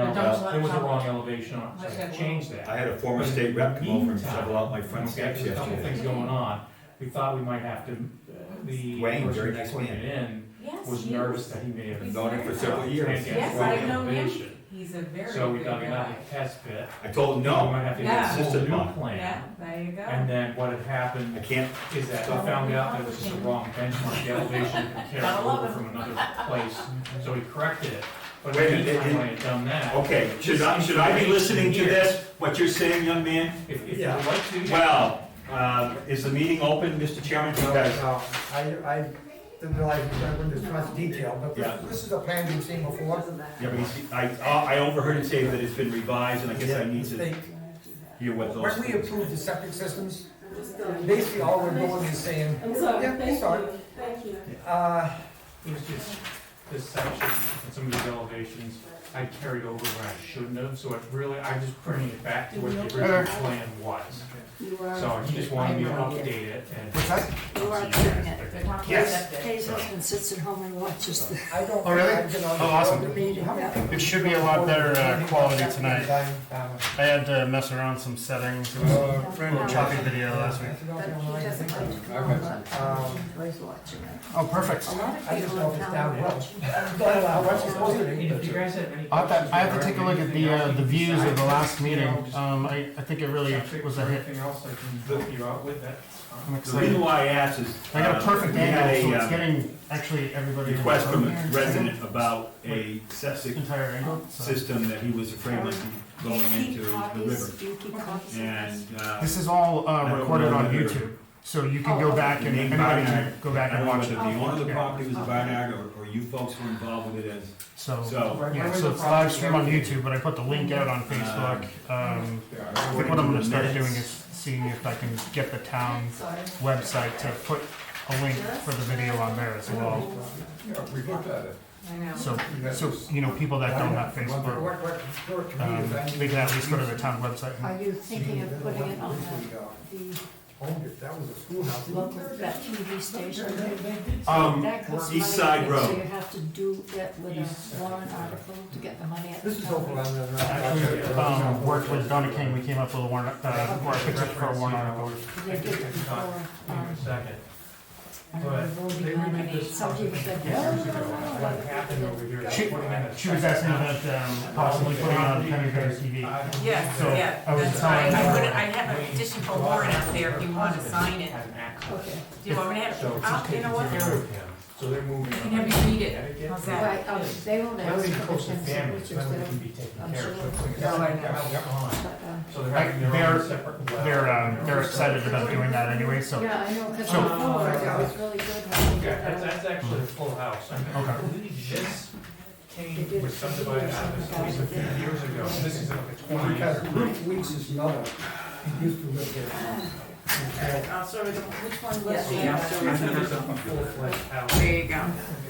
There was a wrong elevation on it, so I changed that. I had a former state rep come over and shovel out my front steps There's a couple things yesterday. going on. We thought we might have to, the Wayne, person very that nice put man. it in Yes, was he nervous is. that he may have. He's Known him for very several well. years. Yes, wrong I know him. elevation. He's a very So we good dug another guy. test pit. I told him, We no, might have to Yeah. get a whole Insisted new on it. Yeah, plan. there you go. And then what had happened I can't, is that we found out that it was just a wrong benchmark, the elevation had carried Gotta love over it. from another place, so we corrected it. But Wait a in the minute, meantime, when I had done that. okay, should I be listening to this, what you're saying, young man? If you'd like to. Well, is the meeting open, Mr. Chairman? Because No, I didn't realize we went into this much detail, but Yeah. this is a plan we've seen before. Yeah, but I overheard him say that it's been revised, and I guess I need to They- hear what those. When we approved the septic systems, basically all we're doing is saying, I'm sorry, yeah, thank sorry. you, thank you. It was just this section and some of these elevations I carried over where I shouldn't have, so it really, I'm just bringing it back to what the original plan was. You are. So he just wanted me to update it and. What's that? You are So you doing guys it. pick it. Yes. Kay's husband sits at home and watches the I don't. Oh, really? I've been on the Oh, awesome. road. meeting. Yeah. It should be a lot better quality tonight. Um, I had to mess around some settings. It was a little choppy video last week. But he doesn't like to call, but he's watching it. Oh, perfect. A lot of I just people know in if it's town down watch. what's supposed to be. If you guys have any. I have to take a look at the views of the last meeting. I think it really was a hit. Anything else I can help you out with, that's I'm fine. The excited. reason why I asked is. I got a perfect we had angle, so it's a getting actually everybody. in the request from room. a resident about a septic Entire angle. So. system that he was afraid might be going into the river. Do you keep copies? And, This is all don't recorded know on whether- YouTube, so you can go back the and name anybody can Barnard, go back I and don't know watch whether it. the owner of the Yeah. property was a Barnard or you folks were involved with it as, So so. yeah, so it's live stream on YouTube, but I put the link out on Facebook. I think what I'm going to start doing is seeing if I can get the town Sorry. website to put a link for the video on there as well. I know. So you know, people that don't have Facebook, they can at least go to the town website. Are you thinking of putting it on the That was a schoolhouse. local, that TV station? That costs East money, Side Road. So you have to do it with a warrant article to get the money at the This is over town. on the. Actually, worked with Donna King, we came up with a warrant, or a picture for a warrant article. They did it for, In a second. I But remember they voting on remade it, this some people said, years no, ago. no, no, What happened over here? She- putting in a She was asking about possibly putting on Penny Bears TV. Yes, So, yeah, I was that's telling fine. I her- put it, I have a petition for warrant up there if you want to sign it. Okay. Do you want me to have, So she's you taking know what? care of him, so they're moving. I can have you read it. How's that? Right, they won't That ask would be for close the to family, signatures, so then we they can be taken I'm care sure. of. No, I know. but, So they're having their own separate well. They're excited about doing that anyway, so. yeah, I know, because So- before, it was really good. how they Yeah, did that. that's actually a full house. I mean, I Okay. believe this came with subdivided out of this place a few years ago. This is like a 20 Because year. Bruce Weeks' mother, he used to live there. Sorry, which one was Yes, it? yeah. I think it's a full-fledged house. There you go.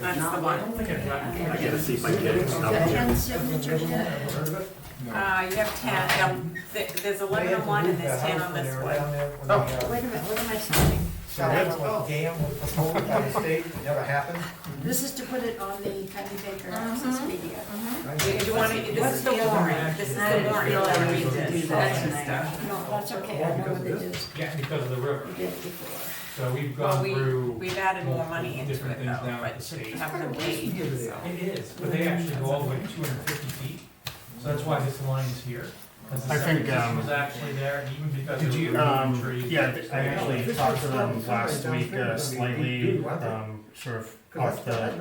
That's the I one. don't think I've gotten. I gotta see if I can get it. Is that 10 signatures yet? Heard of it? You have 10, there's 11 on one and there's 10 on this one. Wait a minute, what am I signing? So that's what dam was proposed by the state, it never happened. This is to put it on the Penny Baker Access Media. Do you want to, this is the warrant, this is the warrant, you want to read this, that's the stuff. No, that's okay, I know what it is. Yeah, because of the river. We did it before. So we've Well, gone through. we've added more money into different it things though, down at but the state. have them paid, so. It is, but they actually go all the way to 250 feet. So that's why this line is here. 'Cause the I think, septic system was actually there, and even because Did of you, the removing trees. yeah, I actually talked to them last week, slightly, sort of off the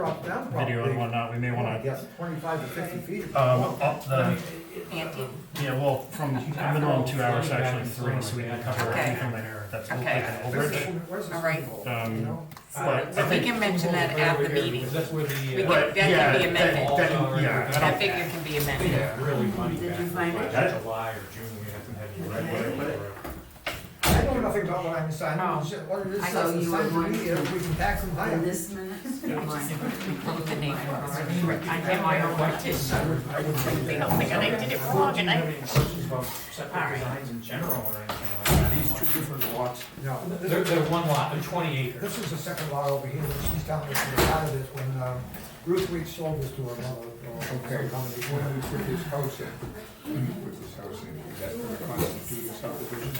video and whatnot, we may I wanna, guess 25 to 50 feet. up the, Ante, yeah, well, from minimum 2 hours to actually 3, so we can cover Okay. anything that's like Okay. an overage. Where's the All right. school, you know? But I so we think, can mention that at the meeting. That's where We the. can- but, that can yeah, be amended. yeah, I That don't, figure can be amended. Yeah, really money Did back. you find it? Like July or June, we had some heavy rain. I know nothing about what I'm signing, Oh. it's just what it is, I it's thought you were assigned to going me, if we can tax them higher. This minute? Put the name on. I have my own petition. They don't think I did it wrong, and I. Questions about septic All right. designs in general or anything like that. These two different lots. No, They're one lot, they're 20 acres. this is the second lot over here, that she's telling us to get out of this when Bruce Weeks sold this to her mother. Okay, when we put this house in, that's gonna constitute a subdivision?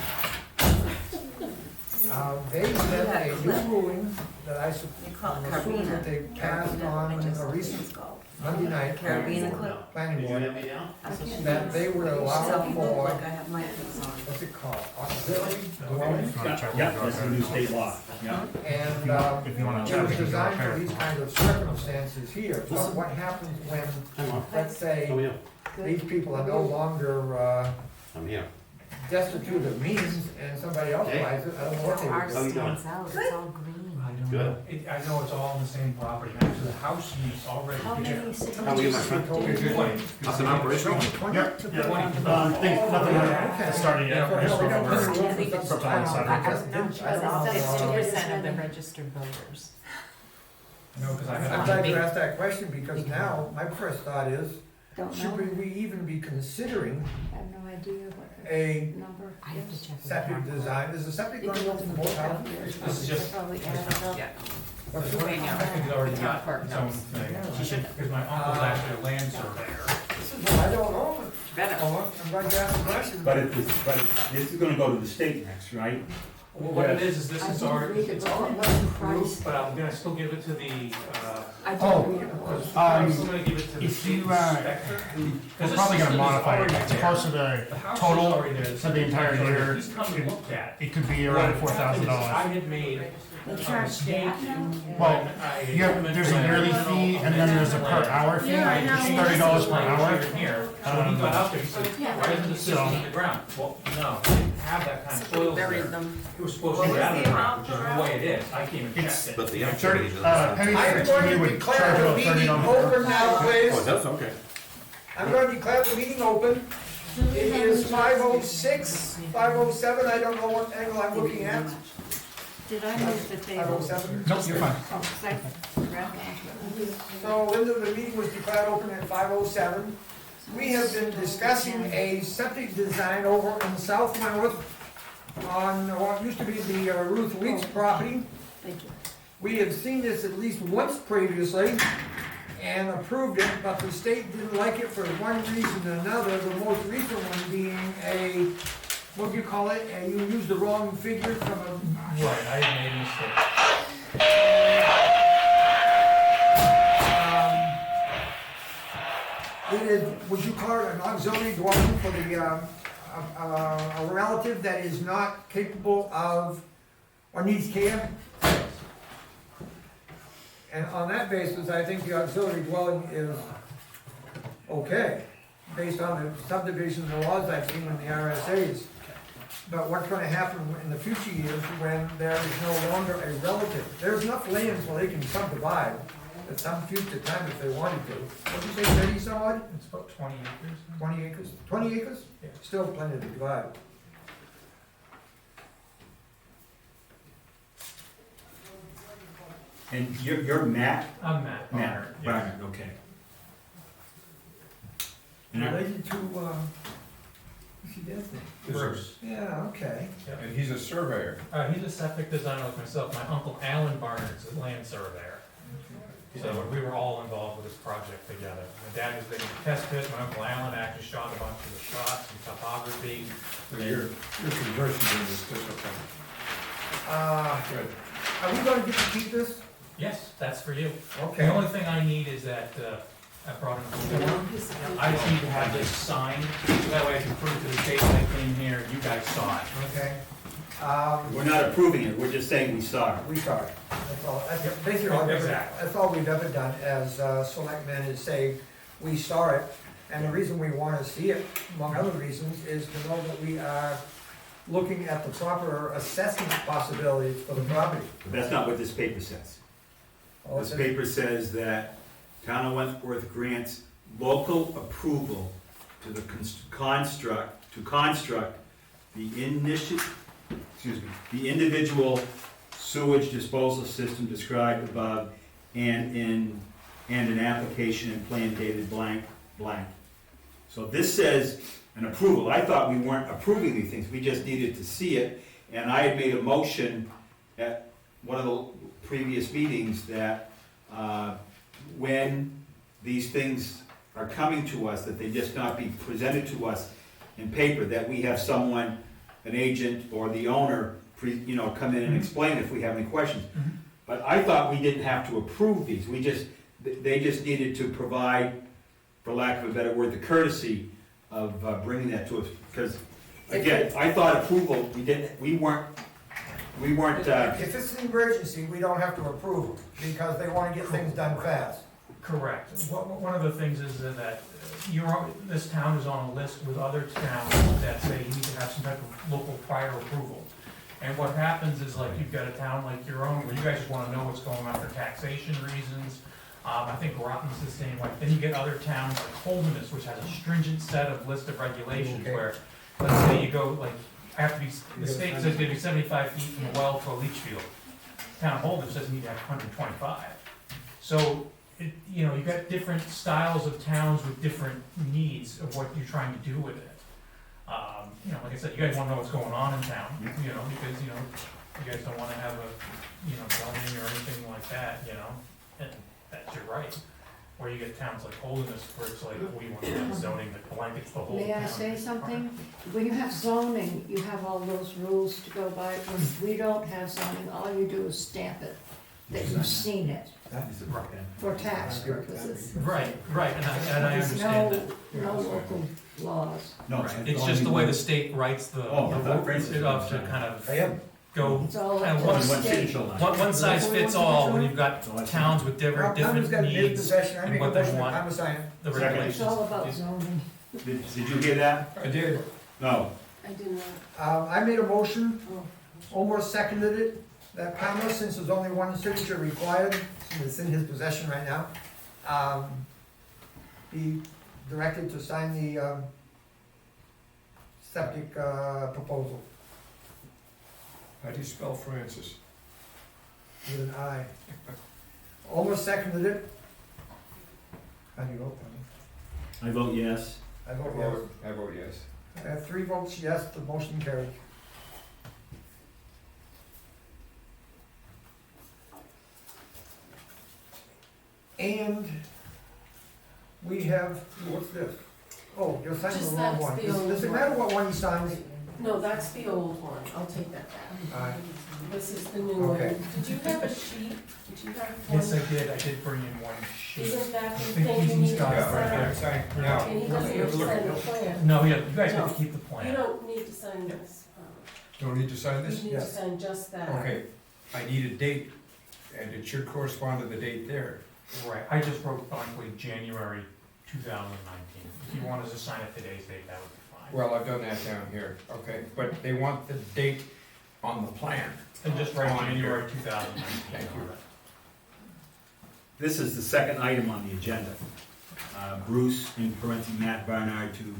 They had a new ruling that I You call it assuming that they passed on a recent Monday night Carabiner clip. planning board, Okay. that they would allow Some people for, look like I have my pants on. what's it called, auxiliary dwelling? Yeah, that's the new state law, yeah. And, If you wanna it chat, was we can go designed for there. these kinds of circumstances here, but what happens when, let's say, these people are no longer, I'm here. destitute of means and somebody else buys it, I don't know what they would do. How you doing? out, it's all green. I don't Good. know. I know it's all on the same property, actually, the house is already How there. many cities? How are you, my friend? That's an operation. Yep, yep. Think nothing starting yet. We're just looking for something on the side. It's 2% of the registered voters. No, because I I'm had. glad you asked that question, because now, my first thought is, Don't should know. we even be considering I have no idea what a number. I have to check. with septic the design? Is the septic going to go from both houses? This is just- Probably added up. Yeah. What's the- I think it's already got Clerk its own knows. thing. She should. Because my uncle's actually a land surveyor. I don't know. Better. I'm glad you asked the question. But this is gonna go to the state next, right? Well, what it is this I is didn't already, read it's it, already but it wasn't approved, priced. but I'm gonna still give it to the, I Oh. didn't read it. I'm still gonna give it to the If state you, inspector. We're probably gonna modify it. It's closer to The house is total already there. for the entire year. He's come and looked at. It could be around $4,000. I had made They a charge mistake that now? Well, there's a yearly fee and then there's a per hour fee. It's $30 per hour. Here, so when he got out there, he said, why isn't the system in the ground? Well, no, it didn't have that kind of soils Buried there. them. It was supposed to be out of the ground, which is the way it is. I came and It's- checked it. But the 30, activity Penny I'm for going TV to would declare charge the about meeting $30. open now, please. Oh, that's okay. I'm going to declare the meeting open. It is 5:06, 5:07, I don't know what angle I'm looking at. Did I move the table? 5:07. Nope, you're fine. Oh, 'cause I grabbed onto it. So Linda, the meeting was declared open at 5:07. We have been discussing a septic design over in South Wentworth on what used to be the Ruth Weeks property. Thank you. We have seen this at least once previously and approved it, but the state didn't like it for one reason or another. The most recent one being a, what do you call it? You used the wrong figure from a Right, I had made a mistake. It is, would you call it an auxiliary dwelling for the, a relative that is not capable of, or needs care? And on that basis, I think the auxiliary dwelling is okay, based on the subdivision and the laws I've seen in the RSA's. But what's gonna happen in the future years when there is no longer a relative? There's enough land so they can subdivide at some future time if they wanted to. What'd you say, 30 some odd? It's about 20 acres. 20 acres? 20 acres? Yeah. Still plenty to divide. And you're Matt? I'm Matt Barnard. Matt, Barnard, okay. And I- Related to, what's he dad's name? Bruce. Yeah, okay. And he's a surveyor. He's a septic designer like myself. My uncle Alan Barnard is a land surveyor. So we were all involved with this project together. My dad was big into test pit, my uncle Alan actually shot a bunch of the shots and topography. So you're conversant in this discipline. Good. Are we gonna get to keep this? Yes, that's for you. The Okay. only thing I need is that, I brought in a form. I just need to have this signed, so that way I can prove to the state when I came here, you guys saw it. Okay. We're not approving it, we're just saying we saw it. We saw it. That's all, that's basically all, Exactly. that's all we've ever done as selectmen is say, we saw it. And the reason we wanna see it, among other reasons, is to know that we are looking at the proper assessment possibilities for the property. But that's not what this paper says. Oh, This it's- paper says that Town of Wentworth grants local approval to the construct the individual sewage disposal system described above and an application and plan dated blank, blank. So this says an approval. I thought we weren't approving these things, we just needed to see it. And I had made a motion at one of the previous meetings that when these things are coming to us, that they just not be presented to us in paper, that we have someone, an agent or the owner, come in and explain if we have any questions. Mhm. But I thought we didn't have to approve these, they just needed to provide, for lack of a better word, the courtesy of bringing that to us, because, again, I thought approval, we weren't, If it's an emergency, we don't have to approve them, because they wanna get things done fast. Correct. One of the things is that this town is on a list with other towns that say you need to have some type of local prior approval. And what happens is, like, you've got a town like your own, where you guys just wanna know what's going on for taxation reasons. I think Rotten's the same way. Then you get other towns like Holderness, which has a stringent set of list of regulations Okay. where, let's say you go, like, the state says you have to be 75 feet from a well to a leach field. Town of Holderness says you need to have 125. So, you've got different styles of towns with different needs of what you're trying to do with it. Like I said, you guys wanna know what's going on in town, because, you guys don't wanna have a, zoning or anything like that, and that's your right. Or you get towns like Holderness where it's like, we want to have zoning that blankets the whole town. May I say something? When you have zoning, you have all those rules to go by. When we don't have zoning, all you do is stamp it, that you've seen it, for tax purposes. Right, and I There's understand that. no local laws. No, Right. It's just the way the state writes the it up to kind of go, It's all And up to one the state. one size fits all, when you've got towns with Well, different Tom's got his needs, possession, I and make a what they motion, want. I'm a sign. the Second. regulations. It's all about zoning. Did you hear that? I did. No. I did not. I made a motion, Oh. almost seconded it, that Pamela, since there's only one signature required, since it's in his possession right now, be directed to sign the, septic, proposal How do you spell Francis? with an I. Almost seconded it. How do you vote, Tommy? I vote yes. I vote yes. I vote yes. I have 3 votes yes, the motion carried. And we have, what's this? Oh, you're signing Just the wrong that's one. the old Does it one. matter what one he signs? No, that's the old one, I'll take that back. Alright. This is the new one. Okay. Did you have a sheet? Did you have one? Yes, I did bring in one sheet. Isn't that I the think thing you he's need got to it right there. sign? Sign now. And he doesn't need to sign the plan. No, yeah, you guys get No. to keep the You plan. don't need to sign this. Don't need to sign this? You need to Yes. sign just that. Okay, I need a date, and it should correspond to the date there. Right, I just wrote blankly January 2019. If you wanted to sign it today's date, that would be fine. Well, I've done that down here, okay, but they want the date on the plan. Then just write On here. January 2019 Thank you. on it. This is the second item on the agenda. Bruce, in parentheses, Matt Barnard, to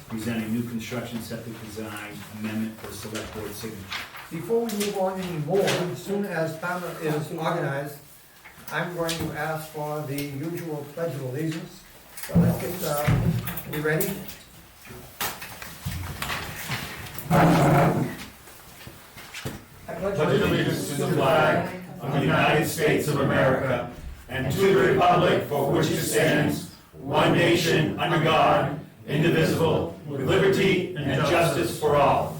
present a new construction septic design amendment for select board signature. Before we move on anymore, as soon as Pamela is organized, I'm going to ask for the usual pledge of allegiance. So let's get, we ready? I pledge allegiance to the flag of the United States of America and to the republic for which it stands, one nation, under God, indivisible, with liberty and justice for all.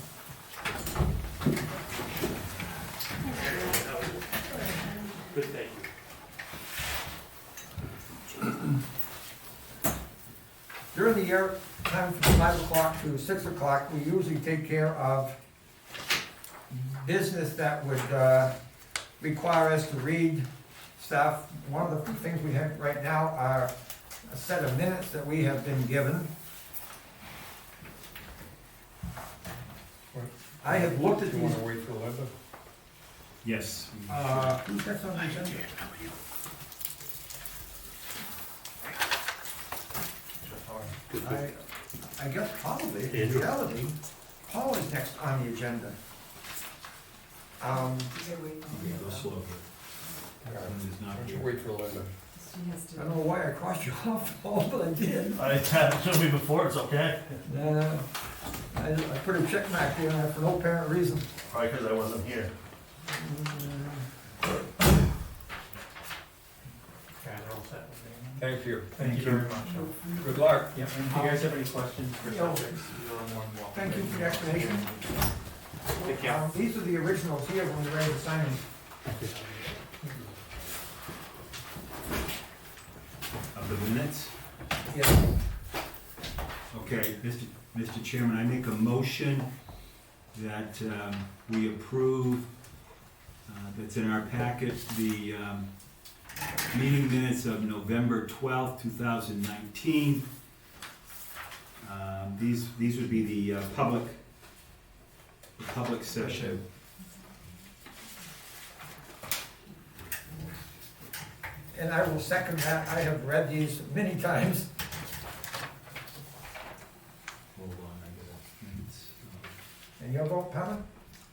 Good, thank you. During the year, time from 5 o'clock to 6 o'clock, we usually take care of business that would require us to read stuff. One of the things we have right now are a set of minutes that we have been given. I have looked at Do you these. wanna wait for Linda? Yes. Who's next on the agenda? I guess probably, in reality, Paul is next on the agenda. Go slow here. Linda's not Why don't you here. wait for Linda? I don't know why I crossed you off, Paul, but I did. It's happened to me before, it's okay. I put a check mark there for no apparent reason. Probably because I wasn't here. Guys are all set with me? Thank you. Thank you very much. Good luck. Yeah, and if you guys have any questions for subjects, you're more than welcome. Thank you for the explanation. Take care. These are the originals here when we're ready to sign them. Of the minutes? Yeah. Okay, Mr. Chairman, I make a motion that we approve, that's in our packet, the meeting minutes of November 12th, 2019. These would be the public session. And I will second that. I have read these many times. Hold on, I got minutes. And your vote, Palmer?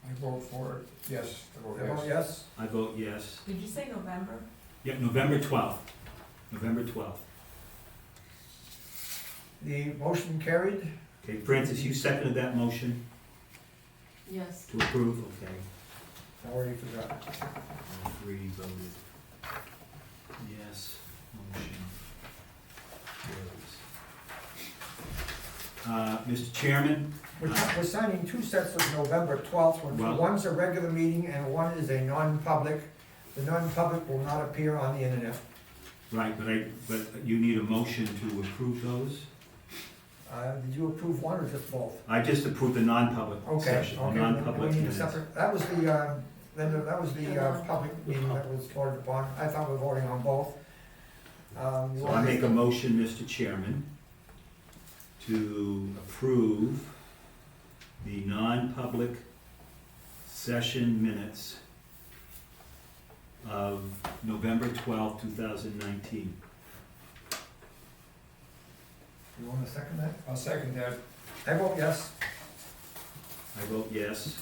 I vote for it. Yes, I vote I vote yes. yes. I vote yes. Did you say November? Yep, November 12th. November 12th. The motion carried. Okay, Francis, you seconded that motion Yes. to approve? Okay. I already forgot. All three voted yes. Motion carries. Mr. Chairman, We're signing two sets of November 12th ones. Well- One's a regular meeting and one is a non-public. The non-public will not appear on the internet. right, but you need a motion to approve those? Did you approve one or just both? I just approved the non-public Okay, session, the okay. non-public We need a minutes. separate, that was the public meeting that was voted upon. I thought we were voting on both. You So I want- make a motion, Mr. Chairman, to approve the non-public session minutes of November 12th, 2019. You want to second that? I'll second that. I vote yes. I vote yes.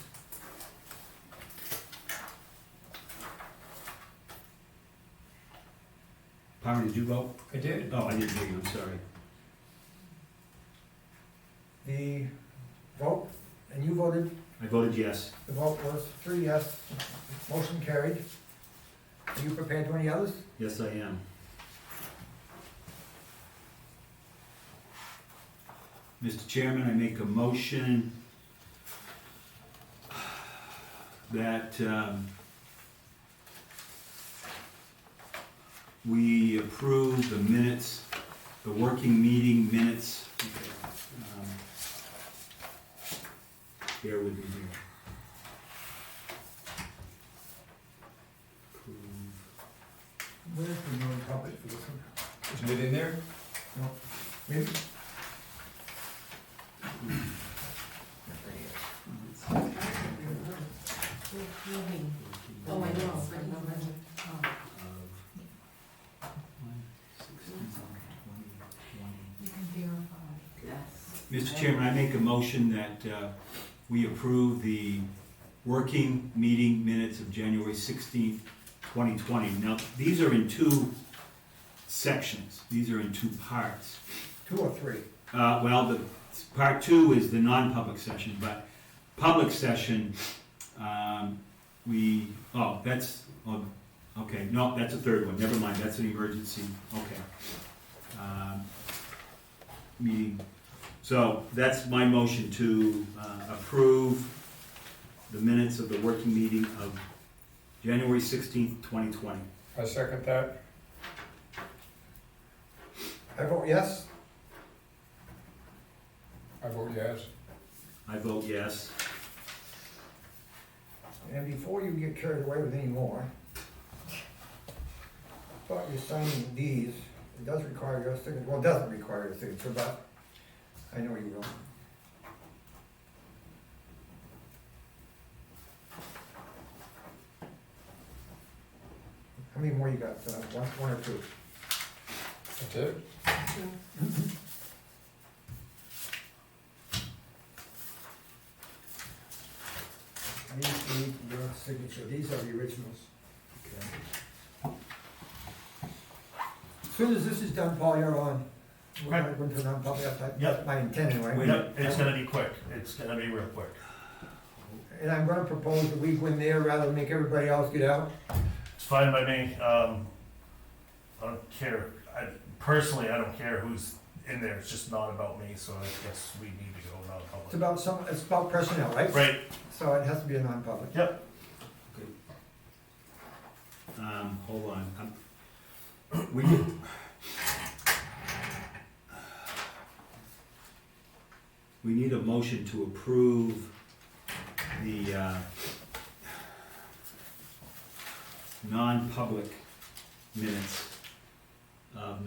Palmer, did you vote? I did. Oh, I didn't hear you, I'm sorry. The vote, and you voted, I voted yes. the vote was 3 yes. Motion carried. Are you prepared to any others? Yes, I am. Mr. Chairman, I make a motion that we approve the minutes, the working meeting minutes. Bear with me here. Approve. Where's the non-public for this one? Isn't it in there? Maybe? Oh, I know. You can verify. Yes. Mr. Chairman, I make a motion that we approve the working meeting minutes of January 16th, 2020. Now, these are in two sections, these are in two parts. 2 or 3? Well, the part two is the non-public session, but public session, okay, no, that's a third one, never mind, that's an emergency, okay. Meeting, so that's my motion to approve the minutes of the working meeting of January 16th, 2020. I second that. I vote yes. I vote yes. I vote yes. And before you get carried away with any more, thought you're signing these, it does require your signature, well, it doesn't require your signature, but I know you will. How many more you got, one or two? That's it? I need your signature, these are the originals. As soon as this is done, Paul, you're on. We're gonna go into non-public, Yep. that's my intent anyway. Yep, it's gonna be quick, it's gonna be real quick. And I'm gonna propose that we go in there rather than make everybody else get out. It's fine by me, I don't care. Personally, I don't care who's in there, it's just not about me, so I guess we need to go It's non-public. it's about personnel, right? Right, So it has to be a non-public. yep. Hold on, we need a motion to approve the, non-public minutes of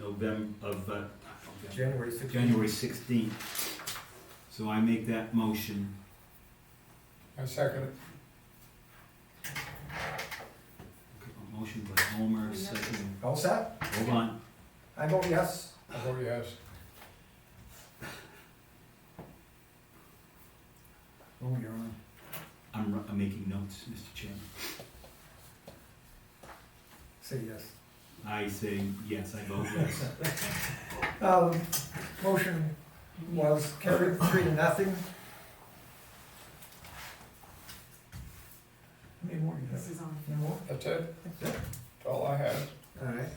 January 16th. January 16th. So I make that motion. I second it. A motion by Homer, second, All set? hold on, I vote yes. I vote yes. Oh, you're on. I'm making notes, Mr. Chairman. Say yes. I say yes, I vote yes. Motion was carried 3-0. How many more you This have? is on. One more? That's it, That's it? that's all I have. All right.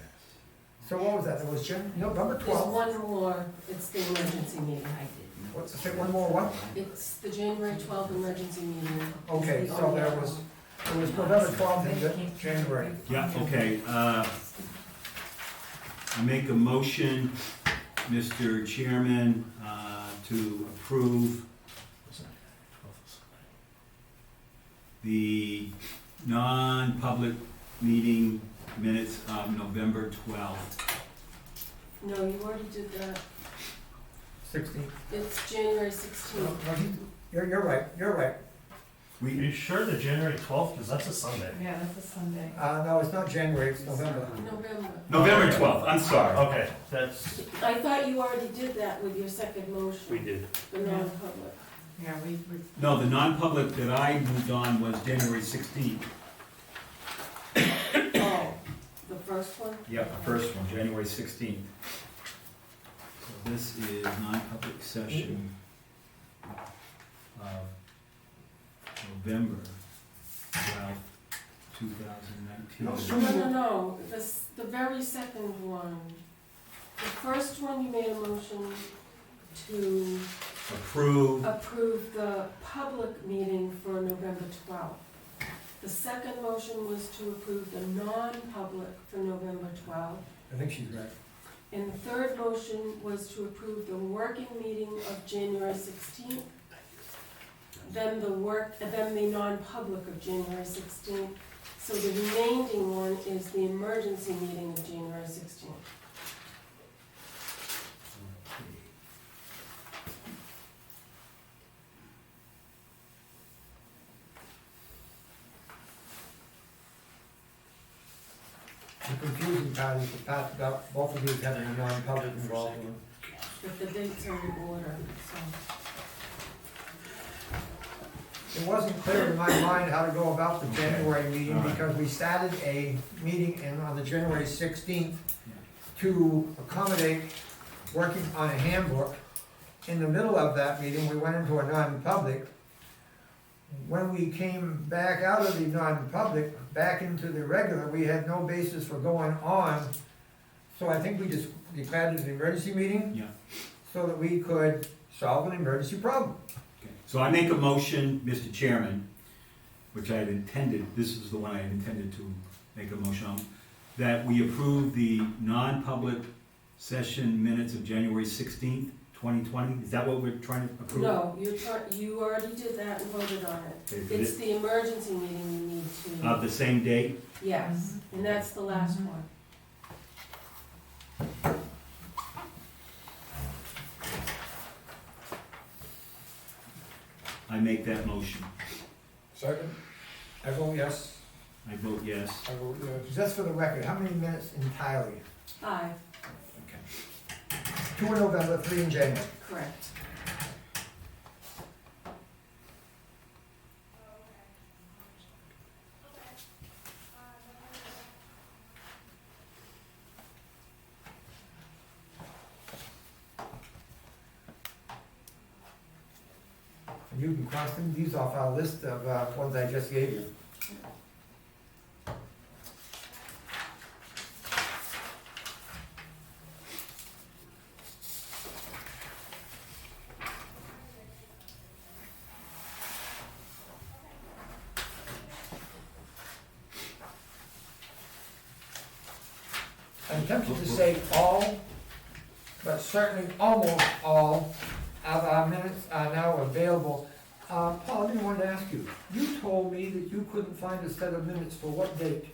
So what was that? There was November There's 12th. one more, it's the emergency meeting. What's the, say one more what? It's the January 12th emergency meeting. Okay, It's the so only there other was, one. it was November 12th and January. Yeah, okay, I make a motion, Mr. Chairman, to approve the non-public meeting minutes of November 12th. No, you already did that. 16th. It's January No, 16th. no, you're right, you're right. Are you sure the January 12th, because that's a Sunday? Yeah, that's a Sunday. No, it's not January, it's November. November. November 12th, I'm sorry. Okay, that's, I thought you already did that with your second motion. we did. The non-public. Yeah, we, No, the non-public that I moved on was January 16th. Oh, the first one? Yep, the first one, January 16th. So this is non-public session of November 12th, 2019. No, the very second one. The first one, you made a motion to Approve, approve the public meeting for November 12th. The second motion was to approve the non-public for November 12th. I think she's right. And the third motion was to approve the working meeting of January 16th, then the non-public of January 16th. So the remaining one is the emergency meeting of January 16th. The confusing part is the part about both of these having a non-public involved in it. But the dates are in order, so. It wasn't clear in my mind how to go about the January meeting because we started a meeting on the January 16th to accommodate working on a handbook. In the middle of that meeting, we went into a non-public. When we came back out of the non-public, back into the regular, we had no basis for going on. So I think we just declared it an emergency meeting. Yeah. So that we could solve an emergency problem. Okay. So I make a motion, Mr. Chairman, which I had intended, this is the one I had intended to make a motion on, that we approve the non-public session minutes of January 16th, 2020. Is that what we're trying to approve? No, you already did that and voted on it. Okay, for It's this- the emergency meeting you need to, Of the same date? yes, and that's the last one. I make that motion. Second, I vote yes. I vote yes. I vote yes. Just for the record, how many minutes entirely? 5, Okay. 2 in November, 3 in January. correct. And you can cross these off our list of ones I just gave you. I'm tempted to say all, but certainly almost all of our minutes are now available. Paul, I didn't want to ask you, you told me that you couldn't find a set of minutes for what date?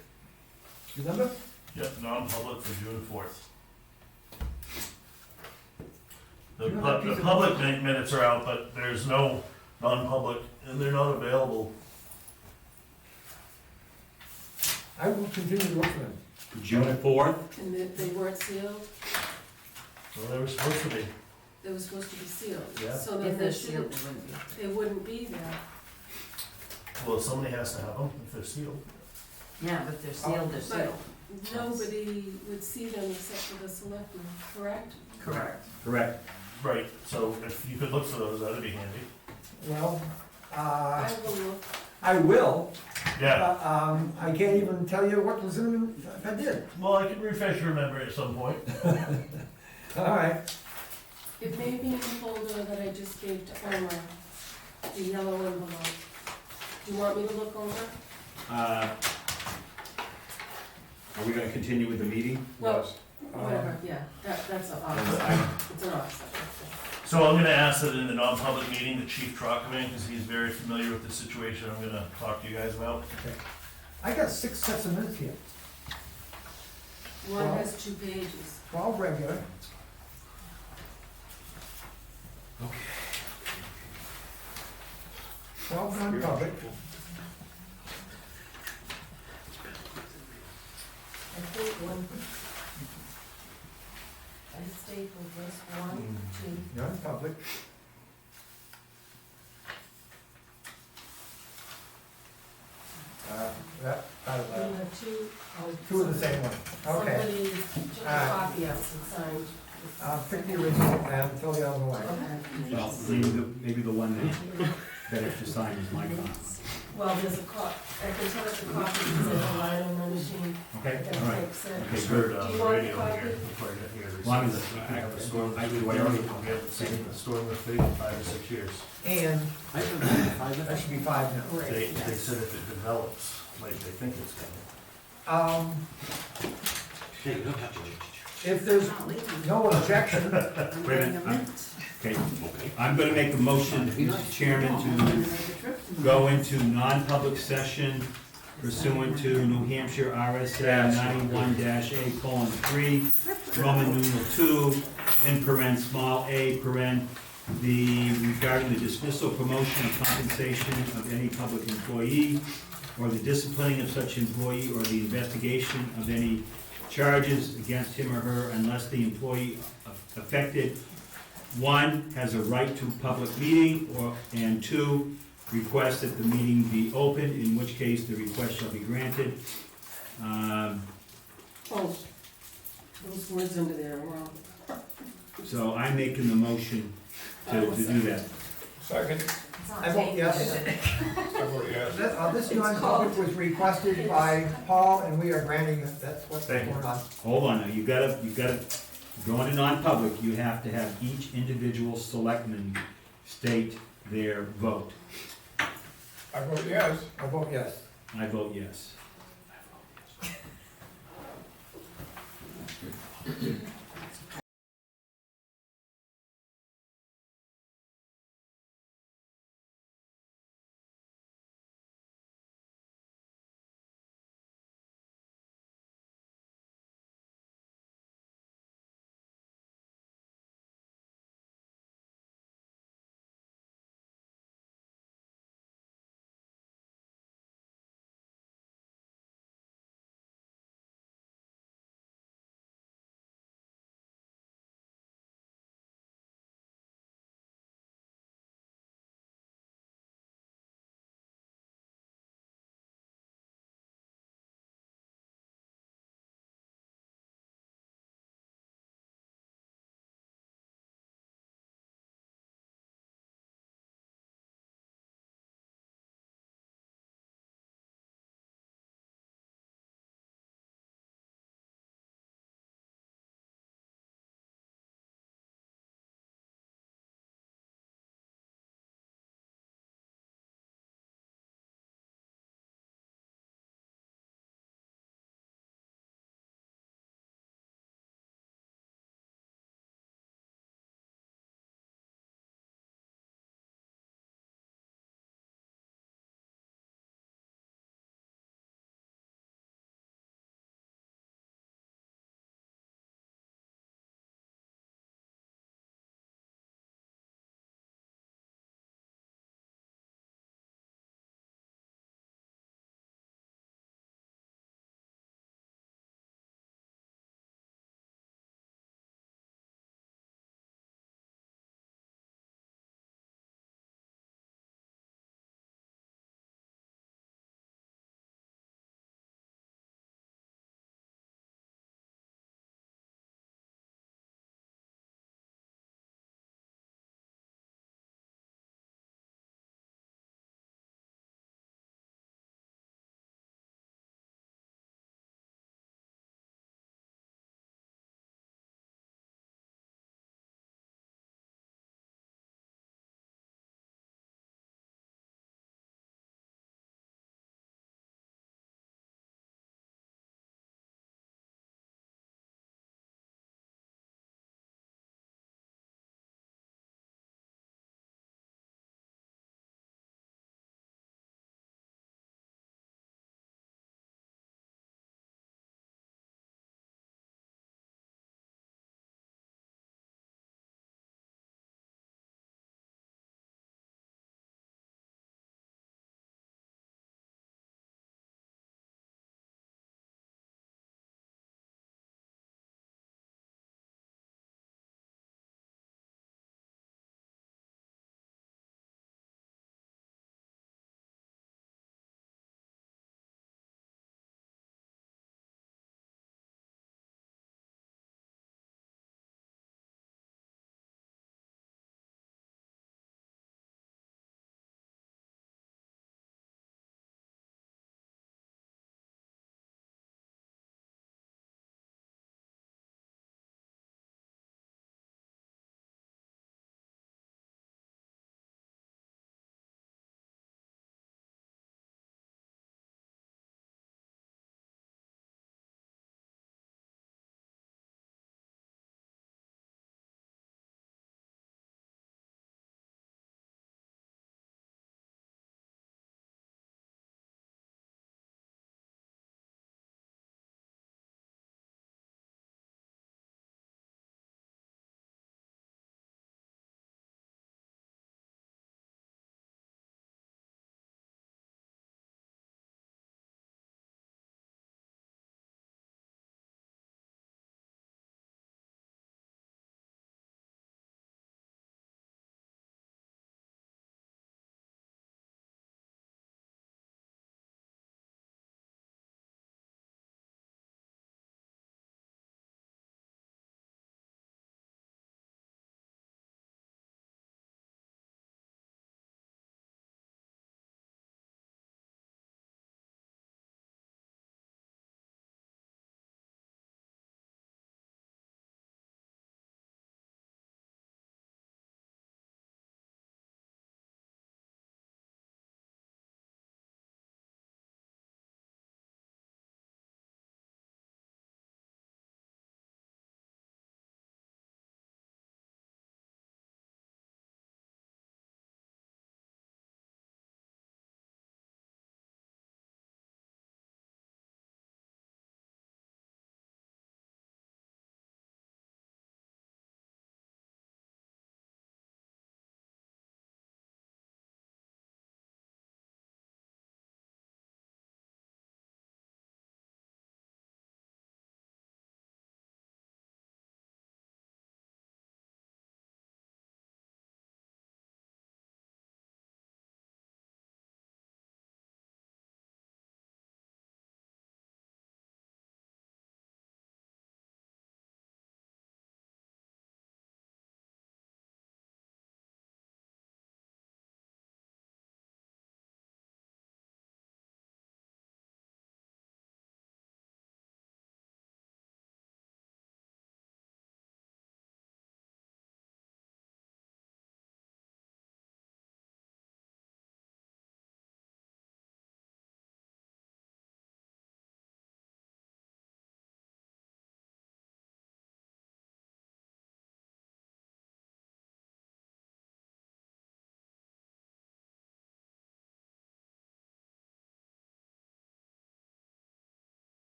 You remember? Yep, non-public for June 4th. You have that piece The of- public minutes are out, but there's no non-public, and they're not available. I will continue to look for them. June 4th? And they weren't sealed, Well, they were supposed to be. they were supposed to be sealed. Yeah. So then they shouldn't, they wouldn't be there. Well, somebody has to have them if they're sealed. Yeah, but they're sealed, they're sealed. Nobody would see them except for the selectmen, correct? Correct. Correct. Right, so if you could look for those, that'd be handy. Well, I will look. I will, Yeah, but, I can't even tell you what was in them if I did. well, I can refresh your memory at some point. All right, It may be in the folder that I just gave to Irma, the yellow envelope. Do you want me to look over? Are we gonna continue with the meeting? Well, Yes. whatever, yeah, that's an And offset, I- it's an offset. So I'm gonna ask that in the non-public meeting, the chief talk come in, because he's very familiar with the situation I'm gonna talk to you guys about. I got 6 sets of minutes here, One has 2 pages. 12 regular. Okay. 12 non-public. I think one, I stapled this, 1, 2. Non-public. That, You have 2. 2 of the same one, okay. Somebody took a copy out and signed. Pick the original and throw the other one away. Okay. Well, maybe the one that better to sign is my copy. Well, there's a I can tell it's a copy because there's a line on the machine. Okay, That all right. takes it. Okay, Just good. heard Do you want radio a copy? here, before I get here. They As long said as that we have the storm, I do we whatever. already get the same storm with fate in 5 or 6 years. And I can find that should be 5 now. They said if it develops, like they think it's gonna. Hey, you don't have to. If there's no objection, Wait a minute. Okay, I'm gonna make a motion, Mr. Chairman, to go into non-public session pursuant to New Hampshire RSA 91-A:3, Roman numeral 2, in paren small a paren, regarding the dismissal, promotion, or compensation of any public employee, or the disciplining of such employee, or the investigation of any charges against him or her unless the employee affected, 1, has a right to public meeting, and 2, request that the meeting be open, in which case the request shall be granted. Oh, those words under there are wrong. So I'm making the motion to do that. Second, I vote yes. I vote yes. This non-public was requested by Paul, and we are granting it, that's what's Thank going you. on. Hold on, now, you gotta, going to non-public, you have to have each individual selectman state their vote. I vote yes. I vote yes. I vote yes.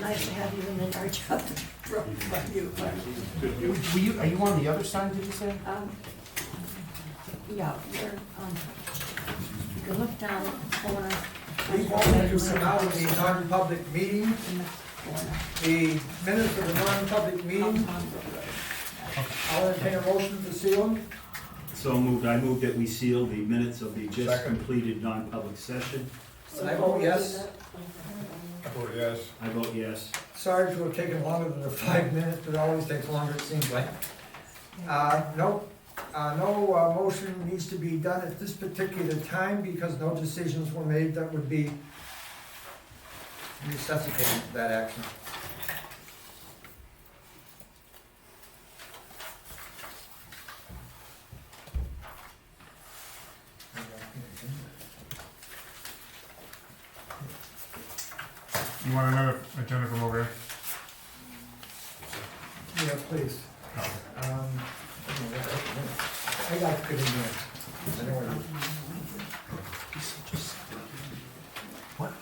nice to have you in the our job. Are you on the other side, did you say? Yeah, we're on, you can look down the corner. We wanted to come out of the non-public meeting, In the corner. the minutes of the non-public meeting. I'll entertain a motion to seal them. So moved, I move that we seal the minutes of the just Second. completed non-public session. I vote yes. I vote yes. I vote yes. Sorry to have taken longer than the 5 minutes, but it always takes longer, it seems like. No motion needs to be done at this particular time because no decisions were made that would be necessitating that action. You want another agenda from over here? Yeah, please. Oh. I got to get in there. I know where it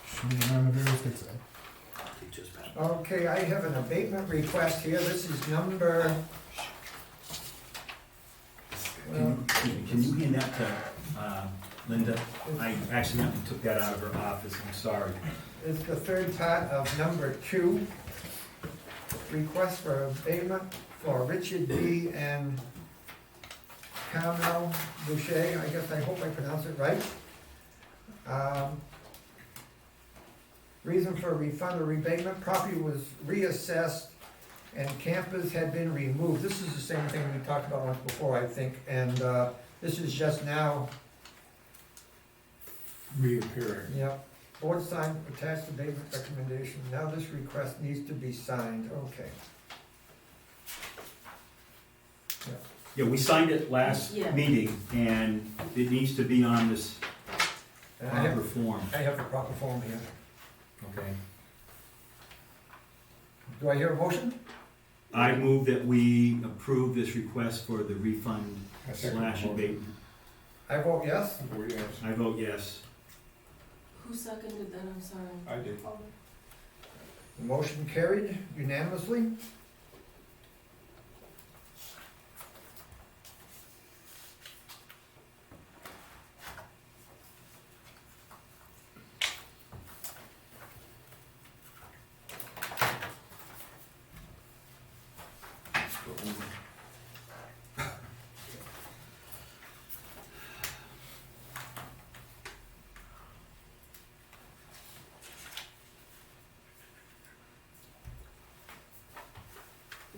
Should be none of yours, fix it. is. Okay, I have an abatement request here. This is number, Can you hand that to Linda? I accidentally took that out of her office, I'm sorry. it's the third part of number 2. Request for abatement for Richard B. and Carmel Boucher. I hope I pronounced it right. Reason for refund or rebatement, property was reassessed and campers had been removed. This is the same thing we talked about once before, I think, and this is just now, Reappearing. yep. Board signed attached abatement recommendation. Now this request needs to be signed, okay. Yeah, we signed it last Yeah. meeting, and it needs to be on this And proper form. I have the proper form here. Okay. Do I hear a motion? I move that we approve this request for the refund I second slash the motion. abatement. I vote yes. I vote yes. I vote yes. Who seconded that, I'm sorry? I did. The motion carried unanimously.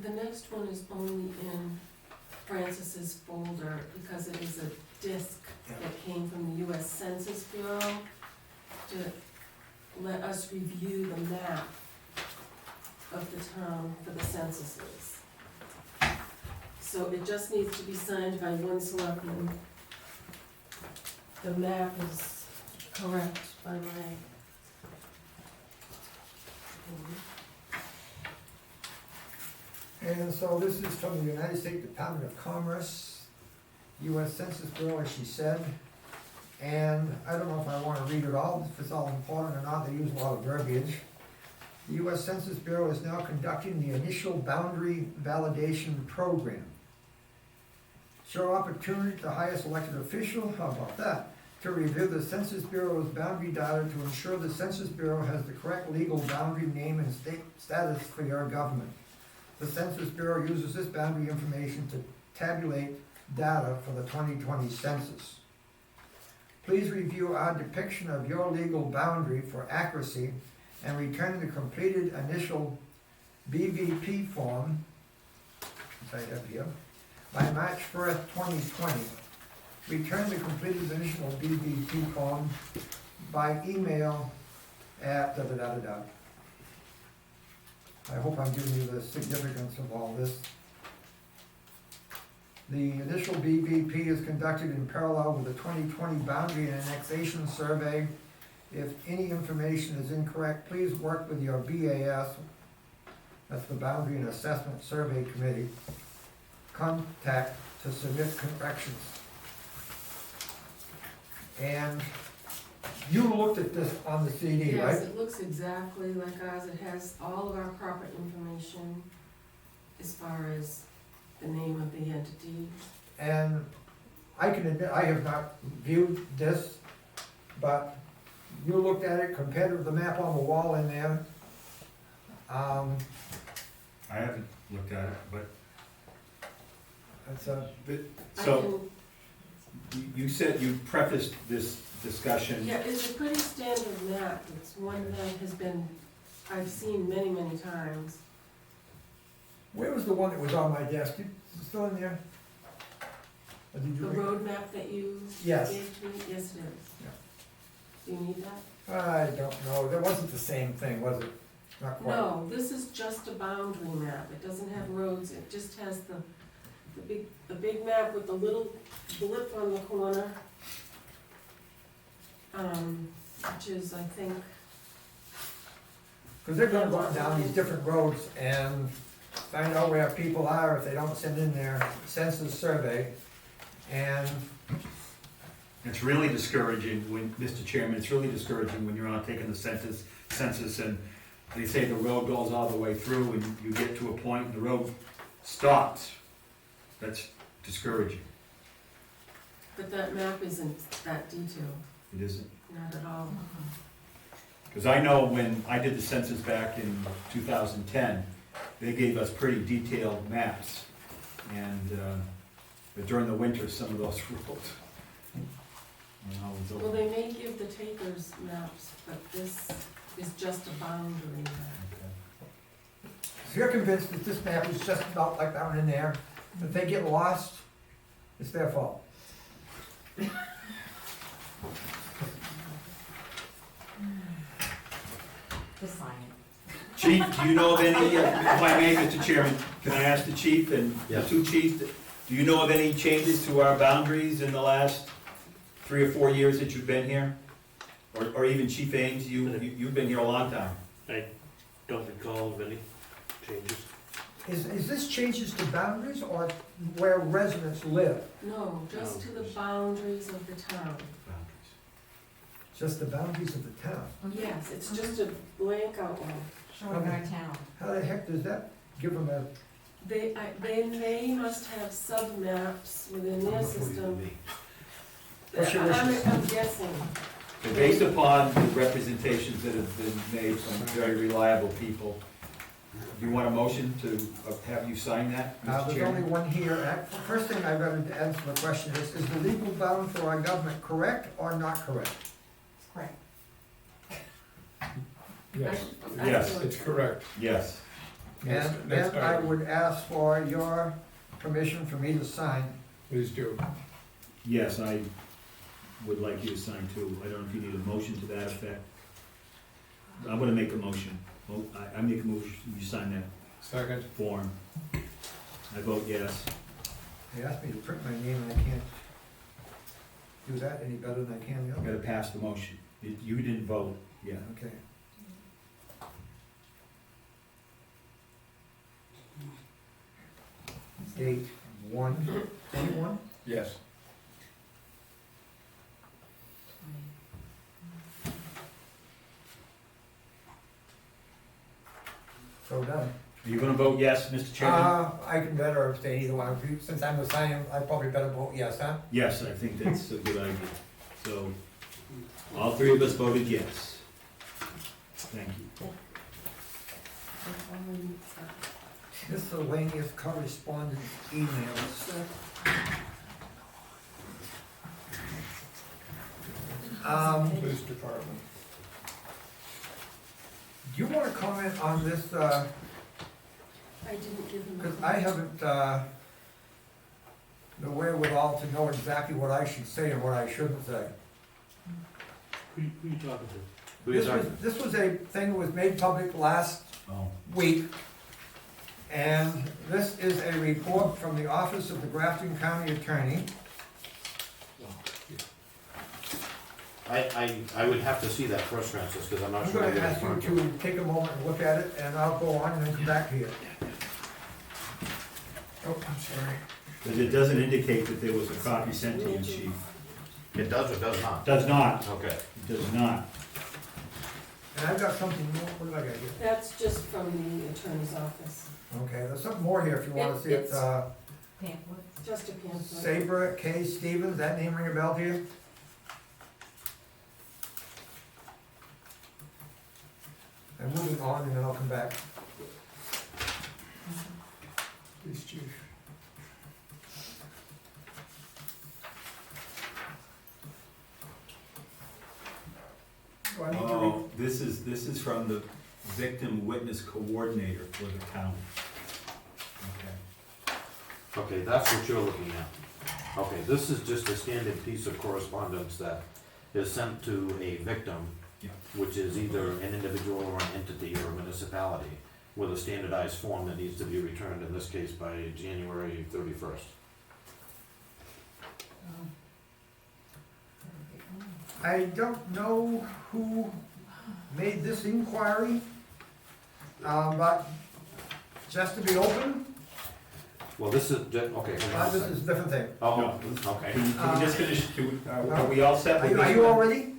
The next one is only in Francis's folder because it is a disc that came from the US Census Bureau to let us review the map of the town for the censuses. So it just needs to be signed by one selectman. The map is correct by my opinion. And so this is from the United States Department of Commerce, US Census Bureau, as she said. And I don't know if I want to read it all, if it's all important or not, they use a lot of verbiage. The US Census Bureau is now conducting the initial boundary validation program. Show opportunity to the highest elected official, how about that? To review the Census Bureau's boundary data to ensure the Census Bureau has the correct legal boundary name and state status for your government. The Census Bureau uses this boundary information to tabulate data for the 2020 census. Please review our depiction of your legal boundary for accuracy and return the completed initial BVP form, which I have here, by March 1st, 2020. Return the completed initial BVP form by email at da-da-da-da-da. I hope I'm giving you the significance of all this. The initial BVP is conducted in parallel with the 2020 Boundary and Annexation Survey. If any information is incorrect, please work with your BAS, that's the Boundary and Assessment Survey Committee, contact to submit corrections. And You looked at this on the CD, Yes, right? it looks exactly like ours, it has all of our proper information as far as the name of the entity. And I can admit, I have not viewed this, but you looked at it compared to the map on the wall in there. I haven't looked at it, but, It's a, I so, can- you said, you prefaced this discussion. Yeah, it's a pretty standard map, it's one that has been, I've seen many, many times. where was the one that was on my desk? Is it still in there? Or did The you? road map that you Yes. gave to me, yes it is. Yeah. Do you need that? I don't know, that wasn't the same thing, was it? Not quite. No, this is just a boundary map, it doesn't have roads, it just has the big map with the little blip on the corner. Which is, I think, Cause they're gonna go down these different roads and find out where people are if they don't send in their census survey. And It's really discouraging when, Mr. Chairman, it's really discouraging when you're on taking the census and they say the road goes all the way through and you get to a point and the road stops. That's discouraging. but that map isn't that detailed, It isn't. not at all. Because I know when I did the census back in 2010, they gave us pretty detailed maps. And, but during the winter, some of those roads. Well, they may give the takers maps, but this is just a boundary map. if you're convinced that this map is just about like that one in there, if they get lost, it's their fault. Just sign it. Chief, do you know of any, if I may, Mr. Chairman, can I ask the chief and the Yes. two chiefs, do you know of any changes to our boundaries in the last 3 or 4 years that you've been here? Or even Chief Ames, you've been here a long time. I don't recall of any changes. Is this changes to boundaries or where residents live? No, just to the boundaries of the town. Just the boundaries of the town? Yes, it's just a blank outline. Showing our town. How the heck does that give them a, They must have sub-maps within their system. What's your wishes? I'm guessing. And based upon the representations that have been made from very reliable people, do you want a motion to have you sign that, Mr. there's only Chairman? one here. First thing I've got to answer the question is the legal bound for our government correct or not correct? Correct. Yes, Yes. it's correct. Yes. Next- And next then I item. would ask for your permission for me to sign. Please do. Yes, I would like you to sign too. I don't know if you need a motion to that effect. I'm gonna make a motion. Well, I make a motion, you sign that Second. form. I vote yes. They asked me to print my name and I can't do that any better than I can the I other. gotta pass the motion. You didn't vote, yeah. Okay. Date 1/21. Yes. So done. Are you gonna vote yes, Mr. Chairman? I can better abstain either one. Since I'm the signing, I probably better vote yes, huh? Yes, I think that's a good idea. So, all three of us voted yes. Thank you. Miscellaneous correspondence emails. Police department. Do you wanna comment on this, I didn't give them. cause I haven't, the wherewithal to know exactly what I should say and what I shouldn't say. Who you talking to? Who you talking to? This was a thing that was made public last Oh, week. And this is a report from the Office of the Grafton County Attorney. I would have to see that first, Francis, because I'm not I'm sure. I gonna get it ask you in front of me. to take a moment and look at it, and I'll go on and then come back here. Oh, I'm sorry. because it doesn't indicate that there was a copy sent to you, chief. It does or does not? Does not, Okay. does not. And I've got something more, what did I got here? That's just from the attorney's office, Okay, there's something more here if you wanna see it, It's- just a pamphlet. Sabre K. Stevens, that name ring a bell to you? And moving on, and then I'll come back. Police chief. Do I need to read? Oh, this is from the victim witness coordinator for the county. Okay. Okay, that's what you're looking at. Okay, this is just a standard piece of correspondence that is sent to a victim, Yeah. which is either an individual or an entity or a municipality, with a standardized form that needs to be returned, in this case by January 31st. I don't know who made this inquiry, but just to be open, Well, this is, okay, hold on a this second. is a different thing. Oh, okay. Can we just finish, are we all set with this? Are you all ready?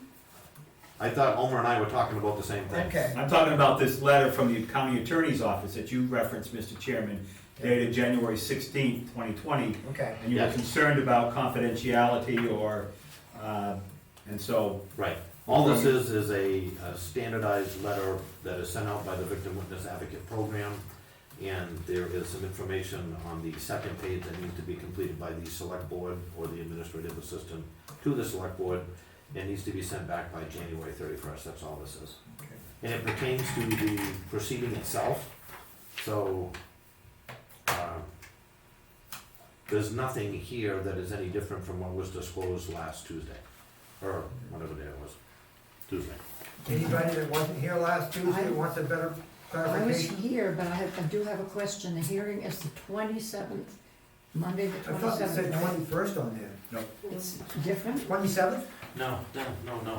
I thought Omer and I were talking about the same thing. Okay. I'm talking about this letter from the county attorney's office that you referenced, Mr. Chairman, dated January 16th, 2020, Okay. and you were Yes. concerned about confidentiality or, and so, Right. All this is a standardized letter that is sent out by the Victim Witness Advocate Program, and there is some information on the second page that needs to be completed by the Select Board or the administrative assistant to the Select Board, and needs to be sent back by January 31st, that's all this is. Okay. And it pertains to the proceeding itself, so, there's nothing here that is any different from what was disclosed last Tuesday, or whatever day it was, Tuesday. Anybody that wasn't here last Tuesday wants a better I was clarification? here, but I do have a question. The hearing is the 27th, Monday the I thought it said 27th, right? 21st on there. It's different? 27th? No,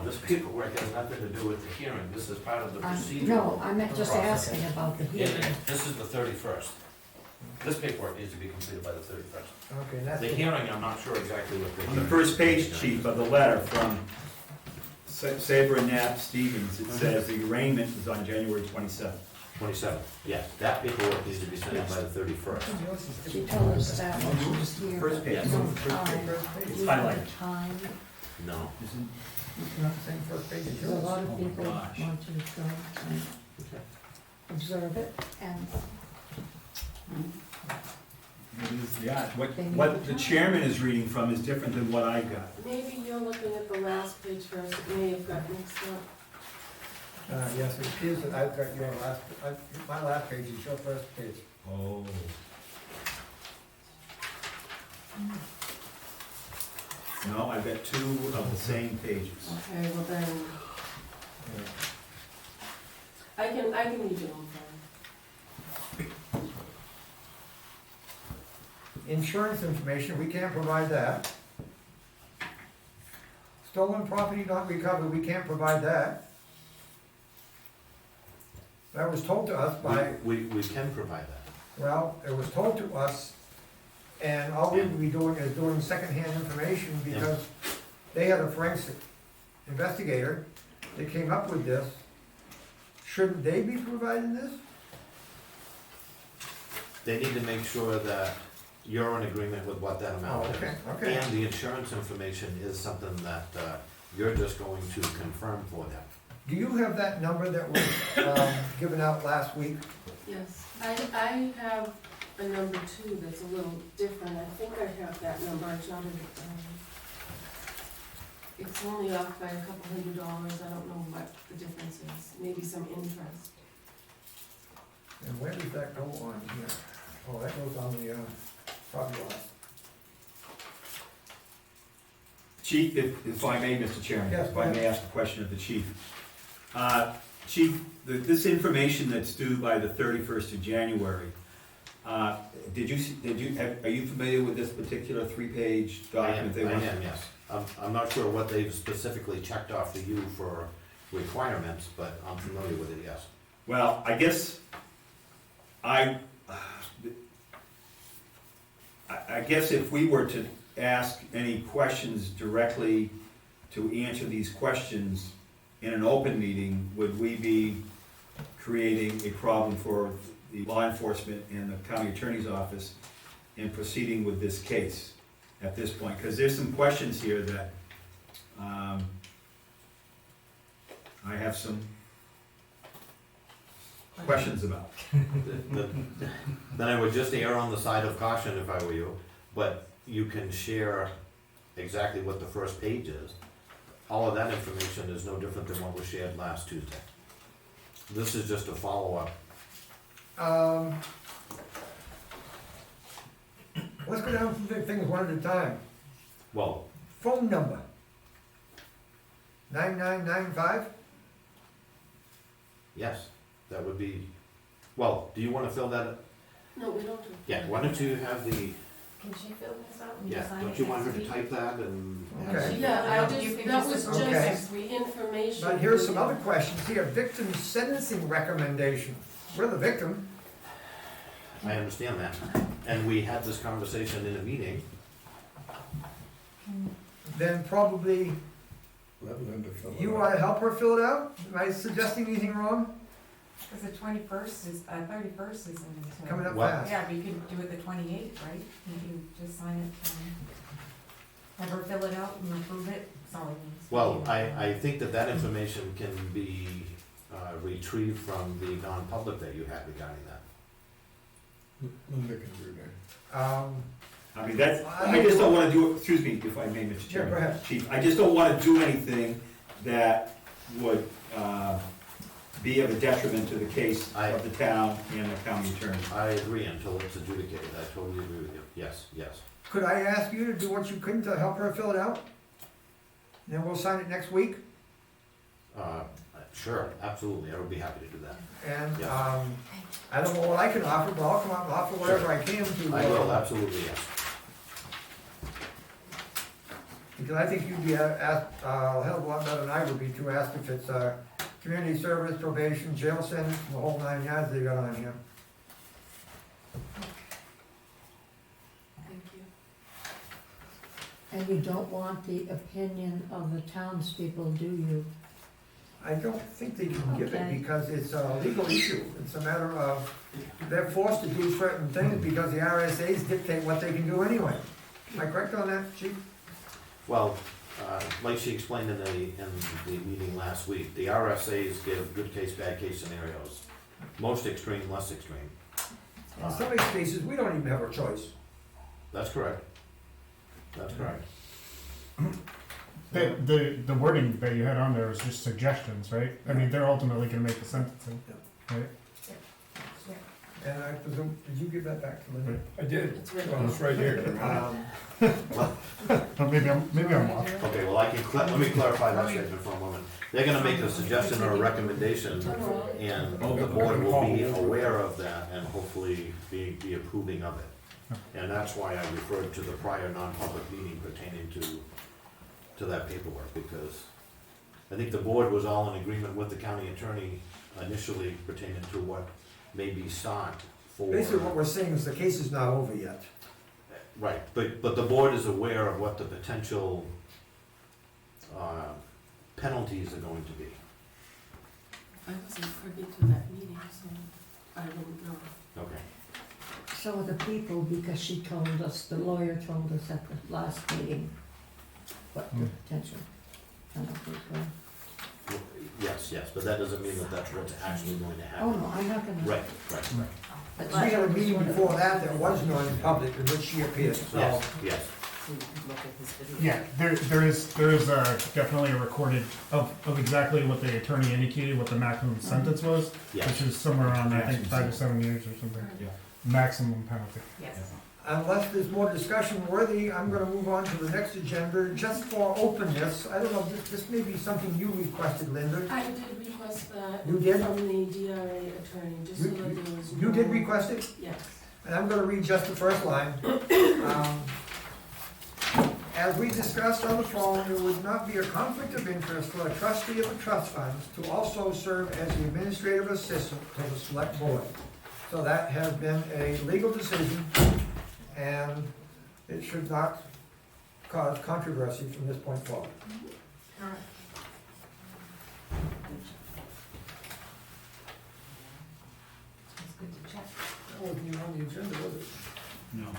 this paperwork has nothing to do with the hearing, this is part of the procedure. No, I meant just asking about the Yeah, hearing. this is the 31st. This paperwork needs to be completed by the 31st. Okay, and that's. The hearing, I'm not sure exactly what the. on the first page, Chief, of the letter from Sabre and Knapp Stevens, it says the arraignment is on January 27th. 27th, yes, that paperwork needs to be sent in by the 31st. She told us that when she was here. First page. Yes. No, First page. we It's had highlighted. time. No. Isn't- It's not the same first page as There's a yours. lot of Oh my people gosh. want to go and Okay. observe it, and It is, yeah, what the chairman is reading from is different than what I got. Maybe you're looking at the last page first, it may have got mixed up. Yes, it appears that I've got your last, my last page is your first page. Oh. No, I've got two of the same pages. Okay, well then, I can read it on phone. Insurance information, we can't provide that. Stolen property not recovered, we can't provide that. That was told to us by, We can provide that. well, it was told to us, and all we would be doing is doing secondhand information because they had a forensic investigator that came up with this. Shouldn't they be providing this? They need to make sure that you're in agreement with what that Oh, amount is. okay, okay. And the insurance information is something that you're just going to confirm for them. Do you have that number that was given out last week? Yes, I have a number two that's a little different, I think I have that number, I jotted it down. It's only off by a couple $100, I don't know what the difference is, maybe some interest. And where does that go on here? Oh, that goes on the property line. Chief, if I may, Mr. Chairman, Yes, if I may ask a question of the chief. Chief, this information that's due by the 31st of January, are you familiar with this particular three-page I document? they want? am, yes. I'm not sure what they've specifically checked off to you for requirements, but I'm familiar with it, yes. Well, I guess I guess if we were to ask any questions directly to answer these questions in an open meeting, would we be creating a problem for the law enforcement and the county attorney's office in proceeding with this case at this point? Because there's some questions here that I have some questions about. Then I would just err on the side of caution if I were you, but you can share exactly what the first page is. All of that information is no different than what was shared last Tuesday. This is just a follow-up. Let's go down through things one at a time. Well, Phone number. 9995? yes, that would be, well, do you wanna fill that? No, we don't do. Yeah, why don't you have the, Can she fill this out and yeah, sign don't it you want her next to week? type that and? Okay. Yeah, You can that was approve it Okay. next week. information. But here's some other questions here. Victim sentencing recommendation. We're the victim. I understand that, and we had this conversation in a meeting. Then probably Let Linda fill it you out. ought to help her fill it out? Am I suggesting anything wrong? Because the 21st is, 31st is in. Coming up What? fast. Yeah, but you could do it the 28th, right? You can just sign it, have her fill it out and approve it, that's all it needs. Well, I think that information can be retrieved from the non-public that you had regarding that. Linda can do that. I mean, that's, I just don't wanna do, excuse me if I may, Mr. Yeah, go Chairman. ahead. Chief, I just don't wanna do anything that would, be of a detriment to the case of the town and the county attorney. I agree until it's adjudicated, I totally agree with you, yes, yes. Could I ask you to do what you can to help her fill it out? Then we'll sign it next week, Sure, absolutely, I would be happy to do that. and, Yeah. I don't know what I can offer, but I'll come out and offer whatever I can to. I will, absolutely, yes. Because I think you'd be asked, a hell of a lot better than I would be to ask if it's, community service, probation, jail sentence, the whole 9 yards they got on here. Thank you. And you don't want the opinion of the townspeople, do you? I don't think they can give it Okay. because it's a legal issue. It's a matter of, they're forced to do certain things because the RSA's dictate what they can do anyway. Am I correct on that, chief? Well, like she explained in the meeting last week, the RSA's give good case, bad case scenarios. Most extreme, less extreme. In some of these cases, we don't even have a choice. That's correct. That's correct. The wording that you had on there was just suggestions, right? I mean, they're ultimately gonna make the sentencing, right? And I presume, did you give that back to Linda? I did, It's right well, it's right here. Oh, maybe I'm off. Okay, well, let me clarify that statement for a moment. They're gonna make a suggestion or a recommendation, and the board will be aware of that and hopefully be approving of it. And that's why I referred to the prior non-public meeting pertaining to that paperwork, because I think the board was all in agreement with the county attorney initially pertaining to what may be sought for. Basically, what we're saying is the case is not over yet. Right, but the board is aware of what the potential penalties are going to be. I wasn't privy to that meeting, so I wouldn't know. Okay. So are the people, because she told us, the lawyer told us at the last meeting, what the potential penalties were. Yes, but that doesn't mean that that's what's actually going to Oh, happen. no, I'm not gonna. Right. But We had a meeting before that was non-public in which she appeared, so. Yes. Yeah, there is definitely a recorded of exactly what the attorney indicated, what the maximum sentence was, Yes. which is somewhere around, I think, 5 to 7 years or something. Yeah. Maximum penalty. Yes. Unless there's more discussion worthy, I'm gonna move on to the next agenda, just for openness. I don't know, this may be something you requested, Linda. I did request that You did? from the DRA attorney, just so that there was. You did request it? Yes. And I'm gonna read just the first line. As we discussed on the phone, there would not be a conflict of interest for a trustee of the trust funds to also serve as the administrative assistant to the select board. So that has been a legal decision, and it should not cause controversy from this point forward. Alright. It's good to check. That wasn't even on the agenda, was it? No.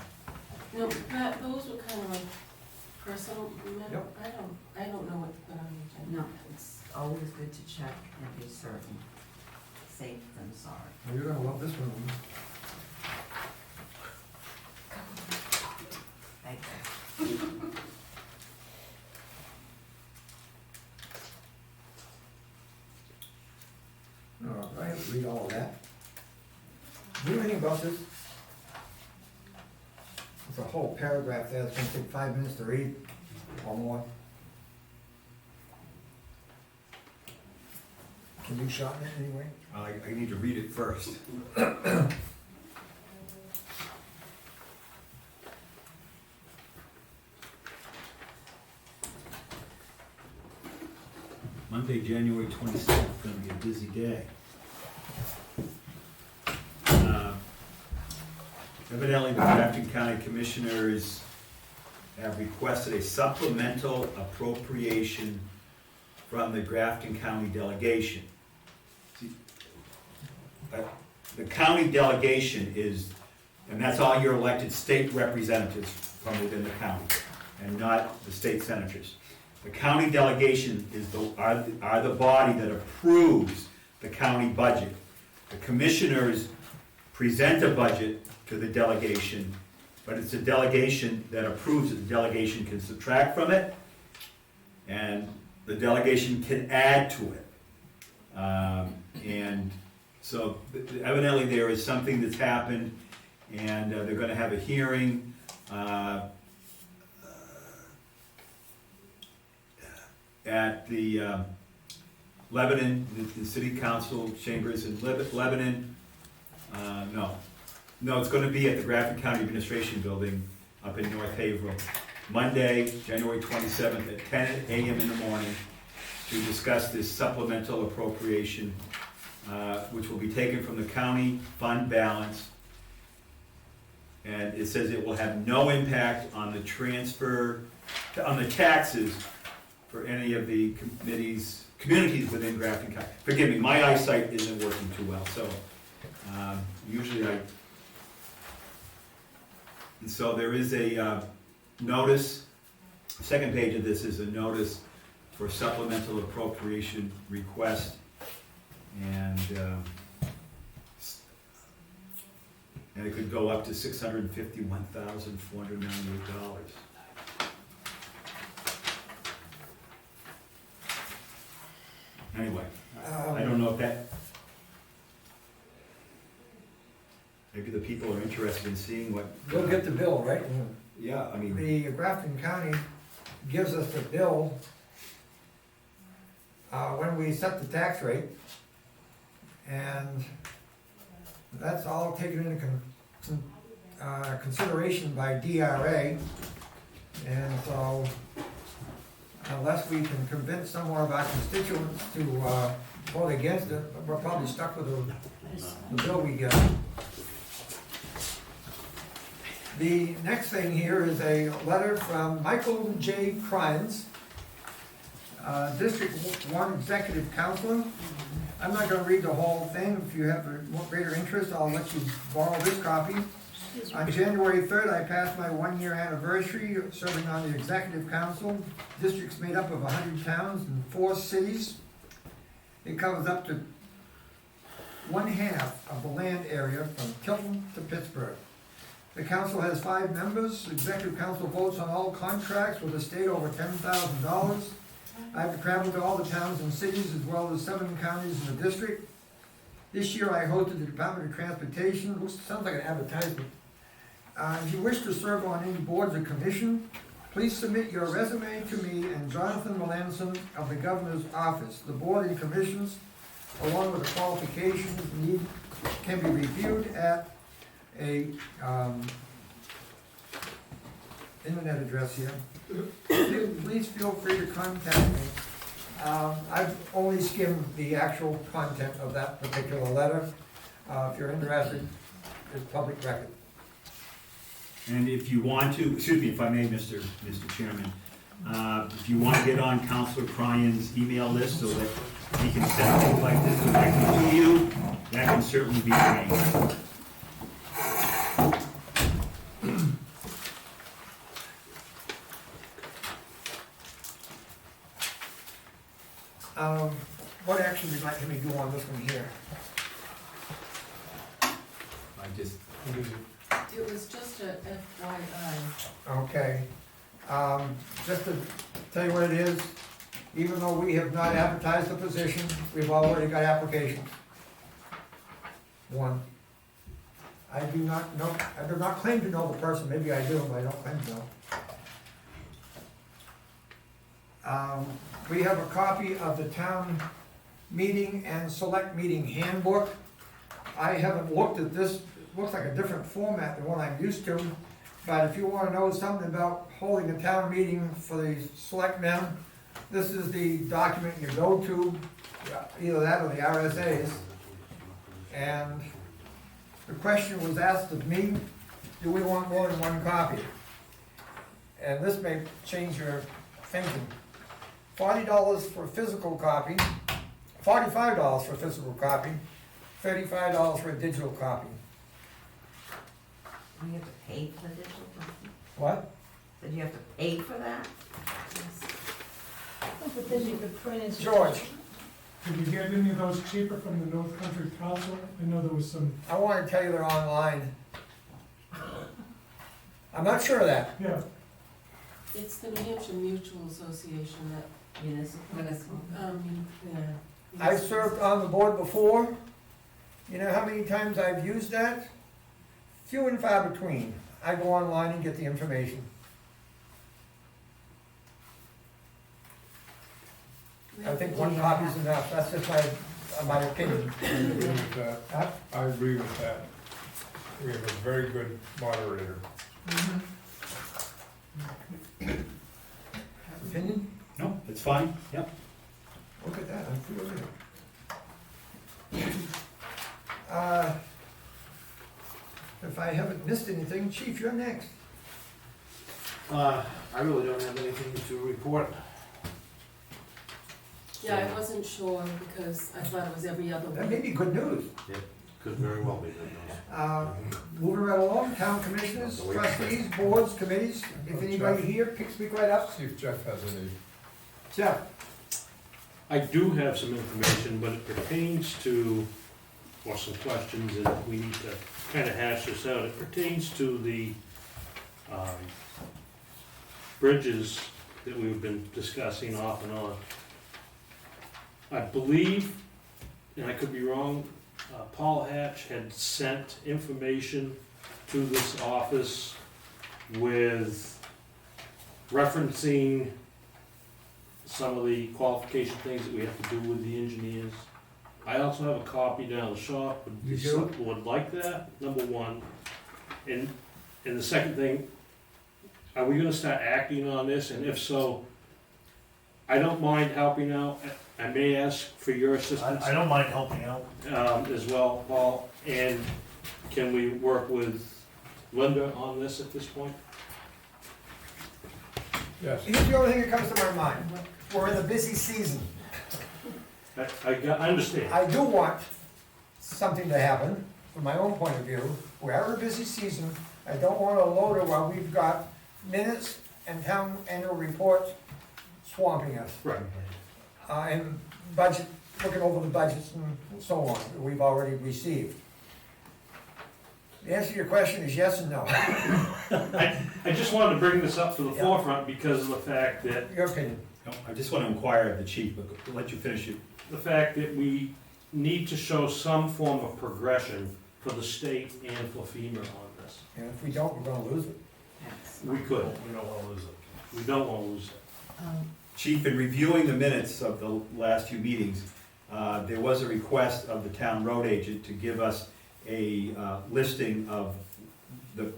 No, that, those were kind of like personal, Yep. I don't know what to put on the agenda. No, it's always good to check and be certain. Safe than sorry. Well, you're gonna love this one. Thank you. All right, I have to read all of that. Do you know anything about this? It's a whole paragraph there, it's gonna take 5 minutes to read, or more. Can you shorten it anyway? I need to read it first. Monday, January 27th, gonna be a busy day. Evidently, the Grafton County Commissioners have requested a supplemental appropriation from the Grafton County delegation. See, the county delegation is, and that's all your elected state representatives from within the county, and not the state senators. The county delegation is are the body that approves the county budget. The commissioners present a budget to the delegation, but it's a delegation that approves it. The delegation can subtract from it, and the delegation can add to it. And so evidently there is something that's happened, and they're gonna have a hearing at the Lebanon, the city council chambers in Lebanon. No, it's gonna be at the Grafton County Administration Building up in North Haverhill, Monday, January 27th at 10 a.m. in the morning to discuss this supplemental appropriation, which will be taken from the county fund balance. And it says it will have no impact on the on the taxes for any of the communities within Grafton County. Forgive me, my eyesight isn't working too well, so usually and so there is a notice, second page of this is a notice for supplemental appropriation request, and it could go up to $651,498. Anyway, I don't know if that, maybe the people are interested in seeing what. You'll get the bill, right? Yeah, I mean, The Grafton County gives us the bill when we set the tax rate, and that's all taken into consideration by DRA, and so unless we can convince some more of our constituents to vote against it, we're probably stuck with the bill we get. The next thing here is a letter from Michael J. Crimes, District 1 Executive Counselor. I'm not gonna read the whole thing. If you have greater interest, I'll let you borrow this copy. On January 3rd, I passed my 1-year anniversary serving on the Executive Council. District's made up of 100 towns and 4 cities. It covers up to 1/2 of the land area from Tilton to Pittsburgh. The council has 5 members. The Executive Council votes on all contracts with the state over $10,000. I've traveled to all the towns and cities as well as 7 counties in the district. This year I hosted the Department of Transportation. Sounds like an advertisement. If you wish to serve on any boards or commission, please submit your resume to me and Jonathan Melanson of the Governor's Office. The board and commissions, along with the qualifications can be reviewed at a internet address here. Please feel free to contact me. I've only skimmed the actual content of that particular letter. If you're interested, it's public record. And if you want to, excuse me, if I may, Mr. Chairman, if you want to get on Counselor Cryan's email list so that he can send things like this directly to you, that can certainly be arranged. What action would you like me to do on this one here? I just, It was just a FYI. Okay, just to tell you what it is, even though we have not advertised the position, we've already got applications. One. I do not know, I do not claim to know the person, maybe I do, but I don't claim to know. We have a copy of the town meeting and select meeting handbook. I haven't looked at this, it looks like a different format than what I'm used to, but if you wanna know something about holding a town meeting for the selectmen, this is the document you go to, either that or the RSA's. And the question was asked of me, do we want more than one copy? And this may change your thinking. $40 for a physical copy, $45 for a physical copy, $35 for a digital copy. Do you have to pay for the digital copy? What? Did you have to pay for that? But then you could print it. George, Did you get any of those cheaper from the North Country Council? I know there was some. I wanna tell you they're online. I'm not sure of that. Yeah. It's the New Hampshire Mutual Association that, Municipal. yeah. I've served on the board before. You know how many times I've used that? Few and far between. I go online and get the information. I think one copy's enough, that's just my opinion. I agree with that. Huh? I agree with that. We have a very good moderator. Opinion? no, it's fine, yep. Look at that, I'm feeling it. If I haven't missed anything, Chief, you're next. I really don't have anything to report. Yeah, I wasn't sure because I thought it was every other That may week. be good news. Could very well be good news. Moving right along, town commissioners, trustees, boards, committees, if anybody here, speak right up. See if Jeff has any. Jeff? I do have some information, but it pertains to, or some questions, and we need to kind of hash this out. It pertains to the bridges that we've been discussing off and on. I believe, and I could be wrong, Paul Hatch had sent information to this office with referencing some of the qualification things that we have to do with the engineers. I also have a copy down the shop. Would You the do? select board like that, number one? And the second thing, are we gonna start acting on this? And if so, I don't mind helping out. I may ask for your assistance I don't mind helping out. as well, Paul. And can we work with Linda on this at this point? Yes. Here's the only thing that comes to my mind. We're in the busy season. I understand. I do want something to happen, from my own point of view. We're in a busy season. I don't want a loader while we've got minutes and town annual reports swamping us. Right. And budget, looking over the budgets and so on, that we've already received. The answer to your question is yes and no. I just wanted to bring this up to the forefront because of the fact that, Your opinion. No, I just want to inquire of the chief, but I'll let you finish it. the fact that we need to show some form of progression for the state and for FEMA on this. And if we don't, we're gonna lose it. We could. We don't wanna lose it. We don't want to lose it. Chief, in reviewing the minutes of the last few meetings, there was a request of the town road agent to give us a listing of the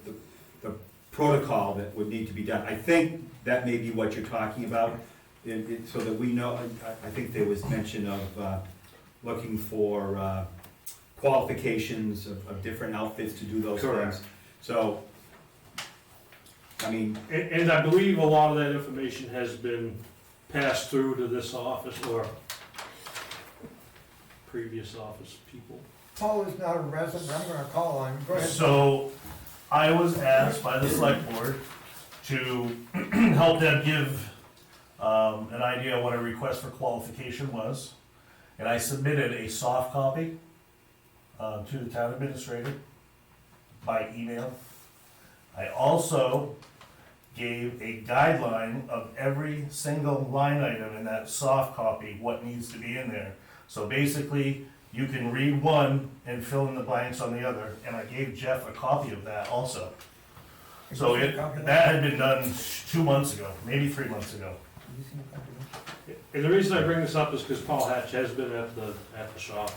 protocol that would need to be done. I think that may be what you're talking about, so that we know. I think there was mention of looking for qualifications of different outfits to do those Correct. things. So I mean, And I believe a lot of that information has been passed through to this office or previous office people. Paul is not a resident, I'm gonna call on him, go ahead. So, I was asked by the select board to help them give, an idea of what a request for qualification was. And I submitted a soft copy, to the town administrator by email. I also gave a guideline of every single line item in that soft copy, what needs to be in there. So basically, you can read one and fill in the blanks on the other, and I gave Jeff a copy of that also. So that had been done 2 months ago, maybe 3 months ago. And the reason I bring this up is because Paul Hatch has been at the shop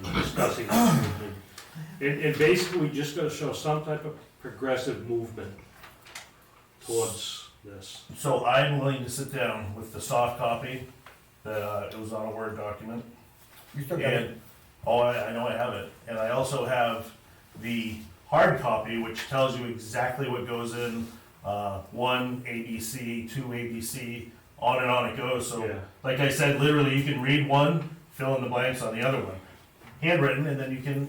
and discussing this movement. And basically, we just gotta show some type of progressive movement towards this. So I'm willing to sit down with the soft copy, that, it was on a Word document. You still got it? And, oh, I know I have it, and I also have the hard copy, which tells you exactly what goes in, 1 ABC, 2 ABC, on and on it goes, so, Yeah. like I said, literally, you can read one, fill in the blanks on the other one. Handwritten, and then you can,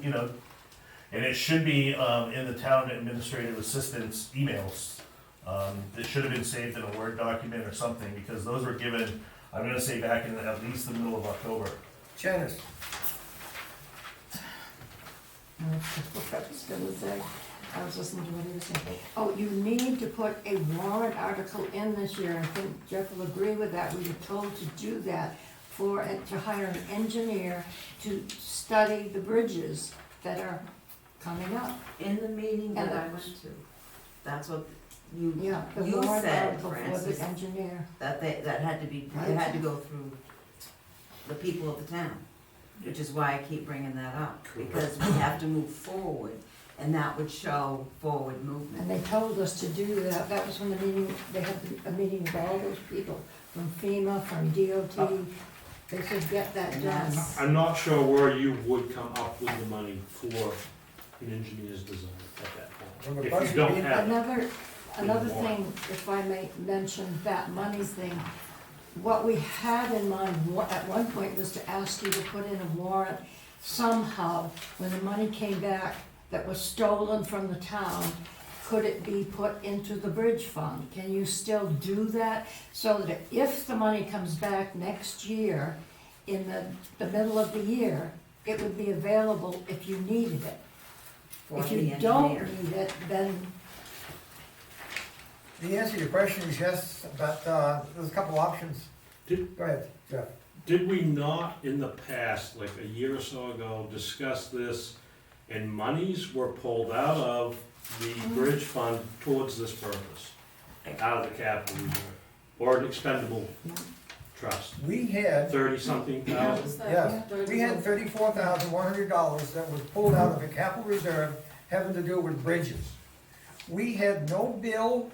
and it should be, in the town administrative assistant's emails. It should have been saved in a Word document or something, because those were given, I'm gonna say back in at least the middle of October. Janice, What I was gonna say, I was listening to what he was saying. Oh, you need to put a warrant article in this year, I think Jeff will agree with that, we were told to do that to hire an engineer to study the bridges that are coming up. In the meeting that I And went to, that's what you, Yeah, the you warrant said, article for Francis, the engineer. that that had to be, it had to go through the people of the town, which is why I keep bringing that up, because we have to move forward, and that would show forward movement. And they told us to do that, that was when the meeting, they had a meeting with all those people, from FEMA, from DOT, they said get that And done. that's- I'm not sure where you would come up with the money for an engineer's design at that Well, point. the If budget you don't being- have, Another thing, if I may mention that money thing, what we had in mind at one point was to ask you to put in a warrant somehow, when the money came back that was stolen from the town, could it be put into the bridge fund? Can you still do that? So that if the money comes back next year, in the middle of the year, it would be available if you needed it. For If the you don't engineer. need it, then the answer to your question is yes, but, there's a couple options. Did- Go ahead, Jeff. did we not in the past, like a year or so ago, discuss this and monies were pulled out of the bridge fund towards this purpose? Out of the capital reserve, or an expendable trust, We had, 30-something thousand? yes, we had $34,100 that was pulled out of the capital reserve having to do with bridges. We had no bill,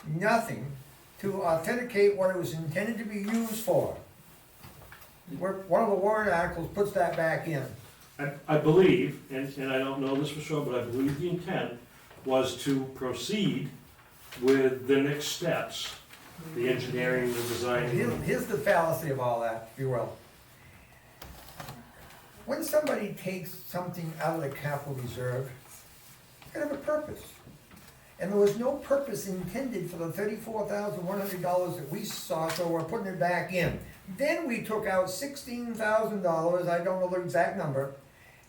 nothing, to authenticate what it was intended to be used for. One of the warrant articles puts that back in. I believe, and I don't know this for sure, but I believe the intent was to proceed with the next steps, the engineering, the design. Here's the fallacy of all that, if you will. When somebody takes something out of the capital reserve, it's gonna have a purpose. And there was no purpose intended for the $34,100 that we saw, so we're putting it back in. Then we took out $16,000, I don't know the exact number,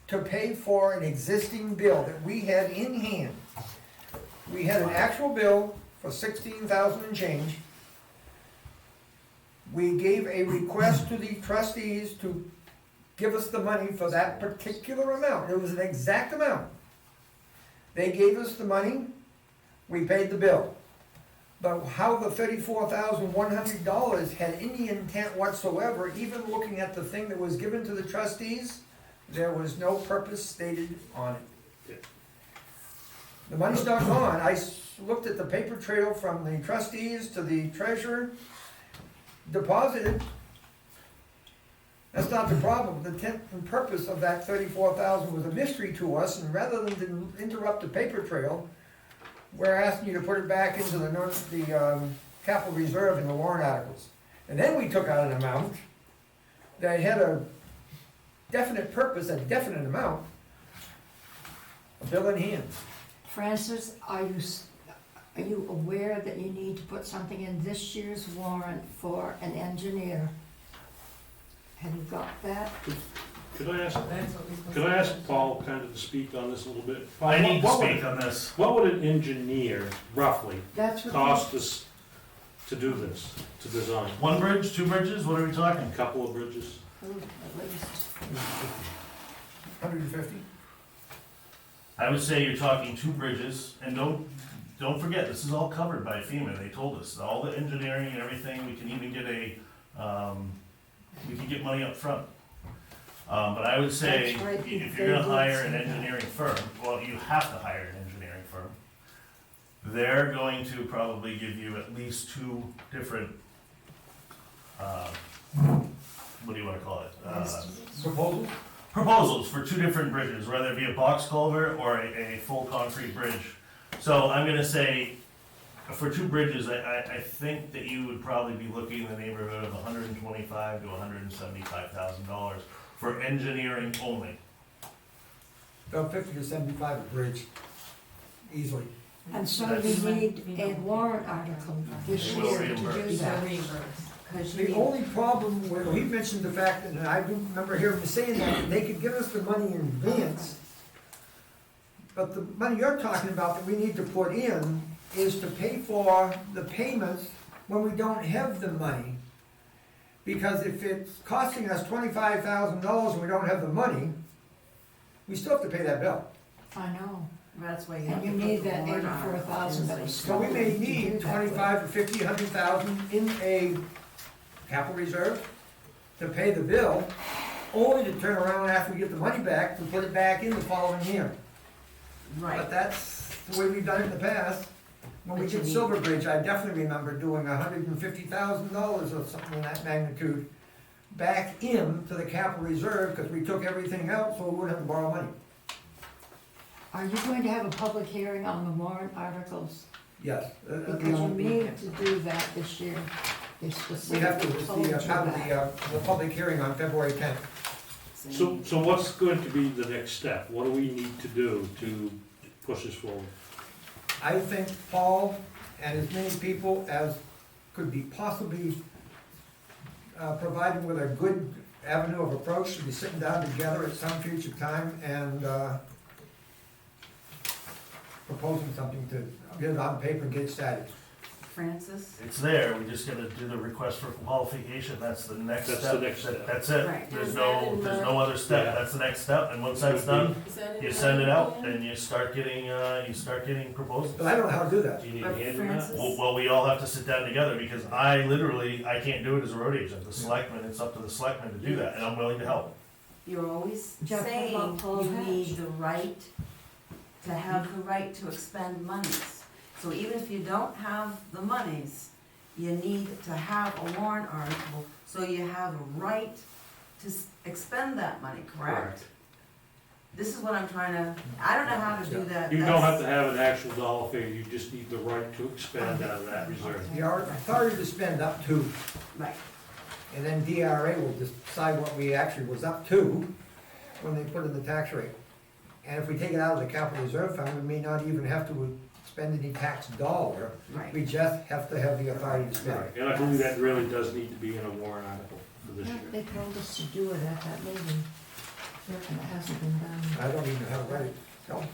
to pay for an existing bill that we had in hand. We had an actual bill for $16,000 and change. We gave a request to the trustees to give us the money for that particular amount. It was an exact amount. They gave us the money, we paid the bill. But how the $34,100 had any intent whatsoever, even looking at the thing that was given to the trustees, there was no purpose stated on it. The money's not gone. I looked at the paper trail from the trustees to the treasurer, deposited. That's not the problem. The intent and purpose of that $34,000 was a mystery to us, and rather than interrupt the paper trail, we're asking you to put it back into the capital reserve in the warrant articles. And then we took out an amount that had a definite purpose, a definite amount, a bill in hand. Francis, are you aware that you need to put something in this year's warrant for an engineer? Have you got that? Could I ask, That's what we're supposed could to I ask do. Paul kind of to speak on this a little bit? I need to What would- speak on this. What would an engineer roughly That's what. cost us to do this, to design? One bridge, two bridges, what are we talking? A couple of bridges? At least. 150? I would say you're talking two bridges, and don't forget, this is all covered by FEMA, they told us, all the engineering and everything, we can even get we can get money up front. But I would say, That's right, if you're gonna they did hire say an that. engineering firm, well, you have to hire an engineering firm. They're going to probably give you at least two different, what do you wanna call it? Proposal? Proposals for two different bridges, whether it be a box culvert or a full concrete bridge. So I'm gonna say, for two bridges, I think that you would probably be looking in the neighborhood of $125,000 to $175,000 for engineering only. About 50 to 75 a bridge, easily. And so we need a warrant article this We'll year to reimburse. do So that. reimbursed. Cause you The need, only problem with, he mentioned the fact, and I do remember hearing him saying that they could give us the money in advance, but the money you're talking about that we need to put in is to pay for the payments when we don't have the money. Because if it's costing us $25,000 and we don't have the money, we still have to pay that bill. I know. that's why you have And to you put need the that warrant article 84,000 that in. was So we may To do need that 25 or 50, 100,000 in a capital reserve to pay the bill, only to turn around after we get the money back to put it back in the following year. But Right, that's the way we've done it in the past. When we But you did need- Silver Bridge, I definitely remember doing $150,000 or something in that magnitude back into the capital reserve, because we took everything out, so we wouldn't have to borrow money. Are you going to have a public hearing on the warrant articles? Yes. Because you need to do that this year. They We specifically have to, told you have that. the public hearing on February 10th. So what's going to be the next step? What do we need to do to push this forward? I think Paul and as many people as could be possibly provided with a good avenue of approach should be sitting down together at some future time and proposing something to get it on paper and get it started. Francis? It's there, we just gotta do the request for qualification, that's the next step. That's the next step. That's it, Right. there's Is that no, in there's the- no other step, Yeah. that's the next step, and once that's done, Is that in you the send it out plan? and you start getting proposals. But I don't know how to do that. Do you need a But hand in that? Francis- Well, we all have to sit down together, because I can't do it as a road agent, the selectmen, it's up to the selectmen to do that, and I'm willing to help. You're always Jeff, what saying about Paul you Hatch? need the right, to have the right to expend monies. So even if you don't have the monies, you need to have a warrant article, so you have a right to expend that money, correct? This is what I'm trying to, I don't know how to do that. You don't have to have an actual dollar figure, you just need the right to expend out of that reserve. The authority to spend up to, Right, and then DRA will decide what we actually was up to when they put in the tax rate. And if we take it out of the capital reserve fund, we may not even have to spend any tax dollar. right. We just have to have the authority to spend Right, it. and I believe that really does need to be in a warrant article for this Yeah, year. They told us to do it at that meeting. And it hasn't been done. I don't even know how to write it, so.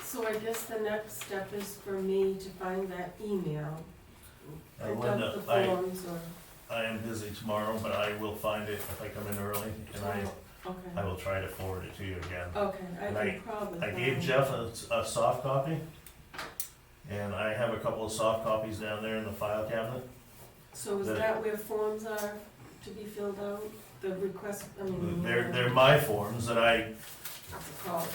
So I guess the next step is for me to find that email, print Linda, out the forms or, I am busy tomorrow, but I will find it if I come in early, and I okay, will try to forward it to you again. okay, I And can probably I find. gave Jeff a soft copy, and I have a couple of soft copies down there in the file cabinet. So is the- that where forms are to be filled out, the request, I mean? They're my forms that What's it called,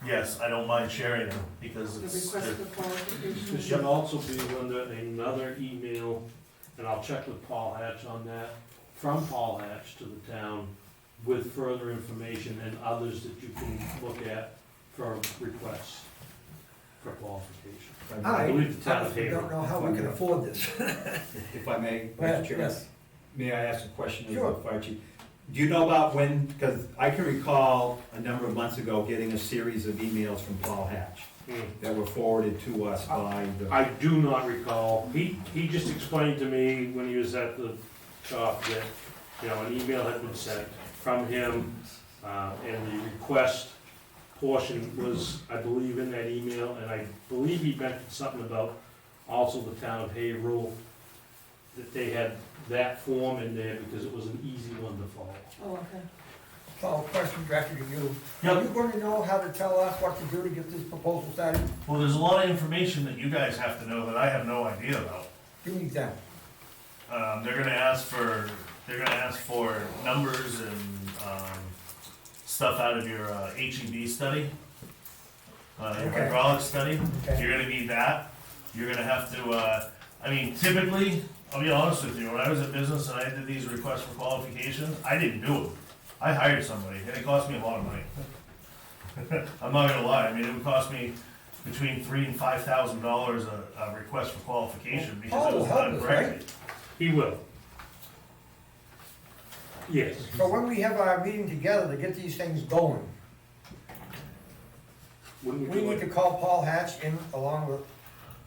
yes, I don't mind sharing them, because the it's, request they're- for There qualifications? should also be, Linda, another email, and I'll check with Paul Hatch on that, from Paul Hatch to the town with further information and others that you can look at for requests. for qualification. I believe the town honestly paid don't know how we can afford this. If I may, Go ahead, Mr. Chairman, yes. may I ask a question of Sure. the fire chief? Do you know about when, because I can recall a number of months ago getting a series of emails from Paul Hatch that were forwarded to us by the. I do not recall. He just explained to me when he was at the shop that, you know, an email had been sent from him, and the request portion was, I believe, in that email, and I believe he mentioned something about also the town of Haverhill, that they had that form in there because it was an easy one to follow. Oh, okay. Paul, question directed to you. Yep. Are you going to know how to tell us what to do to get this proposal started? Well, there's a lot of information that you guys have to know that I have no idea about. Give me an example. They're gonna ask for numbers and, stuff out of your, HEB study, your Okay. hydraulic study. Okay. You're gonna need that. You're gonna have to, I mean, typically, I'll be honest with you, when I was in business and I did these requests for qualifications, I didn't do them. I hired somebody, and it cost me a lot of money. I'm not gonna lie, I mean, it would cost me between $3,000 and $5,000 a request for qualification because Paul it will was help done us, correctly. He will. Yes. So when we have our meeting together to get these things going, When would we you need to like, call Paul Hatch in along with,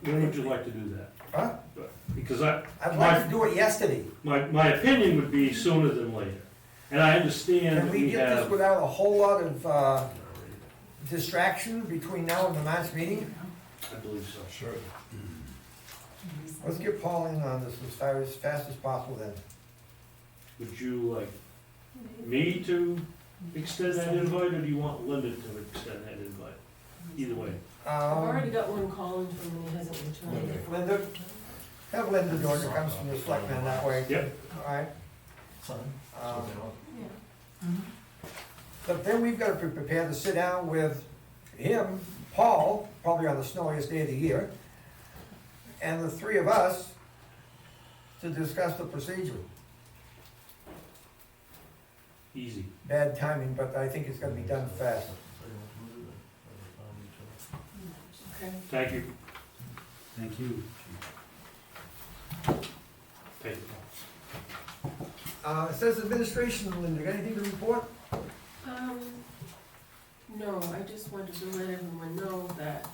when would you like to do that? huh? Because I'd like to do it yesterday. my opinion would be sooner than later. And I understand Can that we we get this have, without a whole lot of distraction between now and the March meeting? I believe so. Sure. Let's get Paul in on this as fast as possible then. Would you like me to extend that invite, or do you want Linda to extend that invite? Either way. I've already got one call in from him, and he hasn't returned. Linda, have Linda do it, it comes from the selectmen that way. Yep. All right. Son, Um, that's what they want. But then we've got to be prepared to sit down with him, Paul, probably on the snowiest day of the year, and the three of us to discuss the procedure. Easy. Bad timing, but I think it's gonna be done fast. Okay. Thank you. Thank you. Thank you. It says administration, Linda, got anything to report? No, I just wanted to let everyone know that,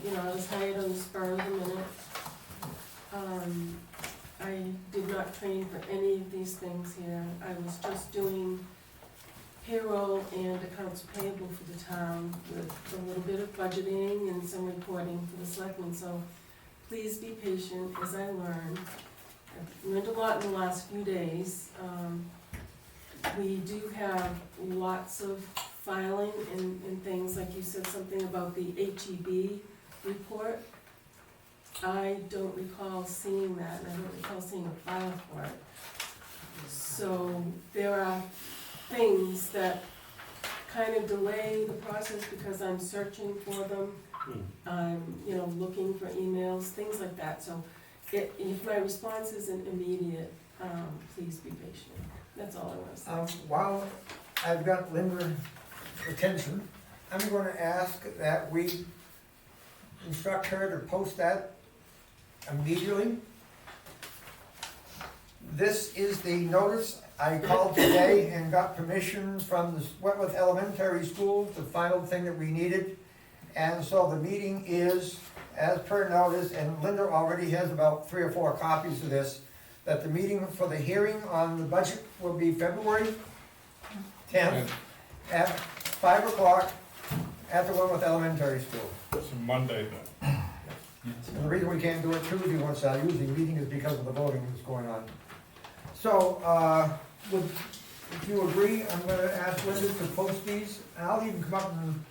you know, I was hired on the spur of the minute. I did not train for any of these things here. I was just doing payroll and accounts payable for the town with a little bit of budgeting and some reporting for the selectmen, so please be patient as I learn. I've learned a lot in the last few days. We do have lots of filing and things, like you said something about the HEB report. I don't recall seeing that, and I don't recall seeing a file for it. So there are things that kind of delay the process because I'm searching for them. I'm, you know, looking for emails, things like that. So if my response isn't immediate, please be patient. That's all I want to say. While I've got Linda's attention, I'm gonna ask that we instruct her to post that immediately. This is the notice. I called today and got permission from the Wentworth Elementary School, the final thing that we needed. And so the meeting is, as per notice, and Linda already has about 3 or 4 copies of this, that the meeting for the hearing on the budget will be February 10th at 5 o'clock at the Wentworth Elementary School. It's a Monday then. And the reason we can't do it Tuesday once our usually meeting is because of the voting that's going on. So, if you agree, I'm gonna ask Linda to post these, and I'll even come up and,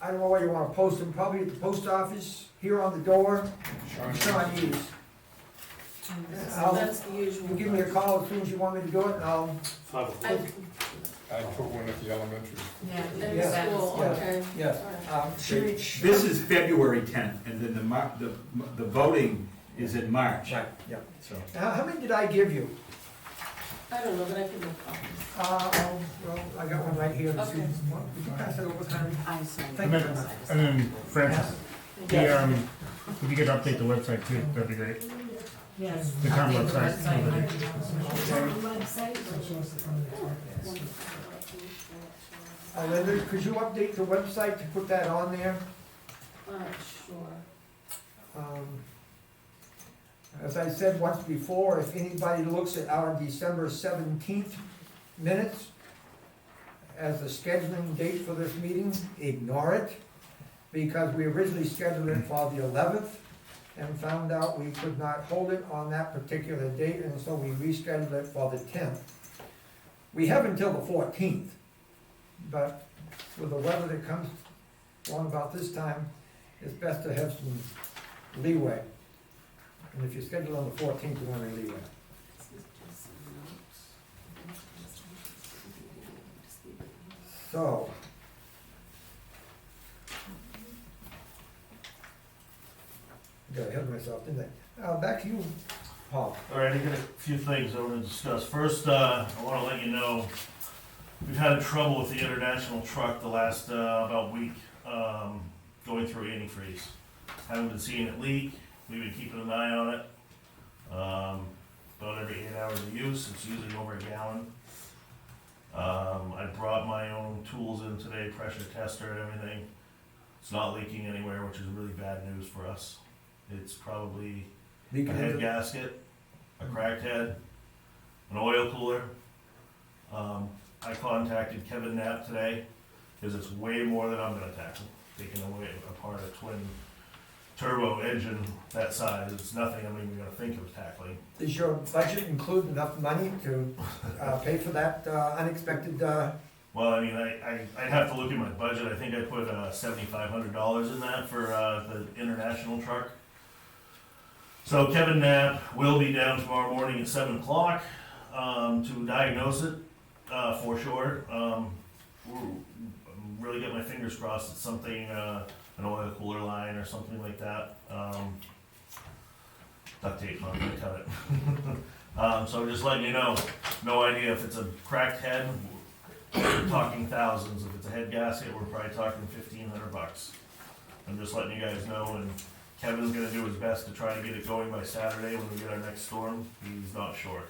I don't know where you wanna post them, probably at the post office, here on the door, Shawnee's. That's the usual. You give me a call as soon as you want me to do it, and I'll, 5 o'clock. I- I put one at the elementary. Yeah. In Yeah. school, Yeah. okay. yes. All right. This is February 10th, and then the voting is in March. Right, yeah. So, How many did I give you? I don't know, but I can make copies. Well, I got one right here. Would Okay. you pass it over, Karen? I saw Thank And you. then Francis, if you could update the website too, that'd be great. Yes. The town Update the website. Linda, could you update the website to put that on there? Sure. As I said once before, if anybody looks at our December 17th minutes as the scheduling date for this meeting, ignore it, because we originally scheduled it for the 11th and found out we could not hold it on that particular date, and so we rescheduled it for the 10th. We have until the 14th, but with the weather that comes along about this time, it's best to have some leeway. And if you schedule on the 14th, you want to leeway. So. I got ahead of myself, didn't I? Back to you, Paul. All right, I got a few things I want to discuss. First, I want to let you know, we've had trouble with the international truck the last about week, going through antifreeze. Haven't been seeing it leak. We've been keeping an eye on it. About every 8 hours of use, it's using over a gallon. I brought my own tools in today, pressure tester and everything. It's not leaking anywhere, which is really bad news for us. It's probably a head gasket, a cracked head, an oil cooler. I contacted Kevin Knapp today, because it's way more than I'm gonna tackle. Taking away apart a twin turbo engine that size, it's nothing I'm even gonna think of tackling. Does your budget include enough money to pay for that unexpected? Well, I mean, I'd have to look at my budget. I think I put $7,500 in that for the international truck. So Kevin Knapp will be down tomorrow morning at 7 o'clock to diagnose it for sure. Really get my fingers crossed it's something, an oil cooler line or something like that. Duct tape, I'm gonna cut it. So just letting you know, no idea if it's a cracked head. We're talking thousands. If it's a head gasket, we're probably talking $1,500. I'm just letting you guys know, and Kevin's gonna do his best to try to get it going by Saturday when we get our next storm. He's not short.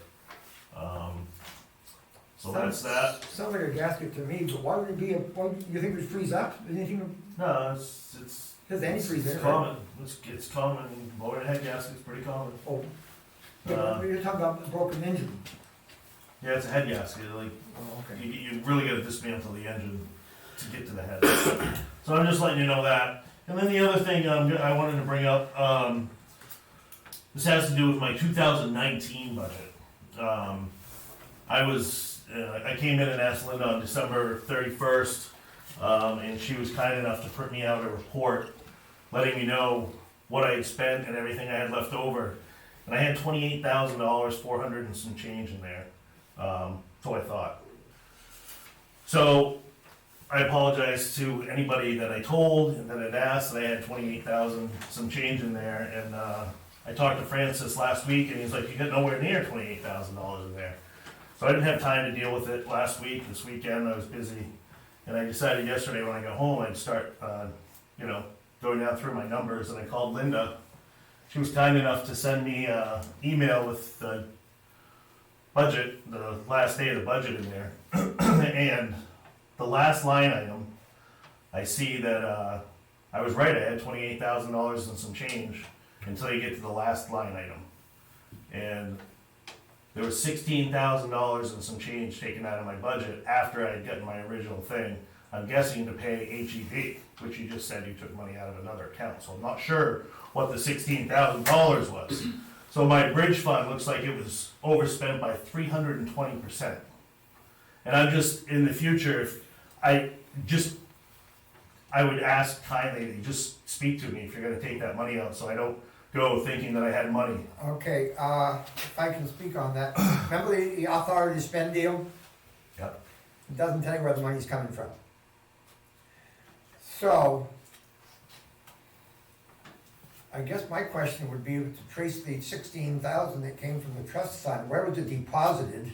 So that's that. Sounds like a gasket to me, but why would it be you think it would freeze up? Anything? No, it's Has antifreeze in it? common. It's common. Blowing a head gasket's pretty common. Oh. Yeah, you're talking about a broken engine. Yeah, it's a head gasket. Like, Oh, okay. you really gotta dismantle the engine to get to the head. So I'm just letting you know that. And then the other thing I wanted to bring up, this has to do with my 2019 budget. I came in and asked Linda on December 31st, and she was kind enough to print me out a report letting me know what I had spent and everything I had left over. And I had $28,000, 400 and some change in there. So I thought. So I apologize to anybody that I told and that had asked that I had 28,000 some change in there. And I talked to Francis last week, and he's like, "You got nowhere near $28,000 in there." So I didn't have time to deal with it last week. This weekend I was busy, and I decided yesterday when I got home I'd start, going down through my numbers. And I called Linda. She was kind enough to send me an email with the budget, the last day of the budget in there, and the last line item, I see that I was right. I had $28,000 and some change until you get to the last line item, and there was $16,000 and some change taken out of my budget after I had gotten my original thing. I'm guessing to pay HEB, which you just said you took money out of another account, so I'm not sure what the $16,000 was. So my bridge fund looks like it was overspent by 320%. And I'm just, in the future, if I would ask kindly that you just speak to me if you're gonna take that money out, so I don't go thinking that I had money. Okay, if I can speak on that. Remember the authority to spend deal? Yep. It doesn't tell you where the money's coming from. So, I guess my question would be to trace the 16,000 that came from the trust fund. Where was it deposited?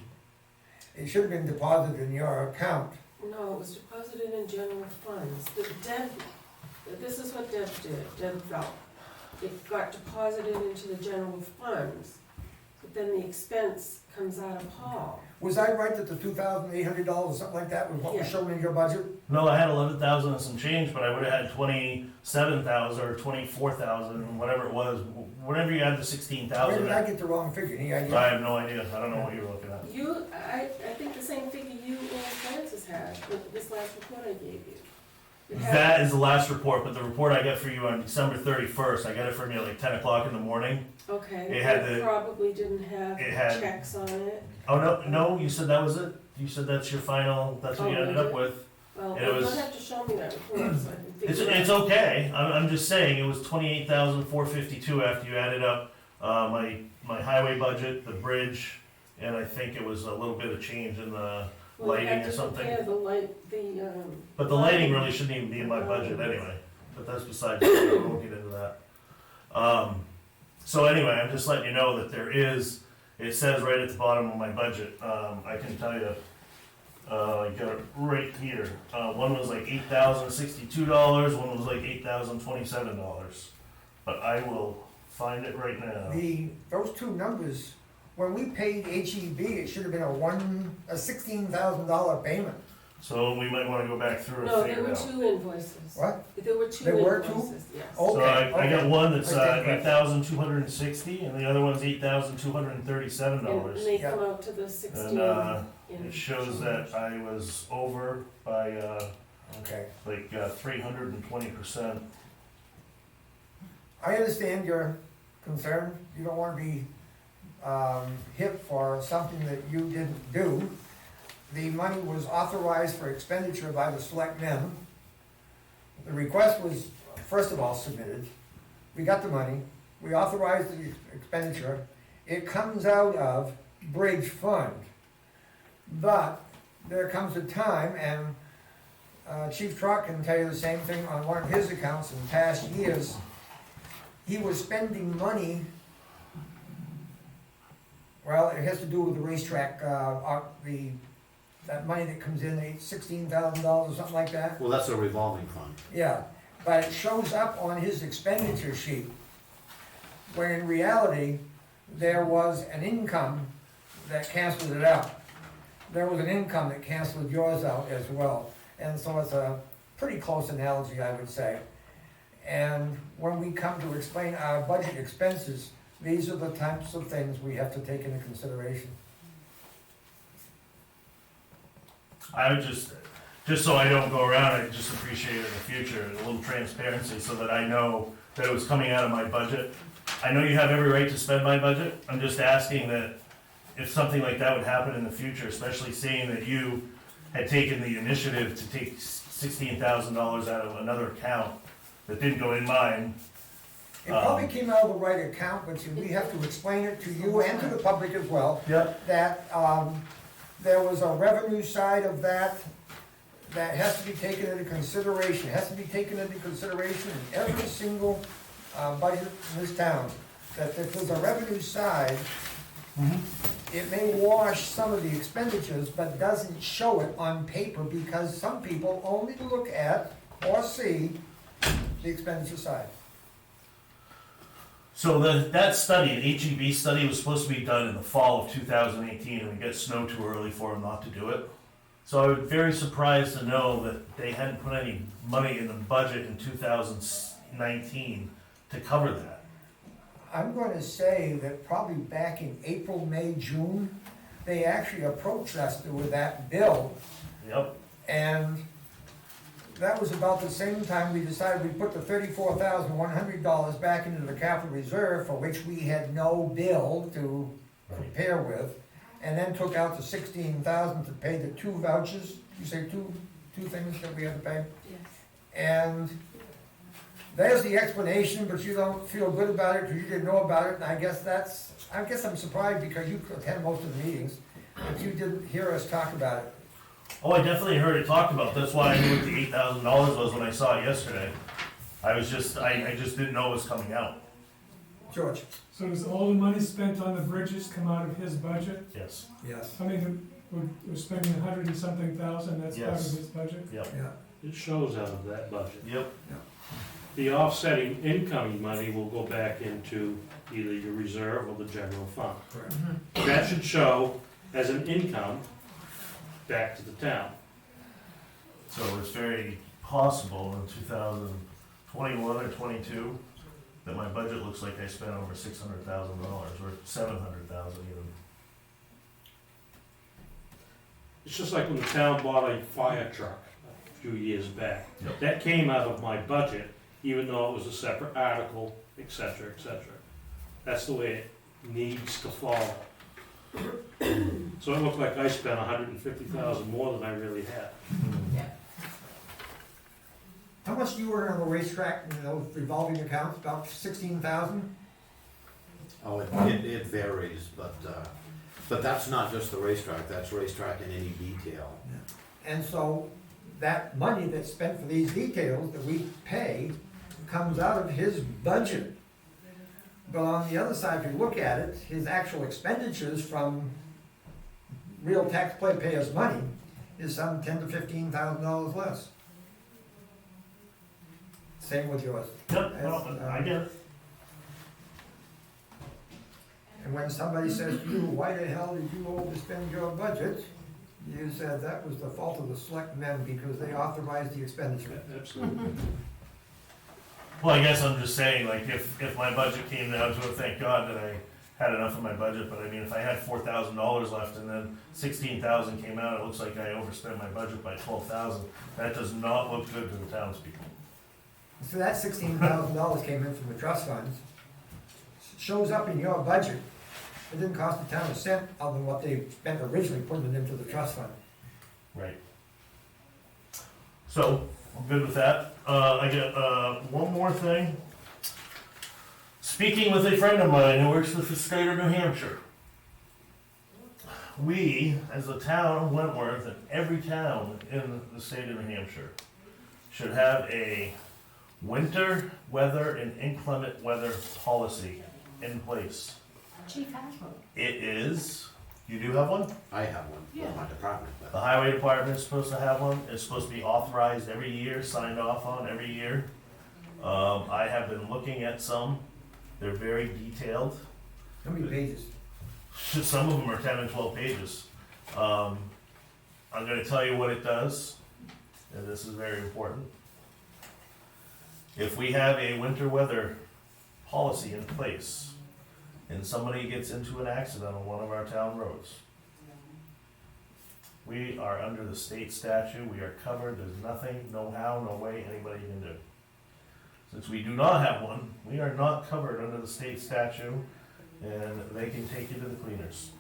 it should have been deposited in your account. No, it was deposited in general funds. This is what Deb did, Deb felt. It got deposited into the general funds, but then the expense comes out of Paul. Was I right that the $2,800, something like that, was what was Yeah. shown in your budget? No, I had 11,000 and some change, but I would have had 27,000 or 24,000, whatever it was, whatever you had the 16,000. Where did I get the wrong figure? Any idea? I have no idea, I don't know what you were looking at. I think the same figure you and Francis had, with this last report I gave you. It had- That is the last report, but the report I got for you on December 31st, I got it from you at like 10 o'clock in the morning. Okay, It had it the- probably didn't have it had- checks on it. Oh, no, you said that was it? You said that's your final, that's what you Oh, ended was up it? with? Well, It you'll was- have to show me that report so I can figure It's, it out. it's okay, I'm just saying, it was 28,452 after you added up, my highway budget, the bridge, and I think it was a little bit of change in the Well, you lighting have or to something. compare the light, But the lighting really shouldn't even be in my budget anyway, but that's besides, we won't get into that. So anyway, I'm just letting you know that there is, it says right at the bottom of my budget, I can tell you, I got it right here. One was like $8,062, one was like $8,027. But I will find it right now. Those two numbers, when we paid HEB, it should have been a $16,000 payment. So we might wanna go back through and no, figure there were it out. two invoices. What? There were two There were two? invoices, yes. Oh. So I Okay, got okay. one that's I think that's- 8,260 and the other one's And $8,237. they Yeah. come out to the 16. It shows that I was over by Okay. like 320%. I understand your concern. You don't want to be hit for something that you didn't do. The money was authorized for expenditure by the selectmen. The request was, first of all, submitted. We got the money. We authorized the expenditure. It comes out of bridge fund. But there comes a time, and Chief Trot can tell you the same thing on one of his accounts in past years. He was spending money, well, it has to do with the racetrack, that money that comes in, $16,000 or something like that. Well, that's a revolving fund. Yeah, but it shows up on his expenditure sheet, when in reality, there was an income that canceled it out. There was an income that canceled yours out as well. And so it's a pretty close analogy, I would say. And when we come to explain our budget expenses, these are the types of things we have to take into consideration. I would just so I don't go around, I just appreciate it in the future, a little transparency so that I know that it was coming out of my budget. I know you have every right to spend my budget. I'm just asking that if something like that would happen in the future, especially seeing that you had taken the initiative to take $16,000 out of another account that didn't go in mine. It probably came out of the right account, but we have to explain it to you and to the public as well, Yep. that there was a revenue side of that that has to be taken into consideration. It has to be taken into consideration in every single budget in this town. That if there's a revenue side, it may wash some of the expenditures, but doesn't show it on paper because some people only look at or see the expenditure side. So that study, an HEB study, was supposed to be done in the fall of 2018, and it got snow too early for them not to do it. So I was very surprised to know that they hadn't put any money in the budget in 2019 to cover that. I'm going to say that probably back in April, May, June, they actually approached us with that bill. Yep. And that was about the same time we decided we put the $34,100 back into the capital reserve, for which we had no bill to compare with, and then took out the $16,000 to pay the two vouchers. You say two things that we had to pay? Yes. And there's the explanation, but you don't feel good about it because you didn't know about it, and I guess I'm surprised because you attend most of the meetings, but you didn't hear us talk about it. Oh, I definitely heard it talked about. That's why I knew what the $8,000 was when I saw it yesterday. I just didn't know it was coming out. George? So does all the money spent on the bridges come out of his budget? Yes. Yes. I mean, we're spending $100-and-something thousand, that's part of Yes. his budget? Yep, Yeah, It shows out of that budget. yep, The offsetting incoming money will go back into either your reserve or the general fund. correct. That should show as an income back to the town. so it's very possible in 2021 or 22 that my budget looks like I spent over $600,000 or $700,000 even. It's just like when the town bought a fire truck a few years back. Yep. That came out of my budget, even though it was a separate article, et cetera, et cetera. That's the way it needs to fall. So it looked like I spent $150,000 more than I really had. How much do you earn on the racetrack in those revolving accounts, about 16,000? Oh, it varies, but that's not just the racetrack, that's racetrack in any detail. And so, that money that's spent for these details that we pay comes out of his budget. But on the other side, if you look at it, his actual expenditures from real taxpayers' money is some $10,000 to $15,000 less. Same with yours. Yep, well, I get it. And when somebody says to you, why the hell did you overspend your budget? You said that was the fault of the selectmen because they authorized the expenditure. Absolutely. Well, I guess I'm just saying, like, if my budget came down to it, thank God that I had enough of my budget, but I mean, if I had $4,000 left and then 16,000 came out, it looks like I overspent my budget by 12,000. That does not look good to the townspeople. So that $16,000 came in from the trust funds, shows up in your budget. It didn't cost the town a cent other than what they spent originally putting it into the trust fund. Right. So, I'm good with that. I got one more thing. Speaking with a friend of mine who works with the state of New Hampshire, we, as a town of Wentworth, and every town in the state of New Hampshire, should have a winter weather and inclement weather policy in place. Chief has one. It is, you do have one? I have one Yeah. in my department, The but highway department is supposed to have one, it's supposed to be authorized every year, signed off on every year. I have been looking at some, they're very detailed, How many pages? some of them are 10 and 12 pages. I'm gonna tell you what it does, and this is very important. If we have a winter weather policy in place, and somebody gets into an accident on one of our town roads, we are under the state statute, we are covered, there's nothing, no how, no way anybody can do. Since we do not have one, we are not covered under the state statute, and they can take you to the cleaners.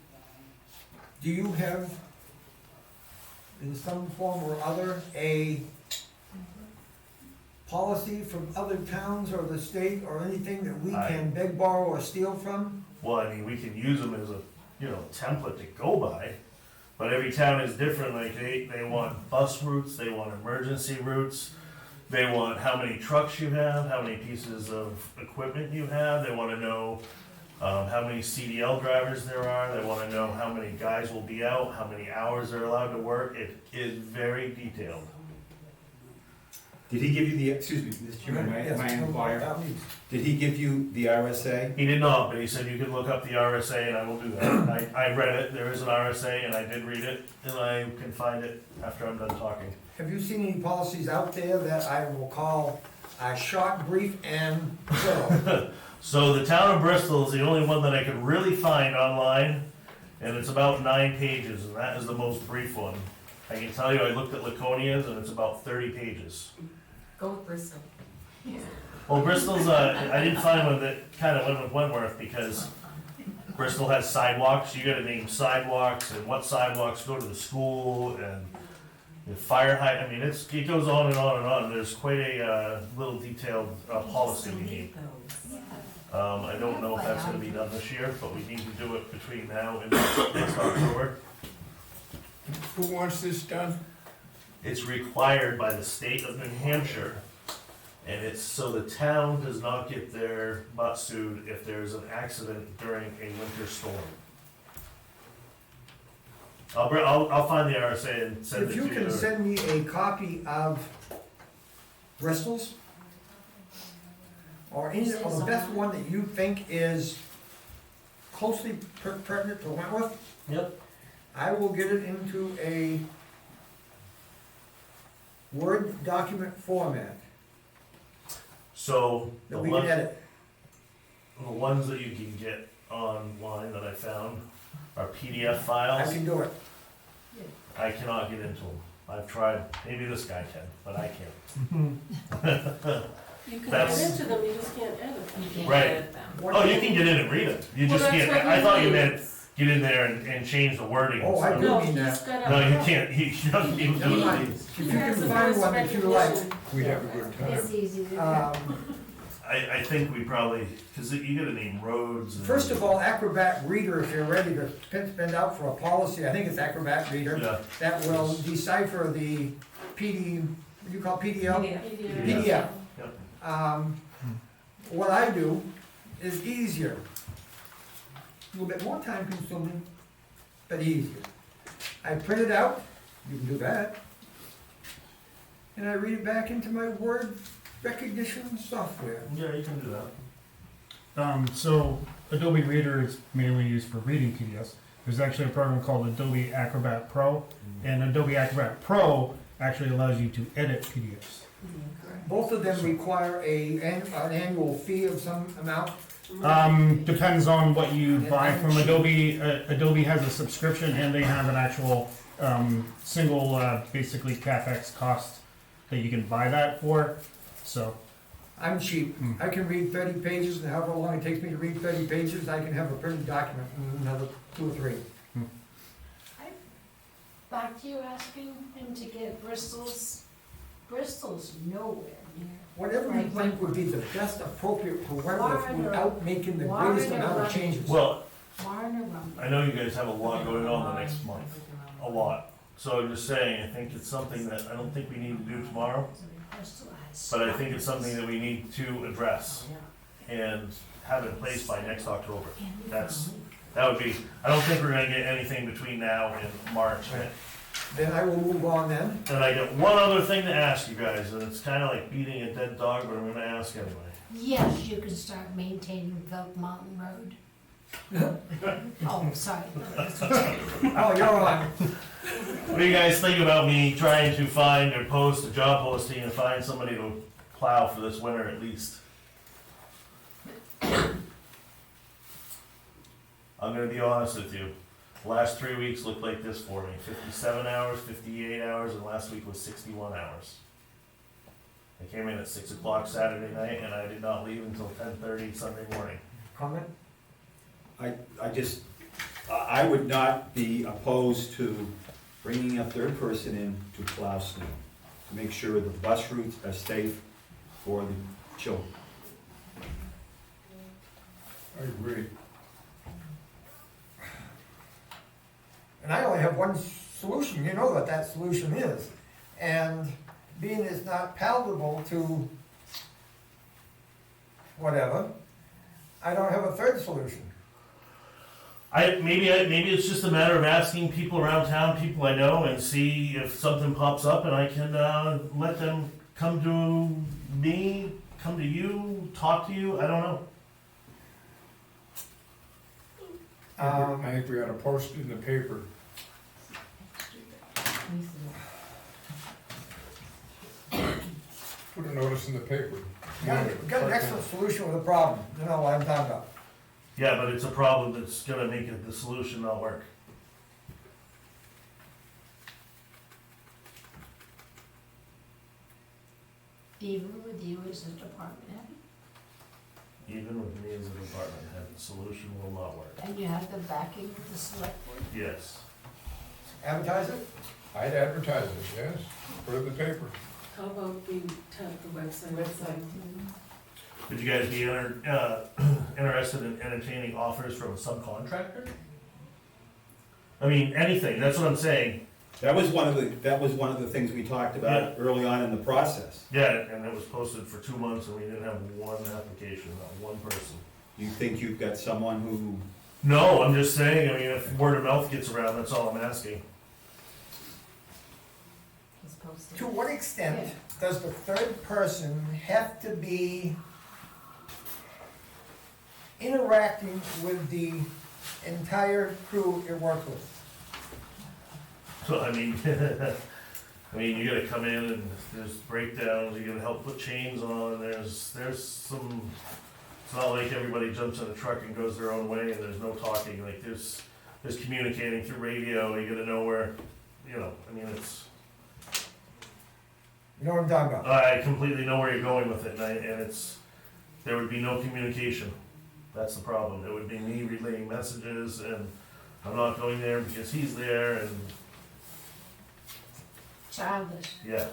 Do you have, in some form or other, a policy from other towns or the state or anything that we can beg, borrow, or steal from? Well, I mean, we can use them as a, template to go by, but every town is different, like, they want bus routes, they want emergency routes, they want how many trucks you have, how many pieces of equipment you have, they wanna know, how many CDL drivers there are, they wanna know how many guys will be out, how many hours they're allowed to work, it is very detailed. Did he give you the, excuse me, Mr. Chairman, Yes, may I inquire? please. Did he give you the RSA? He did not, but he said you could look up the RSA, and I will do that. I read it, there is an RSA, and I did read it, and I can find it after I'm done talking. Have you seen any policies out there that I will call short, brief, and thorough? So the town of Bristol is the only one that I could really find online, and it's about 9 pages, and that is the most brief one. I can tell you, I looked at Laconia's, and it's about 30 pages. Go with Bristol. Well, Bristol's, I did find one that kind of went with Wentworth, because Bristol has sidewalks, you gotta name sidewalks, and what sidewalks go to the school, and the fire height, I mean, it goes on and on and on, there's quite a little detailed policy we need. I don't know if that's gonna be done this year, but we need to do it between now and next October. Who wants this done? It's required by the state of New Hampshire, and it's so the town does not get their butt sued if there's an accident during a winter storm. I'll find the RSA and send it If to you you. can send me a copy of Bristol's, or any, or the best one that you think is closely pertinent to Wentworth, Yep. I will get it into a Word document format So, that the we can one, edit. the ones that you can get online that I found are PDF I files. can do it. I cannot get into them. I've tried, maybe this guy can, but I can't. You can That's- get into them, you just can't edit them. You can't Right. edit them. Oh, you can get in and read it. You Well, just that's can't, what I he thought you meant means. get in there and change the wording and Oh, I stuff. do. No, mean he's that. got No, a. you can't, he doesn't even Never do mind. it. If He you has can a find voice one that you like, recognition. We'd have a good It's time. easy to do. I think we probably, cause you gotta name roads and. first of all, Acrobat Reader, if you're ready to spend out for a policy, I think it's Acrobat Reader, Yeah, that will decipher the PD, what do you call PDL? PDF. PDF. Yep. What I do is easier. A little bit more time consuming, but easier. I print it out, you can do that, and I read it back into my Word recognition software. yeah, you can do that. So Adobe Reader is mainly used for reading PDFs. There's actually a program called Adobe Acrobat Pro, and Adobe Acrobat Pro actually allows you to edit PDFs. Both of them require an annual fee of some amount. Depends on what you buy from Adobe. Adobe has a subscription, and they have an actual single, basically CapEx cost that you can buy that for. So I'm cheap. I can read 30 pages, and however long it takes me to read 30 pages, I can have a printed document in another 2 or 3. Back to you asking him to get Bristol's nowhere near. Whatever you Right. think would be the best appropriate to Wentworth Warren or- without making the Warren greatest or amount of Rutland. changes. Well, Warren or Rumble. I know you guys have a lot going on the next month, a lot. So I'm just saying, I think it's something that I don't think we need to do tomorrow, but I think it's something that we need to address and have in place by next October. That would be, I don't think we're gonna get anything between now and March. Then I will move on then. And I got one other thing to ask you guys, and it's kinda like beating a dead dog, but I'm gonna ask anyway. Yes, you can start maintaining Vogue Mountain Road. Oh, sorry. Oh, you're on. What do you guys think about me trying to find or post a job posting and find somebody to plow for this winter at least? I'm gonna be honest with you. The last 3 weeks looked like this for me. 57 hours, 58 hours, and last week was 61 hours. I came in at 6 o'clock Saturday night and I did not leave until 10:30 Sunday morning. Comment? I would not be opposed to bringing a third person in to plow snow, to make sure the bus routes are safe for the children. I agree. And I only have one solution, you know what that solution is. And being it's not palatable to whatever, I don't have a third solution. Maybe it's just a matter of asking people around town, people I know, and see if something pops up, and I can let them come to me, come to you, talk to you. I don't know. I think we ought to post it in the paper. Put a notice in the paper. We've got an excellent solution with a problem, you know what I'm talking about. Yeah, but it's a problem that's gonna make it the solution not work. Even with you as a department head, Even with me as a department head, the solution will not work. and you have the backing of the select board. Yes. Advertise it? I'd advertise it, yes, put it in the paper. How about the website? Would you guys be interested in entertaining offers from a subcontractor? I mean, anything, that's what I'm saying. That was one of the things we talked about early on in the process. Yeah, and it was posted for 2 months and we didn't have one application, not one person. You think you've got someone who No, I'm just saying, I mean, if word of mouth gets around, that's all I'm asking. It's posted. To what extent does the third person have to be interacting with the entire crew it works with? So, I mean, I mean, you gotta come in and there's breakdowns, you gotta help put chains on, there's some, it's not like everybody jumps in a truck and goes their own way and there's no talking, like there's communicating through radio, you gotta know where, you know, I mean, it's, You know what I'm talking about? I completely know where you're going with it, and it's, there would be no communication. That's the problem. It would be me relaying messages, and I'm not going there because he's there, and Childish. yeah,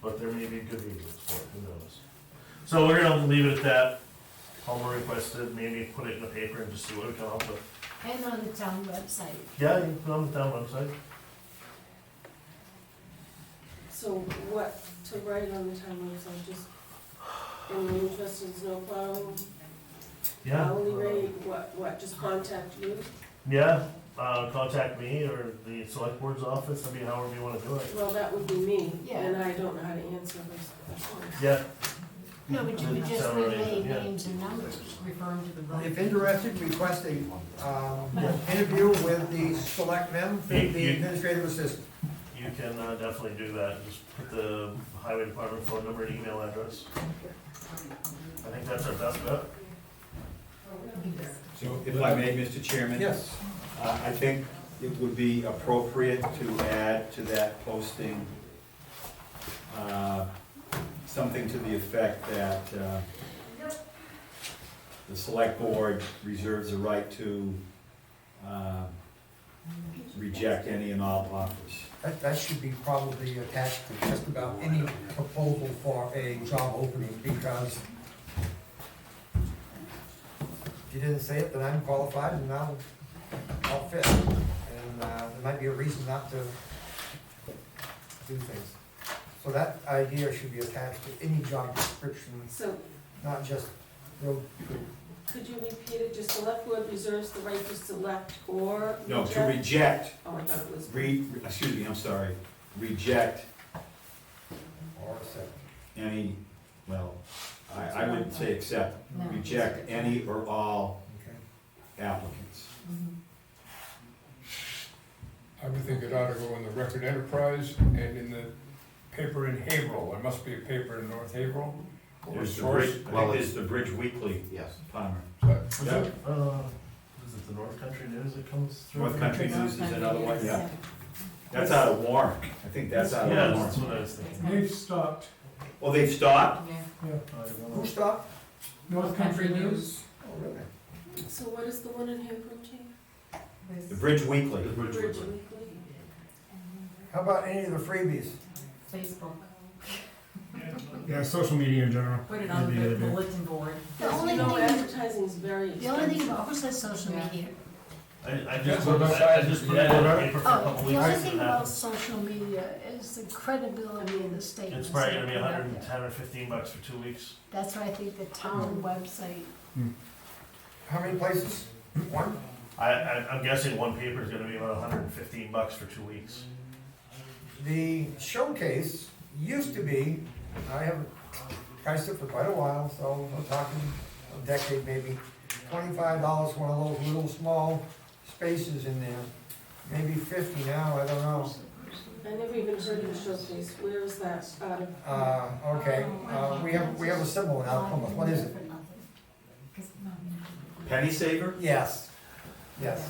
but there may be good reasons for it, who knows? So we're gonna leave it at that. Palmer requested, maybe put it in the paper and just see what we come up with. And on the town website. Yeah, you can put it on the town website. So what to write on the town website, just in the interest in snow plowing, Yeah. hourly rate, what, just contact you? Yeah, contact me or the select board's office, I mean, however you wanna do it. Well, that would be me, Yeah. and I don't know how to answer those questions. Yeah, No, but you could just Sound relay right, yeah. names and numbers. Referring to the road. If interested, request a, interview with the selectmen, the administrative assistant. you can definitely do that. Just put the highway department phone number and email address. I think that's our best bet. So if I may, Mr. Chairman? Yes. I think it would be appropriate to add to that posting something to the effect that the select board reserves the right to reject any and all offers. That should be probably attached to just about any proposal for a job opening, because if you didn't say it, then I'm qualified and I'll fit. And there might be a reason not to do things. So that idea should be attached to any job description, So, not just road crew. could you repeat it, just select board reserves the right to select or reject? No, to reject, Oh, I thought it was. excuse me, I'm sorry, reject Or accept. any, well, I wouldn't say accept, No. reject any or all Okay. applicants. I would think it ought to go in the Record Enterprise and in the paper in Haverhill. There must be a paper in North Haverhill. Or There's the Source. Bridge, I think there's the Bridge Weekly, Yes. Palmer. But- Is Yeah. it, is it the North Country News that comes through? North Country News is another one, yeah. That's out of Warren, I think that's out Yeah, of that's Warren. what I was thinking. They've stopped. Well, they've stopped? Yeah. Who stopped? North Country News. Oh, really? So what is the one in Haverhill, Chief? The Bridge Weekly. Bridge Weekly? How about any of the freebies? Facebook, Yeah, social media in general. put it on Would the be good. bulletin board. The only No, thing, advertising is very the only thing expensive. about, who says social Yeah. media? I That's just what put the it size in is. the paper for a Oh, couple the weeks. only and thing it about happens. social media is the credibility of the statements. It's probably that gonna be are put out there. $110 or $15 for 2 weeks. That's why I think the town website, How many places? One? I'm guessing one paper is gonna be about $115 for 2 weeks. The showcase used to be, I haven't priced it for quite a while, so we're talking a decade maybe, $25 for one of those little small spaces in there. Maybe 50 now, I don't know. I never even heard of the showcase, where is that? Okay, we have a similar one out of Plymouth, what is it? Penny Saver? Yes, yes.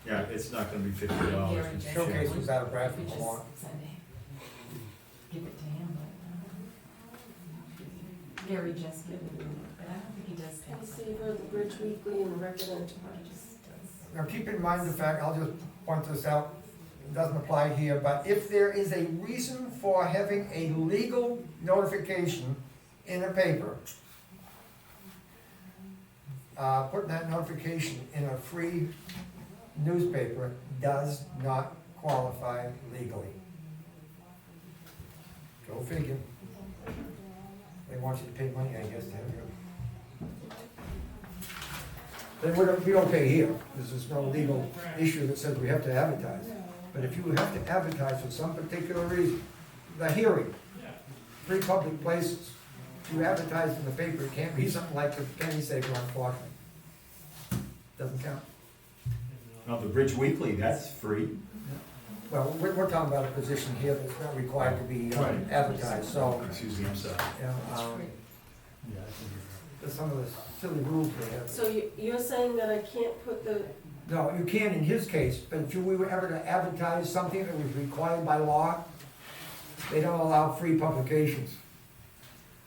Yeah, it's not gonna be $50. Mr. Showcase Chairman. was out of Bradford, Vermont. Give it to him, but, Gary just gave it to me, but I don't think he does Penny that. Saver, the Bridge Weekly, and the Record Enterprise. Now, keep in mind the fact, I'll just point this out, it doesn't apply here, but if there is a reason for having a legal notification in a paper, putting that notification in a free newspaper does not qualify legally. Go figure. They want you to pay money, I guess, to have your then would be okay here. This is no legal issue that says we have to advertise. But if you have to advertise for some particular reason, the hearing, 3 public places, you advertise in the paper, it can't be something like the Kenny Sager on Flushing. Doesn't count. Now, the Bridge Weekly, that's free. Well, we're talking about a position here that's not required to be advertised, so, Excuse me, I'm sorry. you know, there's some of the silly rules they have. So you're saying that I can't put the, No, you can in his case, but if we were ever to advertise something that was required by law, they don't allow free publications.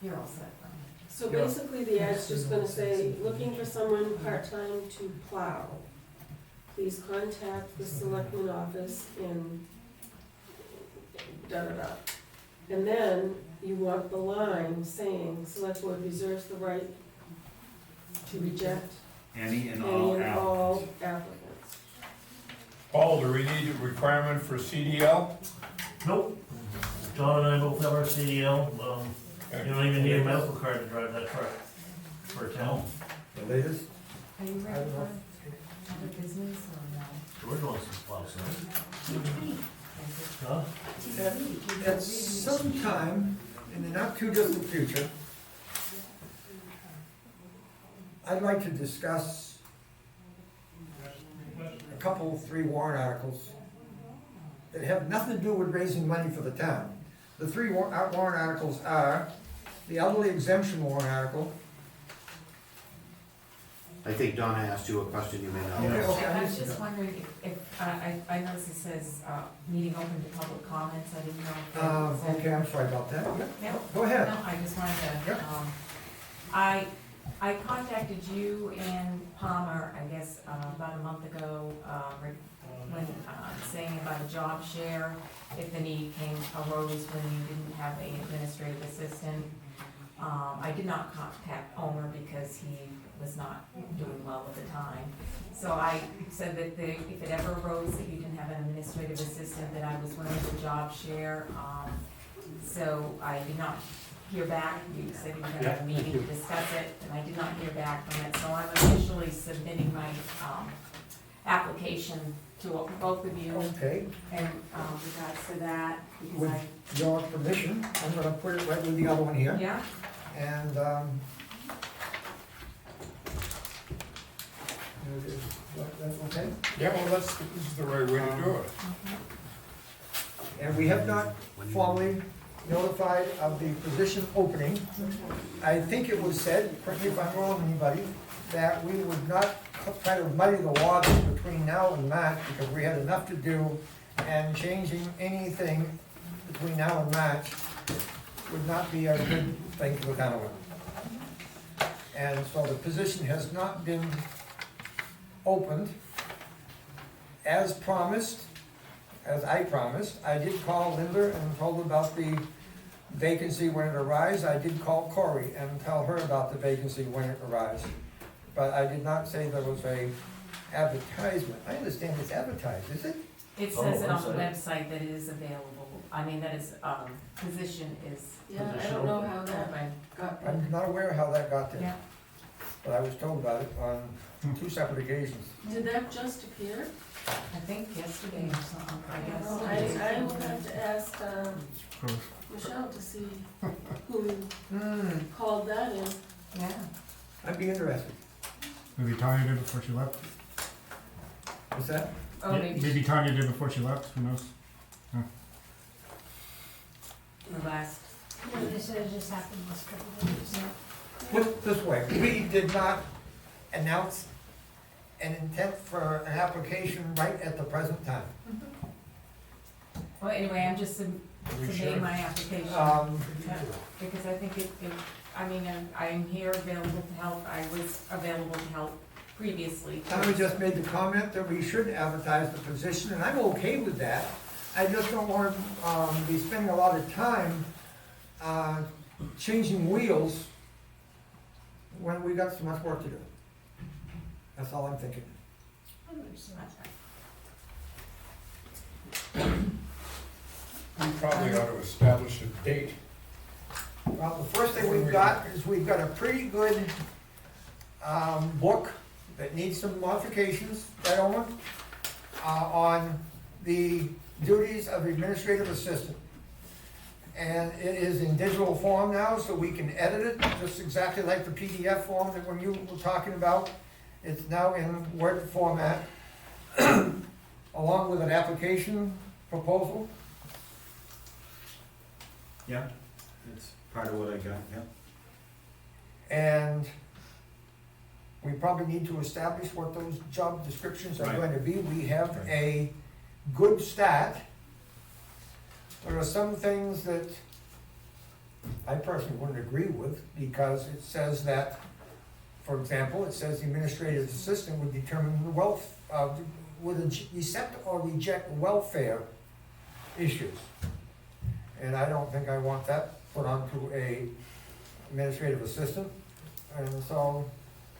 You're all set. so Yeah. basically the ad's just gonna say, looking for someone part-time to plow. Please contact the selectman office in da-da-da. And then you want the line saying, select board reserves the right to reject Any and any all and all applicants. applicants. Paul, do we need a requirement for CDL? Nope. John and I both have our CDL. You don't even need a medical card to drive that truck for a town. The latest, Are you I ready don't know. for other business or no? We're doing some plow snow. Huh? at some time in the not too distant future, I'd like to discuss a couple, 3 warrant articles that have nothing to do with raising money for the town. The 3 warrant articles are the elderly exemption warrant article. I think Donna asked you a question you may not Okay, know. okay, I I was missed just that. wondering if, I noticed it says, meeting open to public comments, I didn't know if that was. Okay, I'm sorry about that. Yeah. Go ahead. No, I just wanted to, Yep. I contacted you and Palmer, I guess, about a month ago, when, saying about a job share, if the need arose when you didn't have an administrative assistant. I did not contact Omer because he was not doing well at the time. So I said that if it ever arose that you didn't have an administrative assistant, that I was willing to job share. So I did not hear back. You said you were gonna have a meeting to discuss it, and I did not hear back from it. So I'm officially submitting my, application to both of you Okay, in regards to that, because with I, your permission, I'm gonna put it right with the other one here. yeah, And, that's okay? Yeah, well, this is the right way to do it. And we have not formally notified of the position opening. I think it was said, correct me if I'm wrong, anybody, that we would not try to muddy the waters between now and March, because we had enough to do, and changing anything between now and March would not be a good thing for the town. And so the position has not been opened. As promised, as I promised, I did call Linda and told her about the vacancy when it arose. I did call Corey and tell her about the vacancy when it arose. But I did not say there was a advertisement. I understand it's advertised, is it? it says it on the website that it is available. I mean, that is, position is Yeah, I don't know how that open. got. I'm not aware how that got there, Yeah, but I was told about it on 2 separate occasions. Did that just appear? I think yesterday or something, I guess. I will have to ask, Michelle to see who called that in. Yeah. I'd be interested. Maybe Tanya did before she left. What's that? Oh, maybe Maybe Tanya did before she left, who knows? the last, They said it just happened yesterday. Put it this way, we did not announce an intent for an application right at the present time. well, anyway, I'm just submitting my application. Yeah, because I think I mean, I'm here available to help. I was available to help previously. Tommy just made the comment that we should advertise the position, and I'm okay with that. I just don't want to be spending a lot of time changing wheels when we got so much work to do. That's all I'm thinking. We probably ought to establish a date. Well, the first thing we've got is we've got a pretty good book that needs some modifications, right, Owen? On the duties of administrative assistant. And it is in digital form now, so we can edit it, just exactly like the PDF form that when you were talking about. It's now in Word format, along with an application proposal. Yeah, that's part of what I got, yeah. And we probably need to establish what those job descriptions are Right. going to be. We have a good start. There are some things that I personally wouldn't agree with, because it says that, for example, it says the administrative assistant would determine the would accept or reject welfare issues. And I don't think I want that put onto a administrative assistant. And so,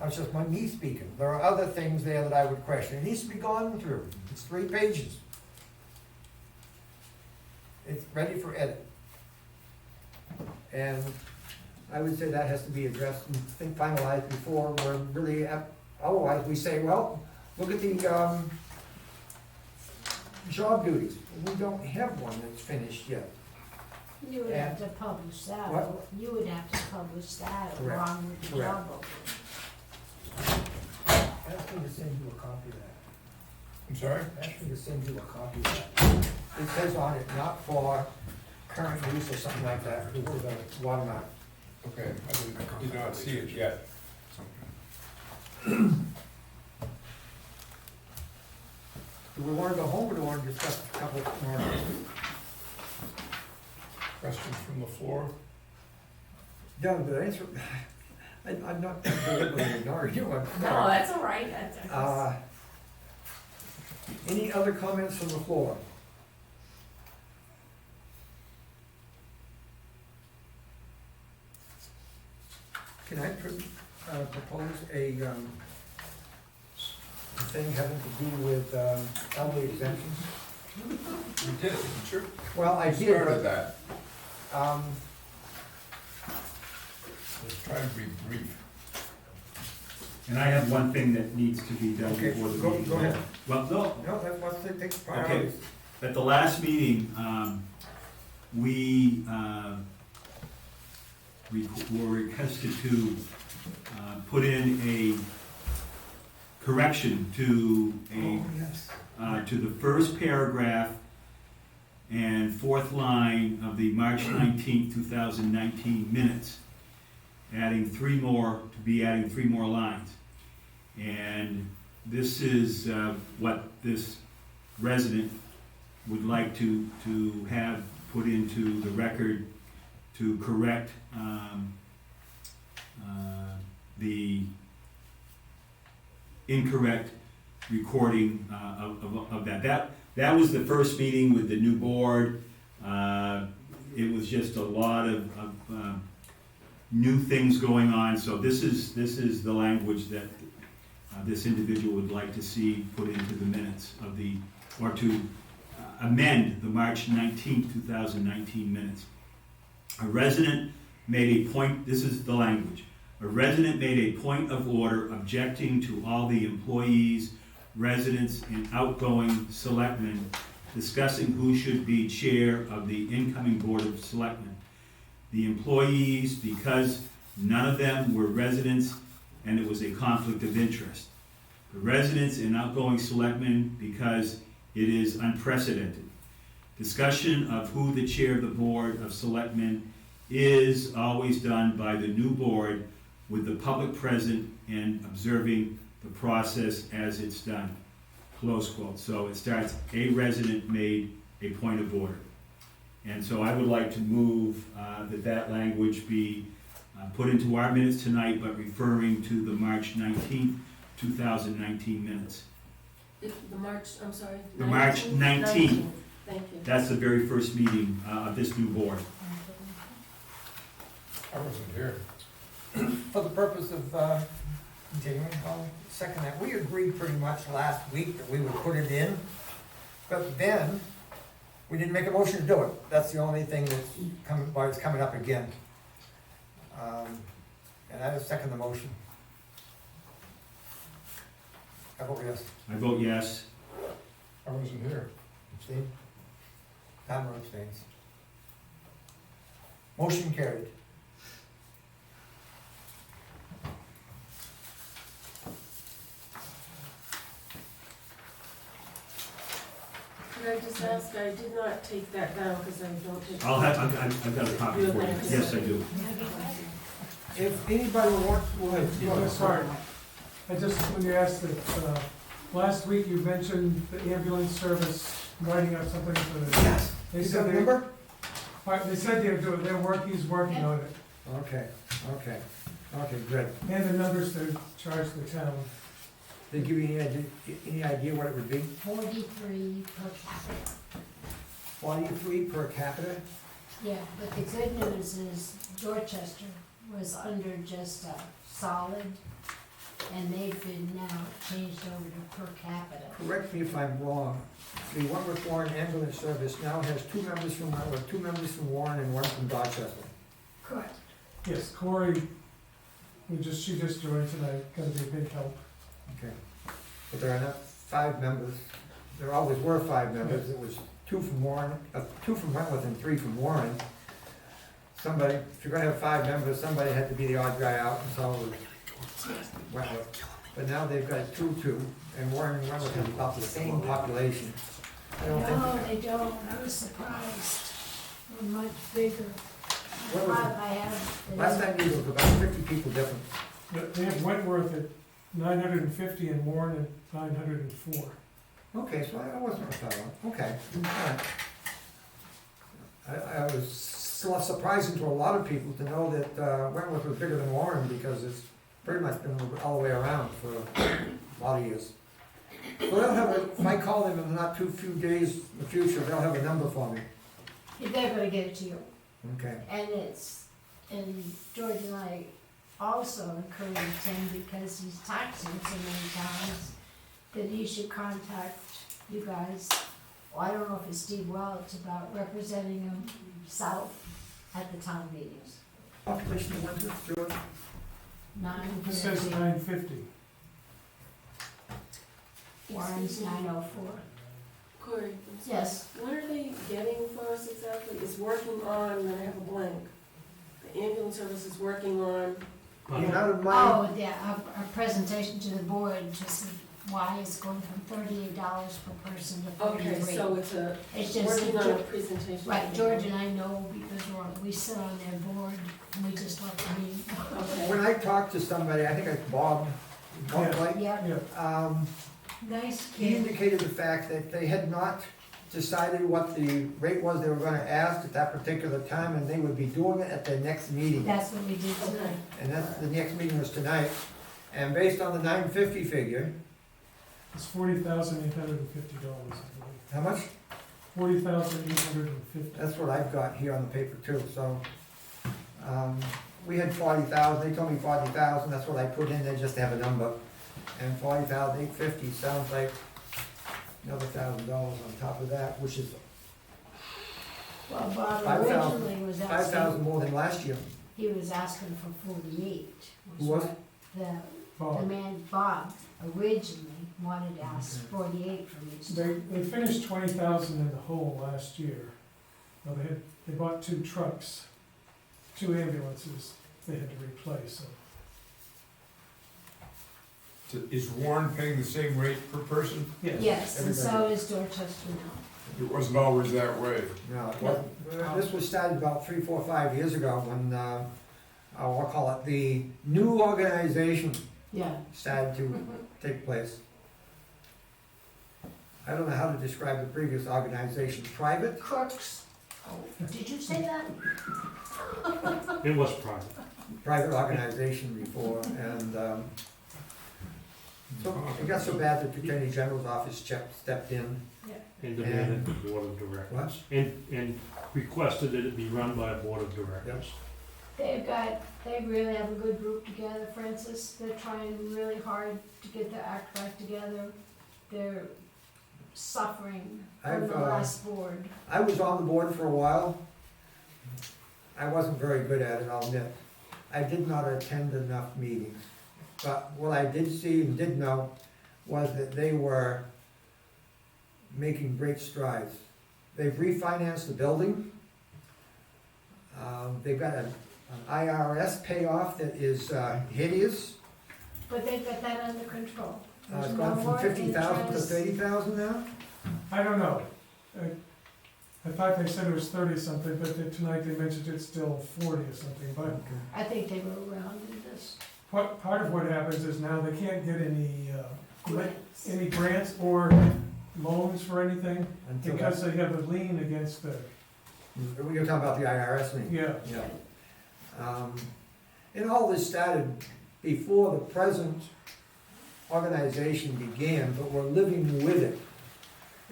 that's just me speaking. There are other things there that I would question. It needs to be gone through. It's 3 pages. It's ready for edit. And I would say that has to be addressed and finalized before we're really, otherwise we say, well, look at the, job duties. We don't have one that's finished yet. You would have to publish that, What? you would have to publish that Correct. along with the Correct. job opening. Ask me to send you a copy of that. I'm sorry? Ask me to send you a copy of that. It says on it, not for current use or something like that, it was a watermark. Okay, I did not see it yet. Do we wanna go home or do we wanna discuss a couple more? Questions from the floor? No, the answer, I'm not deliberately ignoring you, I'm No, sorry. that's all right, that's. Any other comments from the floor? Can I propose a thing having to do with elderly exemptions? You did, sure. Well, I You did, started but, that. Let's try and be brief. And I have one thing that needs to be done okay, before the go meeting. ahead. Well, no, No, that's what's the next priorities. at the last meeting, we were requested to put in a correction to Oh, yes. to the first paragraph and fourth line of the March 19th, 2019 minutes, adding three more lines. And this is what this resident would like to have put into the record to correct the incorrect recording of that. That was the first meeting with the new board. It was just a lot of new things going on, so this is the language that this individual would like to see put into the minutes of or to amend the March 19th, 2019 minutes. A resident made a point, this is the language, a resident made a point of order objecting to all the employees, residents, and outgoing selectmen discussing who should be chair of the incoming Board of Selectmen. The employees, because none of them were residents and it was a conflict of interest. The residents and outgoing selectmen, because it is unprecedented. Discussion of who the chair of the Board of Selectmen is always done by the new board with the public present and observing the process as it's done. Close quote. So it starts, a resident made a point of order. And so I would like to move that language be put into our minutes tonight, but referring to the March 19th, 2019 minutes. The March, I'm sorry? The March 19th. Thank you. That's the very first meeting of this new board. I wasn't here. For the purpose of continuing, I'll second that. We agreed pretty much last week that we would put it in, but then we didn't make a motion to do it. That's the only thing that's coming up again. And I will second the motion. I vote yes. I vote yes. I wasn't here. Abstain? Palmer abstains. Motion carried. Could I just ask, I did not take that down because I don't take. I've got a copy for you. Yes, I do. If anybody wants, go ahead. Oh, sorry. I just, when you asked that, last week you mentioned the ambulance service writing up something for the. Yes. They You got said the they, number? they said they're doing, he's working on it. Okay, okay, okay, good. And the numbers to charge the town. They give you any idea what it would be? 43 per capita. 43 per capita? Yeah, but the good news is Dorchester was under just a solid, and they've been now changed over to per capita. Correct me if I'm wrong. The Wentworth Warren Ambulance Service now has 2 members from Wentworth, 2 members from Warren, and 1 from Dorchester. Correct. Yes, Corey, she just joined tonight, gonna be a big help. Okay. But there are not 5 members. There always were 5 members. It was 2 from Warren, 2 from Wentworth and 3 from Warren. Somebody, if you're gonna have 5 members, somebody had to be the odd guy out, and so it was Wentworth. But now they've got 2, and Warren and Wentworth have about the same population. I don't think. No, they don't. I was surprised. They're much bigger. What was it? I have. Last time it was about 50 people different. They have Wentworth at 950 and Warren at 904. Okay, so I wasn't far off. Okay, all right. I was surprising to a lot of people to know that Wentworth was bigger than Warren because it's pretty much been all the way around for a lot of years. So they'll have if I call them in not too few days in the future, they'll have a number for me. They're gonna get it to you. Okay. And George and I also encouraged him because he's talked to him so many times that he should contact you guys. Well, I don't know if it's Steve Welch about representing him south at the town meetings. Population of Wentworth, George? It says 950. Warren's 904. Corey, Yes. what are they getting for us exactly? It's working on, then I have a blank. The ambulance service is working on, The amount of money, Oh, yeah, our presentation to the board just why it's going from $38 per person to okay, 43. so it's It's just, working on a presentation. right, George and I know because we sit on their board and we just like to meet. Okay. when I talk to somebody, I think it's Bob, Blake, Yeah, Yeah, nice he kid. indicated the fact that they had not decided what the rate was they were gonna ask at that particular time, and they would be doing it at their next meeting. That's what we did tonight. And that's, the next meeting was tonight, and based on the 950 figure, it's $40,850, I believe. how much? 40,850. That's what I've got here on the paper too, so, we had 40,000, they told me 40,000, that's what I put in there just to have a number. And 40,850 sounds like another $1,000 on top of that, which is Well, Bob 5,000 originally was 5,000 asking, more than last year. he was asking for 48. Who was? The Bob. man, Bob, originally wanted to ask 48 from each. They finished 20,000 in the hole last year. Well, they bought 2 trucks, 2 ambulances they had to replace, so. So is Warren paying the same rate per person? Yes, and so is Dorchester now. It wasn't always that way. No, it wasn't. This was started about 3, 4, 5 years ago when, I'll call it, the new organization Yeah. started to take place. I don't know how to describe the previous organization, private? Crooks. Oh, did you say that? It was private. Private organization before, and, so it got so bad that the Attorney General's office stepped in. And demanded the board of directors. And requested that it be run by a board of directors. They really have a good group together, Francis. They're trying really hard to get their act back together. They're suffering from the last board. I was on the board for a while. I wasn't very good at it, I'll admit. I did not attend enough meetings. But what I did see and did know, was that they were making great strides. They've refinanced the building. They've got an IRS payoff that is hideous. But they've got that under control. It's There's gone no from more 50,000 to interest. 30,000 now? I don't know. I thought they said it was 30-something, but then tonight they mentioned it's still 40 or something, but I think they were around in this. part of what happens is now they can't get Grants. any grants or loans for anything Until because they have a lien against the, You're talking about the IRS lien? yeah. Yeah. And all this started before the present organization began, but we're living with it.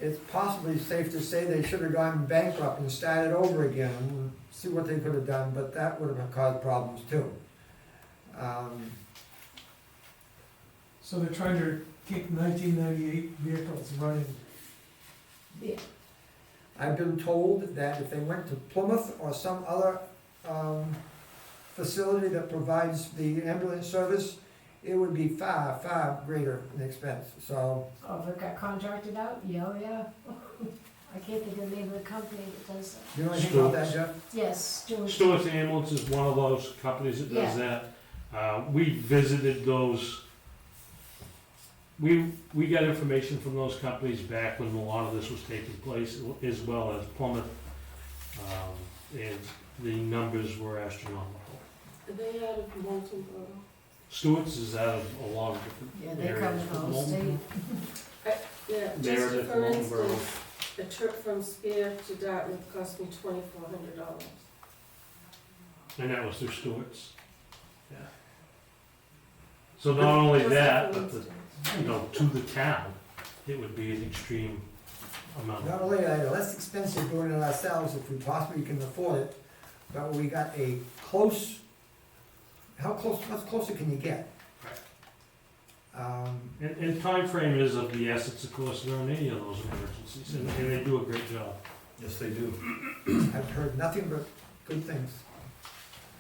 It's possibly safe to say they should have gone bankrupt and started over again and see what they could have done, but that would have caused problems too. So they're trying to keep 1998 vehicles running. Yeah. I've been told that if they went to Plymouth or some other facility that provides the ambulance service, it would be far, far greater in expense, so. Oh, if it got contracted out? Yeah, oh, yeah. I can't think of the name of the company that does that. You know anything about that, Jeff? Yes, Stuart. Stewart's Ambulance is one of those companies that does that. We visited those, we got information from those companies back when a lot of this was taking place, as well as Plymouth. And the numbers were astronomical. Are they out of Moulton Borough? Stewart's is out of a lot of Yeah, different they cover areas. the whole state. Yeah, just Meredith, for Moulton instance, a trip from Spear to Dartmouth cost me $2,400. And that was through Stewart's. Yeah. So not only Just that, for but the, instance. to the town, it would be an extreme amount. Not only are they less expensive doing it ourselves if we possibly can afford it, but we got a close, much closer can you get? And time frame is of the essence, of course, during any of those emergencies, and they do a great job. Yes, they do. I've heard nothing but good things.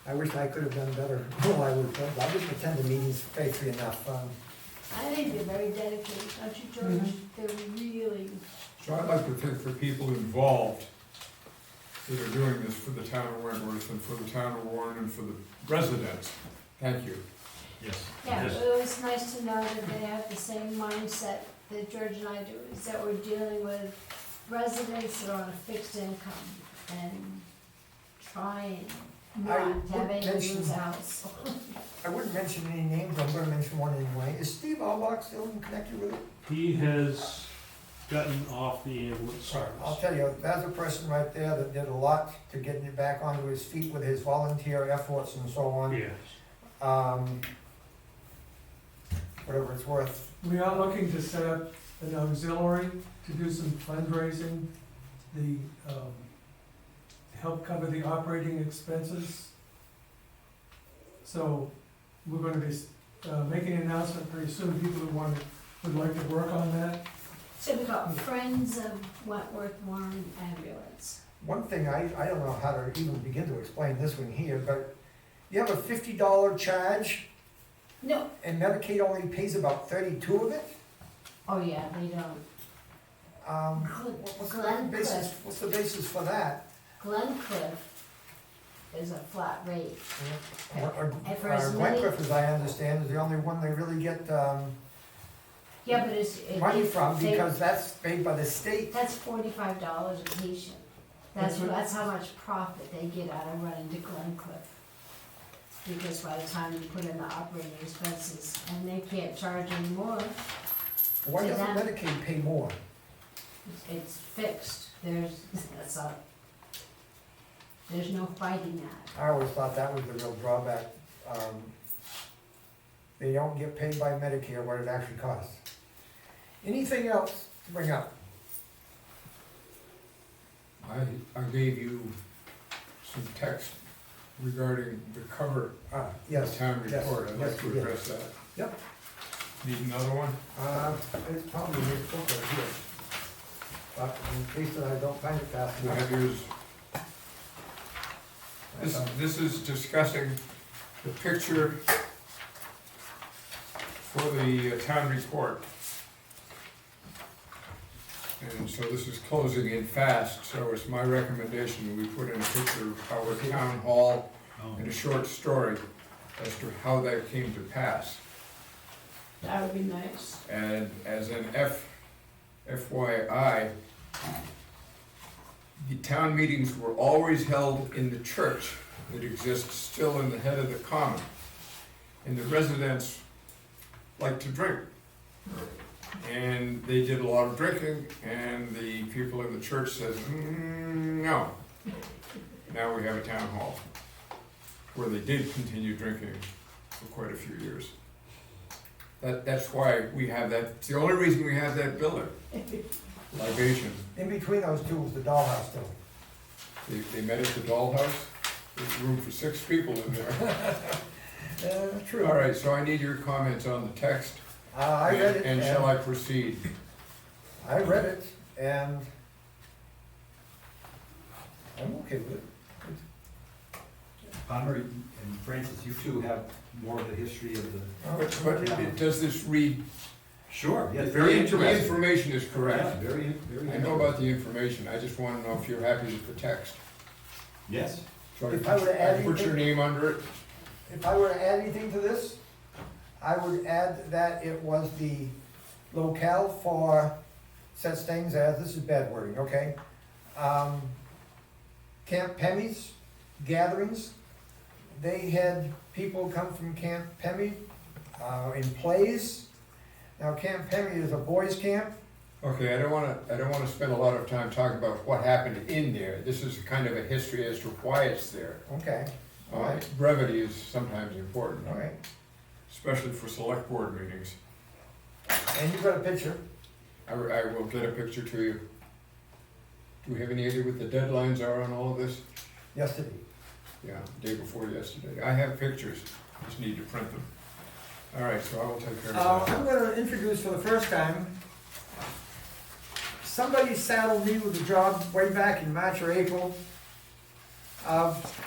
I wish I could have done better. Well, I would, but I didn't attend the meetings faithfully enough. I think they're very dedicated, don't you, George? They're really, So I'd like to think for people involved that are doing this for the town of Wentworth and for the town of Warren and for the residents, thank you. Yes. yeah, Yes. it was nice to know that they have the same mindset that George and I do, is that we're dealing with residents that are on a fixed income and trying not to have would any mention- lose house. I wouldn't mention any names, I'm gonna mention one anyway. Is Steve Albach still connected with it? He has gotten off the ambulance I'll service. tell you, that's a person right there that did a lot to getting it back onto his feet with his volunteer efforts and so on. Yes. Whatever it's worth. We are looking to set up an auxiliary to do some fundraising, to help cover the operating expenses. So we're gonna be making an announcement pretty soon, people who would like to work on that. So we got Friends of Wentworth Warren Ambulance. One thing, I don't know how to even begin to explain this one here, but you have a $50 charge No, and Medicaid only pays about 32 of it? oh yeah, they don't. What's the basis for that? Glencliff is a flat rate. And for Or as many, Wentworth, as I understand, is the only one they really get yeah, but money from they- because that's paid by the state. that's $45 a patient. That's how much profit they get out of running to Glencliff. Because by the time you put in the operating expenses, and they can't charge any more, Why to doesn't them. Medicaid pay more? it's fixed. There's no fighting that. I always thought that was the real drawback. They don't get paid by Medicare what it actually costs. Anything else to bring up? I gave you some text regarding the cover of the Yes, town yes, report, I'd like yes, to you did. address that. Yep. Need another one? It's probably in this book right here. But in case that I don't find it fast You have enough. yours. This is discussing the picture for the town report. And so this is closing in fast, so it's my recommendation that we put in a picture of our town hall and a short story as to how that came to pass. That would be nice. And as an FYI, the town meetings were always held in the church that exists still in the head of the common. And the residents like to drink. And they did a lot of drinking, and the people in the church says, no. Now we have a town hall, where they did continue drinking for quite a few years. That's why we have that, it's the only reason we have that building, libation. In between those two was the dollhouse still. They met at the dollhouse, there's room for 6 people in there. True. All right, so I need your comments on the text. I read it. And shall I proceed? I read it, and I'm okay with it. Palmer and Francis, you two have more of the history of the. But does this read? Sure, yes, The very interesting. information is correct. Yeah, very. I know about the information, I just wanna know if you're happy with the text. Yes. So If I were to add put your anything- name under it. If I were to add anything to this, I would add that it was the locale for such things as, this is bad wording, okay? Camp Pemmy's gatherings, they had people come from Camp Pemmy, in plays. Now, Camp Pemmy is a boys' camp. Okay, I don't wanna spend a lot of time talking about what happened in there. This is kind of a history as to why it's there. Okay, all right, Brevity is sometimes important, all right. especially for select board meetings. And you've got a picture. I will get a picture to you. Do we have any idea what the deadlines are on all of this? Yesterday. Yeah, day before yesterday. I have pictures, just need to print them. All right, so I will take care of that. I'm gonna introduce for the first time, somebody saddled me with a job way back in March or April of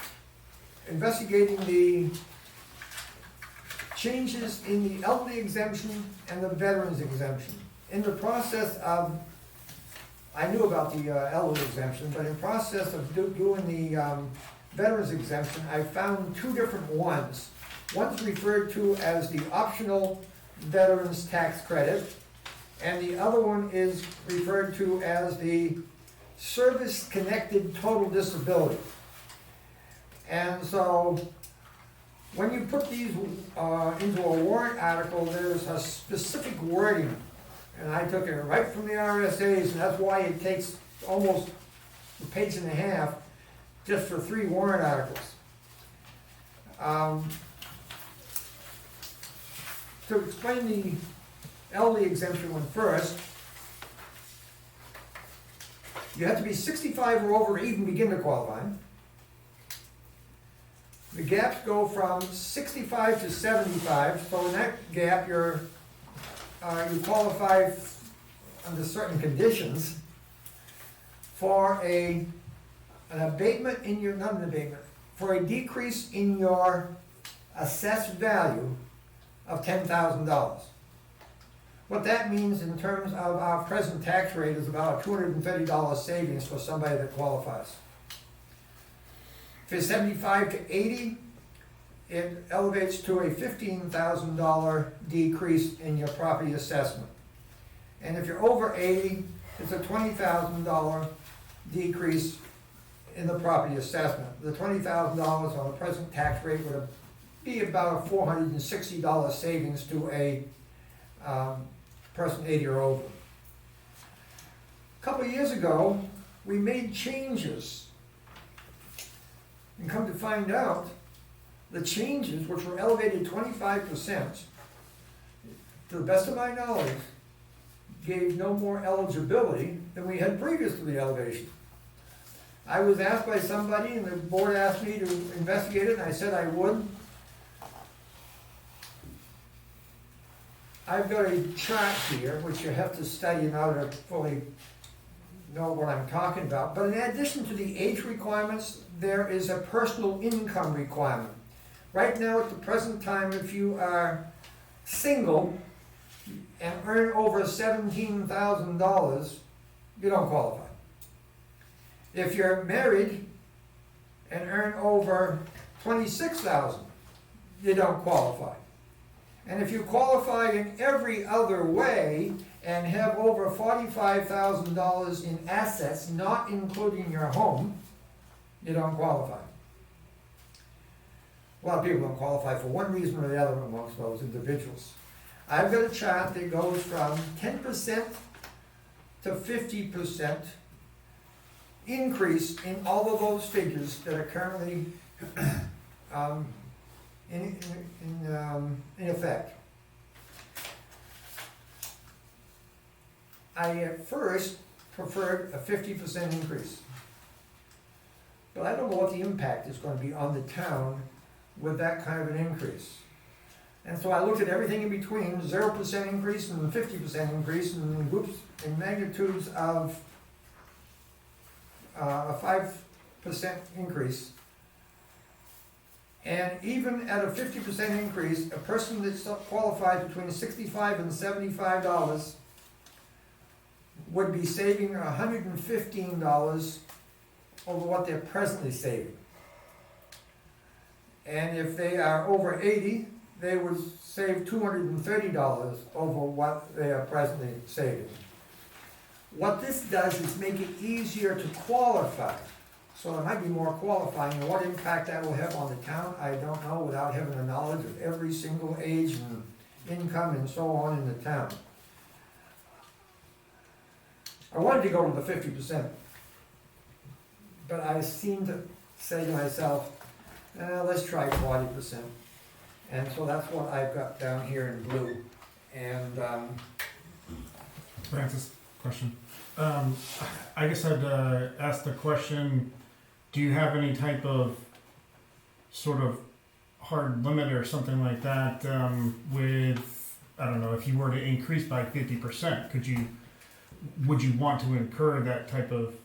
investigating the changes in the elderly exemption and the veterans exemption. In the process of, I knew about the elderly exemption, but in process of doing the veterans exemption, I found 2 different ones. One's referred to as the optional veterans tax credit, and the other one is referred to as the service-connected total disability. And so, when you put these into a warrant article, there's a specific wording, and I took it right from the RSA's, and that's why it takes almost a page and a half just for 3 warrant articles. To explain the elderly exemption one first, you have to be 65 or over to even begin to qualify. The gaps go from 65 to 75, so in that gap, you qualify under certain conditions for an abatement in your, not an abatement, for a decrease in your assessed value of $10,000. What that means in terms of our present tax rate is about a $230 savings for somebody that qualifies. If it's 75 to 80, it elevates to a $15,000 decrease in your property assessment. And if you're over 80, it's a $20,000 decrease in the property assessment. The $20,000 on the present tax rate would be about a $460 savings to a person 80 or over. A couple of years ago, we made changes. And come to find out, the changes, which were elevated 25%, to the best of my knowledge, gave no more eligibility than we had previous to the elevation. I was asked by somebody, and the board asked me to investigate it, and I said I would. I've got a chart here, which you have to study in order to fully know what I'm talking about. But in addition to the age requirements, there is a personal income requirement. Right now, at the present time, if you are single and earn over $17,000, you don't qualify. If you're married and earn over 26,000, you don't qualify. And if you qualify in every other way and have over $45,000 in assets, not including your home, you don't qualify. A lot of people don't qualify for one reason or the other amongst those individuals. I've got a chart that goes from 10% to 50% increase in all of those figures that are currently in effect. I at first preferred a 50% increase. But I don't know what the impact is going to be on the town with that kind of an increase. And so I looked at everything in between, 0% increase and 50% increase, and in groups in magnitudes of a 5% increase. And even at a 50% increase, a person that's qualified between $65 and $75 would be saving $115 over what they're presently saving. And if they are over 80, they would save $230 over what they are presently saving. What this does is make it easier to qualify. So there might be more qualifying, and what impact that will have on the town, I don't know, without having a knowledge of every single age and income and so on in the town. I wanted to go to the 50%, but I seemed to say to myself, let's try 40%. And so that's what I've got down here in blue. And Francis, question. I guess I'd ask the question, do you have any type of sort of hard limit or something like that with, I don't know, if you were to increase by 50%, would you want to incur that type of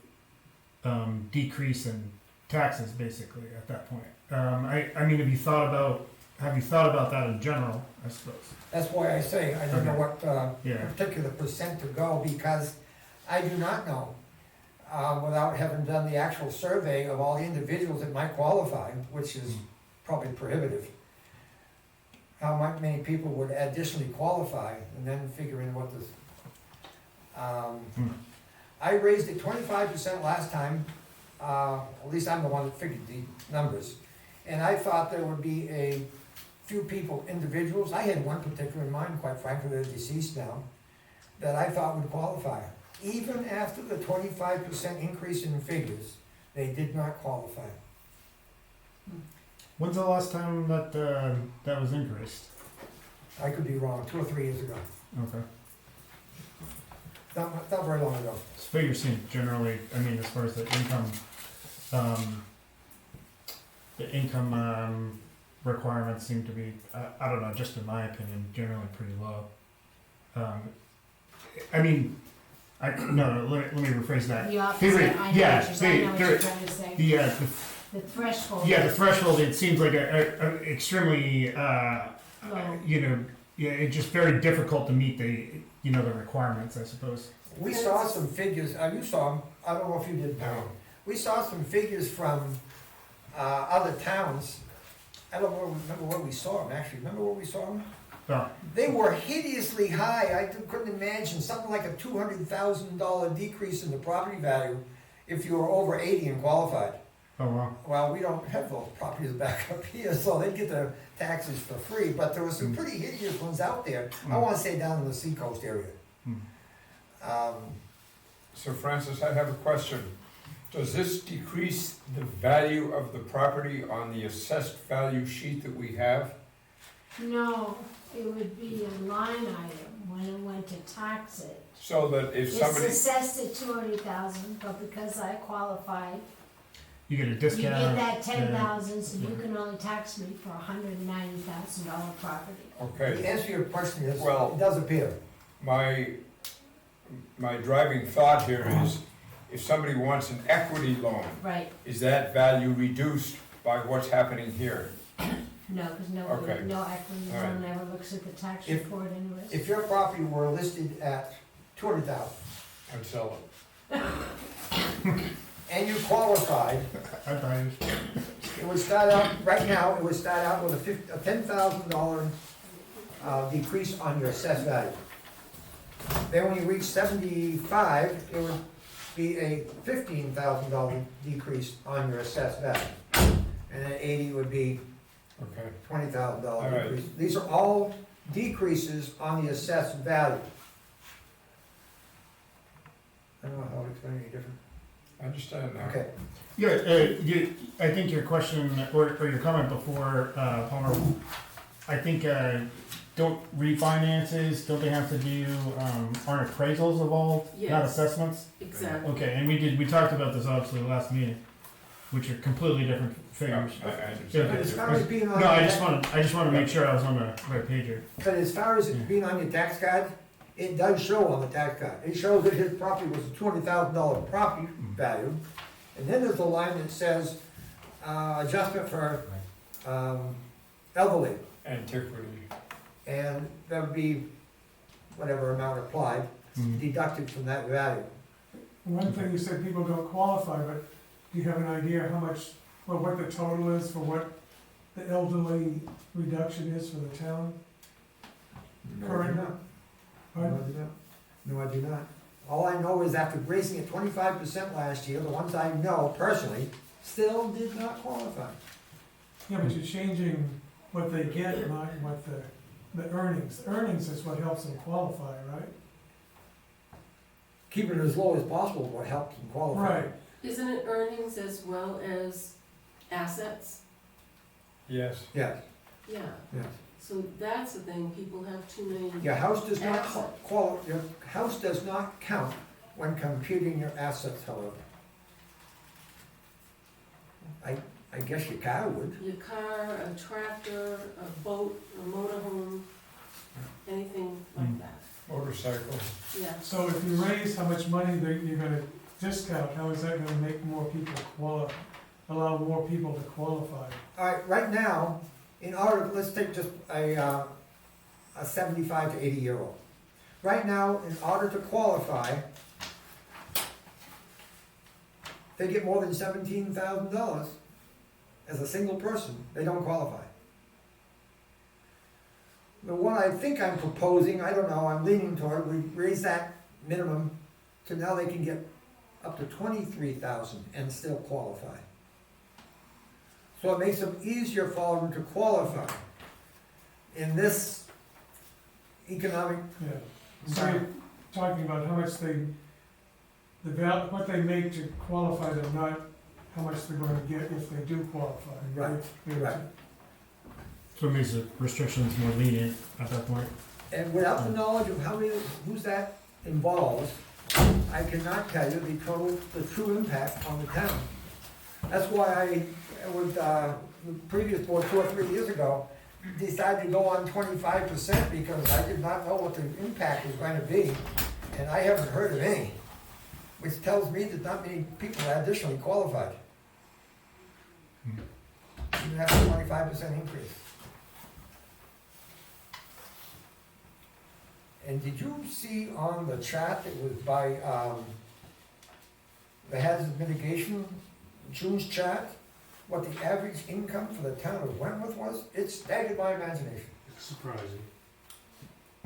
decrease in taxes basically at that point? I mean, have you thought about that in general, I suppose? that's why I say I don't know what Yeah. particular percent to go, because I do not know, without having done the actual survey of all the individuals that might qualify, which is probably prohibitive, how many people would additionally qualify, and then figuring what this. I raised it 25% last time, at least I'm the one that figured the numbers, and I thought there would be a few people, individuals, I had one particular in mind, quite frankly, they're deceased now, that I thought would qualify. Even after the 25% increase in figures, they did not qualify. When's the last time that that was increased? I could be wrong, 2 or 3 years ago, Okay. not very long ago. So figures seem generally, I mean, as far as the income requirements seem to be, I don't know, just in my opinion, generally pretty low. I mean, let me rephrase that. The opposite, I know what you're trying to say. The threshold. Yeah, the threshold, it seems like a extremely, Low. it's just very difficult to meet the requirements, I suppose. We saw some figures, you saw them, I don't know if you did, Pam. We saw some figures from other towns. I don't remember where we saw them, actually. Remember where we saw them? Oh, They were hideously high. I couldn't imagine something like a $200,000 decrease in the property value if you were over 80 and qualified. oh wow. Well, we don't have those properties back up here, so they get their taxes for free, but there were some pretty hideous ones out there. I wanna say down in the seacoast area. So Francis, I have a question. Does this decrease the value of the property on the assessed value sheet that we have? No, it would be a line item when it went to tax it. So that if It's somebody, assessed at 200,000, but because I qualified, You get a you discount. get that 10,000, so you can only tax me for $190,000 property. The okay, answer to your question is, Well- it does appear. my driving thought here is, if somebody wants an equity loan, Right, is that value reduced by what's happening here? no, because Okay. no equity All right. loan ever looks at the tax If- report anyways. If your property were listed at 200,000, I'd sell it. and you qualified, I buy it. it would start out, right now, it would start out with a $10,000 decrease on your assessed value. Then when you reach 75, it would be a $15,000 decrease on your assessed value. And then 80 would be Okay. $20,000 All right. decrease. These are all decreases on the assessed value. I don't know how to explain any different. I understand now. Okay, Yeah, I think your question, or your comment before, Palmer, I think, don't refinances, don't they have to do, aren't appraisals involved, not Yes. assessments? Exactly. Okay, and we talked about this obviously last meeting, which are completely different figures. I understand. Yeah, but as far as being on. No, I your just tax- wanted to make sure I was on the right page here. But as far as Yeah. it being on your tax card, it does show on the tax card. It shows that his property was a $200,000 property value. And then there's a line that says, adjustment for, elderly. Antiquity. And that would be whatever amount applied, Mm. deducted from that value. One thing you said, people don't qualify, but do you have an idea how much, well, what the total is for what the elderly reduction is for the town? No, I do Current. not. No, I Pardon? do not. No, I do not. All I know is after raising it 25% last year, the ones I know personally still did not qualify. Yeah, but you're changing what they get, not what the earnings. Earnings is what helps them qualify, right? Keeping it as low as possible is what helps them qualify. Right. Isn't it earnings as well as assets? Yes. Yes, Yeah, yes. so that's the thing, people have too many. Your house does not Assets. your house does not count when computing your assets, however. I guess your car would. Your car, a tractor, a boat, a motorhome, anything like that, Motorcycle. yeah. So if you raise how much money that you're gonna discount, how is that gonna make more people allow more people to qualify? All right, right now, in order, let's take just a 75 to 80-year-old. Right now, in order to qualify, they get more than $17,000 as a single person, they don't qualify. The one I think I'm proposing, I don't know, I'm leaning toward, we raise that minimum to now they can get up to 23,000 and still qualify. So it makes them easier for them to qualify in this economic, Yeah. So you're talking about how much what they make to qualify them, not how much they're gonna get if they do qualify. Right, right. So it makes the restrictions more lenient at that point. And without the knowledge of who's that involves, I cannot tell you the true impact on the town. That's why I would, the previous board 2 or 3 years ago, decided to go on 25% because I did not know what the impact was going to be, and I haven't heard of any, which tells me that not many people are additionally qualified. Even after 25% increase. And did you see on the chart that was by, the hazard mitigation, June's chart, what the average income for the town of Wentworth was? It staggered my imagination. It's surprising.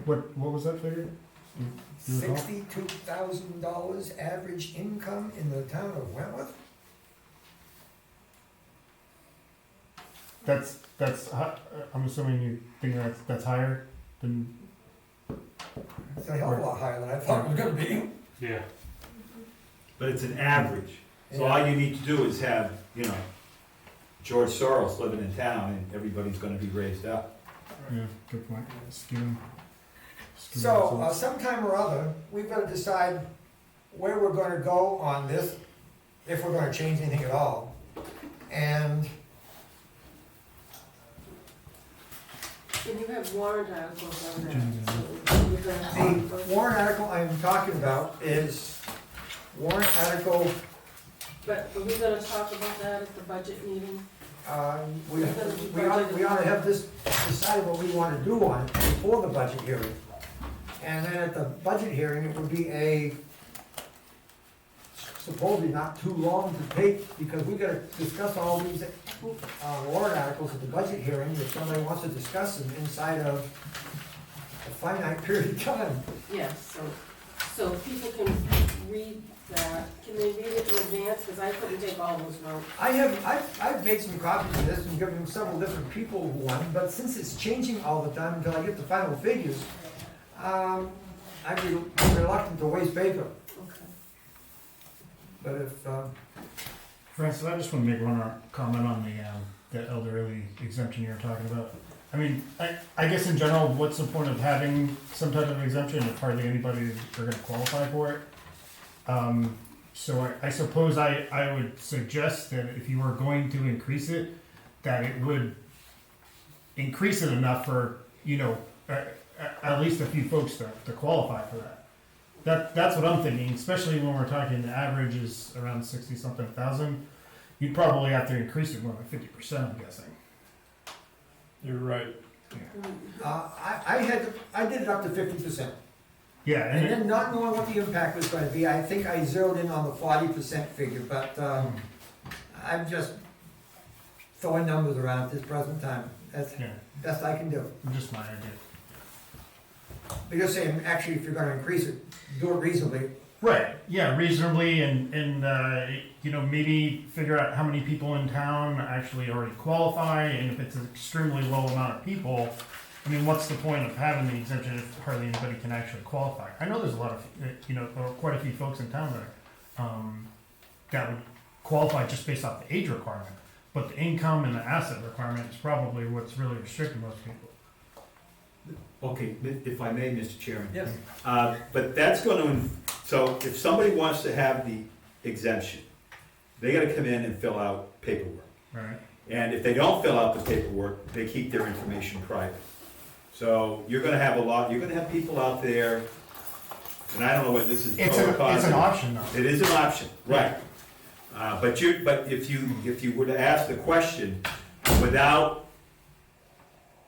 What was that figure? You recall? $62,000 average income in the town of Wentworth? I'm assuming you think that's higher than, It's a hell of a lot higher than I thought it was gonna be. Yeah. But it's an average. So all you need to do is have, George Soros living in town and everybody's gonna be raised up. yeah, good point. Skew So, results. sometime or other, we've gotta decide where we're gonna go on this, if we're gonna change anything at all. And And you have warrant articles on that, so you're gonna talk about. the warrant article I'm talking about is warrant article, But are we gonna talk about that at the budget meeting? we ought to have this, decide what we wanna do on it before the budget hearing. And then at the budget hearing, it would be supposedly not too long to take, because we gotta discuss all these, warrant articles at the budget hearing, if somebody wants to discuss them inside of a finite period of time. Yes, so people can read that, can they read it in advance, because I couldn't take all those notes. I've made some copies of this and given several different people one, but since it's changing all the time until I get the final figures, I'm reluctant to waste paper, Okay. but if, Francis, I just want to make one comment on the elderly exemption you were talking about. I mean, I guess in general, what's the point of having some type of exemption if hardly anybody are gonna qualify for it? So I suppose I would suggest that if you were going to increase it, that it would increase it enough for, you know, at least a few folks to qualify for that. That's what I'm thinking, especially when we're talking the average is around 60-something thousand. You'd probably have to increase it more than 50%, I'm guessing. You're right. I did it up to 50%. Yeah, And then not knowing what the impact was gonna be, I think I zeroed in on the 40% figure, but, I'm just throwing numbers around at this present time. That's yeah, best I can do. just my idea. But you're saying, actually, if you're gonna increase it, do it reasonably. Right, yeah, reasonably, and you know, maybe figure out how many people in town actually already qualify, and if it's an extremely low amount of people, I mean, what's the point of having the exemption if hardly anybody can actually qualify? I know there's a lot of, you know, or quite a few folks in town that would qualify just based off the age requirement, but the income and the asset requirement is probably what's really restricting most people. Okay, if I may, Mr. Chairman. Yes. But that's gonna, so if somebody wants to have the exemption, they gotta come in and fill out paperwork. Right. And if they don't fill out the paperwork, they keep their information private. So you're gonna have you're gonna have people out there, and I don't know whether this is. It's an option though. It is an option, right. But if you were to ask the question without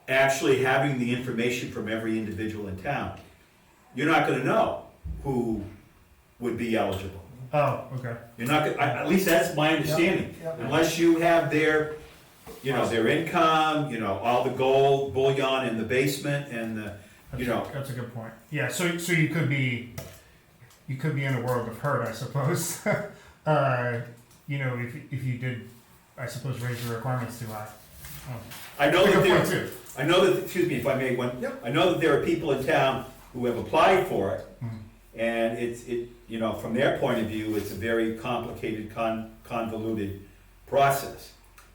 actually having the information from every individual in town, you're not gonna know who would be eligible. Oh, okay. You're not, at least that's my understanding. Yep. Unless you have their, you know, their income, you know, all the gold bullion in the basement and the, you know. That's a good point. Yeah, so you could be in a world of hurt, I suppose. You know, if you did, I suppose, raise the requirements too high. I know that point too. excuse me if I may, Yep. I know that there are people in town who have applied for it, Mhm. and you know, from their point of view, it's a very complicated, convoluted process.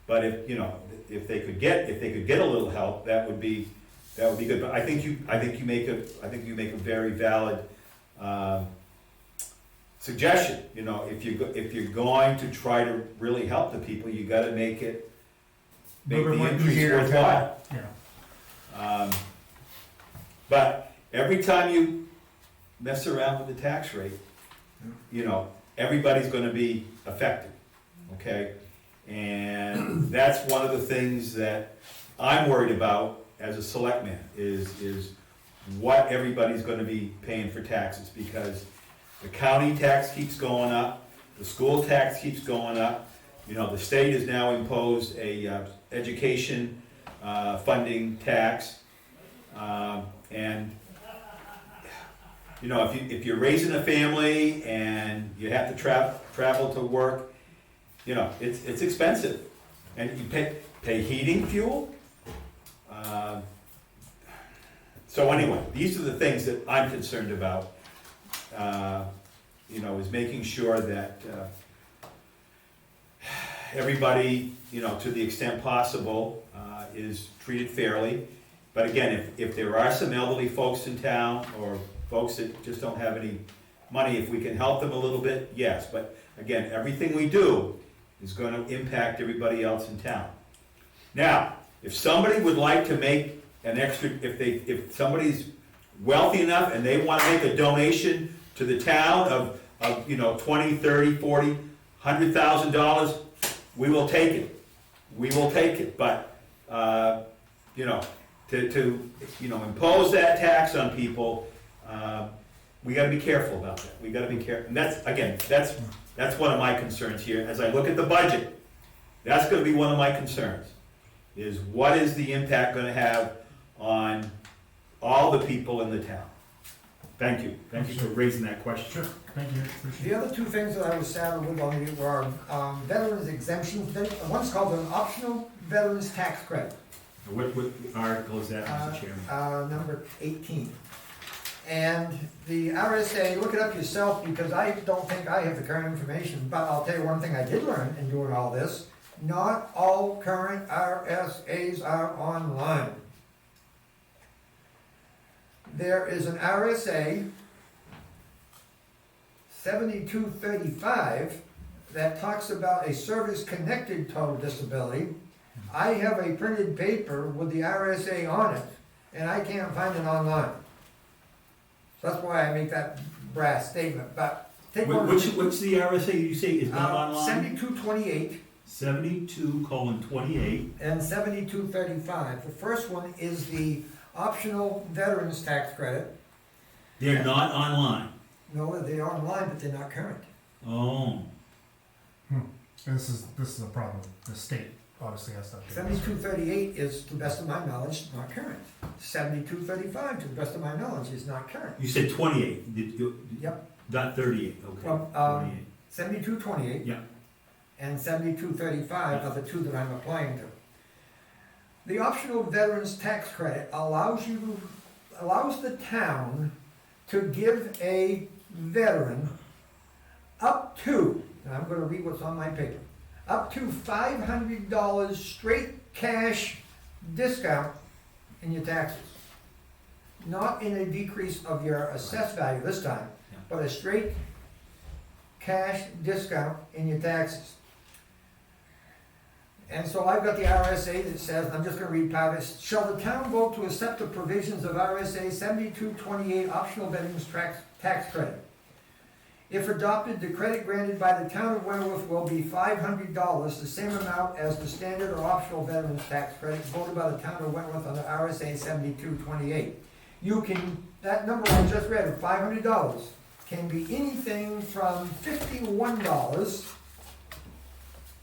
But if they could get a little help, that would be good. But I think you make a very valid suggestion. You know, if you're going to try to really help the people, you got to make the increase worthwhile. Yeah. But every time you mess around with the tax rate, you know, everybody's gonna be affected, okay? And that's one of the things that I'm worried about as a selectman, is what everybody's gonna be paying for taxes, because the county tax keeps going up, the school tax keeps going up, you know, the state has now imposed a education funding tax, and you know, if you're raising a family and you have to travel to work, you know, it's expensive, and you pay heating fuel. So anyway, these are the things that I'm concerned about. You know, is making sure that everybody, you know, to the extent possible, is treated fairly. But again, if there are some elderly folks in town, or folks that just don't have any money, if we can help them a little bit, yes. But again, everything we do is going to impact everybody else in town. Now, if somebody would like to make an extra, if somebody's wealthy enough and they want to make a donation to the town of you know, $20, $30, $40, $100,000, we will take it. We will take it. But you know, to you know, impose that tax on people, we gotta be careful about that, we gotta be careful, and that's, again, that's one of my concerns here, as I look at the budget. That's gonna be one of my concerns, is what is the impact gonna have on all the people in the town? Thank you for raising that question. Sure, thank you, appreciate The other two things that I was saddled with on the, were veterans exemptions. One's called an optional veterans tax credit, What article is that, Mr. Chairman? number 18. And the RSA, look it up yourself, because I don't think I have the current information, but I'll tell you one thing I did learn in doing all this. Not all current RSAs are online. There is an RSA 7235 that talks about a service-connected total disability. I have a printed paper with the RSA on it, and I can't find it online. So that's why I make that brass statement, but take one. What's the RSA you say is not online? 7228 72:28. and 7235. The first one is the optional veterans tax credit. They're not online. No, they are online, but they're not current. Oh. And this is a problem, the state obviously has to update this. 7238 is, to the best of my knowledge, not current. 7235, to the best of my knowledge, is not current. You said 28. Did you? Yep. Not 38, okay. Well, 28. 7228 Yeah. and 7235 are the two that I'm applying to. The optional veterans tax credit allows the town to give a veteran up to, and I'm gonna read what's on my paper, up to $500 straight cash discount in your taxes. Not in a decrease of your assessed value this time, but a straight cash discount in your taxes. And so I've got the RSA that says, and I'm just gonna read part of it. Shall the town vote to accept the provisions of RSA 7228 optional veterans tax credit? If adopted, the credit granted by the town of Wentworth will be $500, the same amount as the standard or optional veterans tax credit voted by the town of Wentworth under RSA 7228. That number I just read of $500 can be anything from $51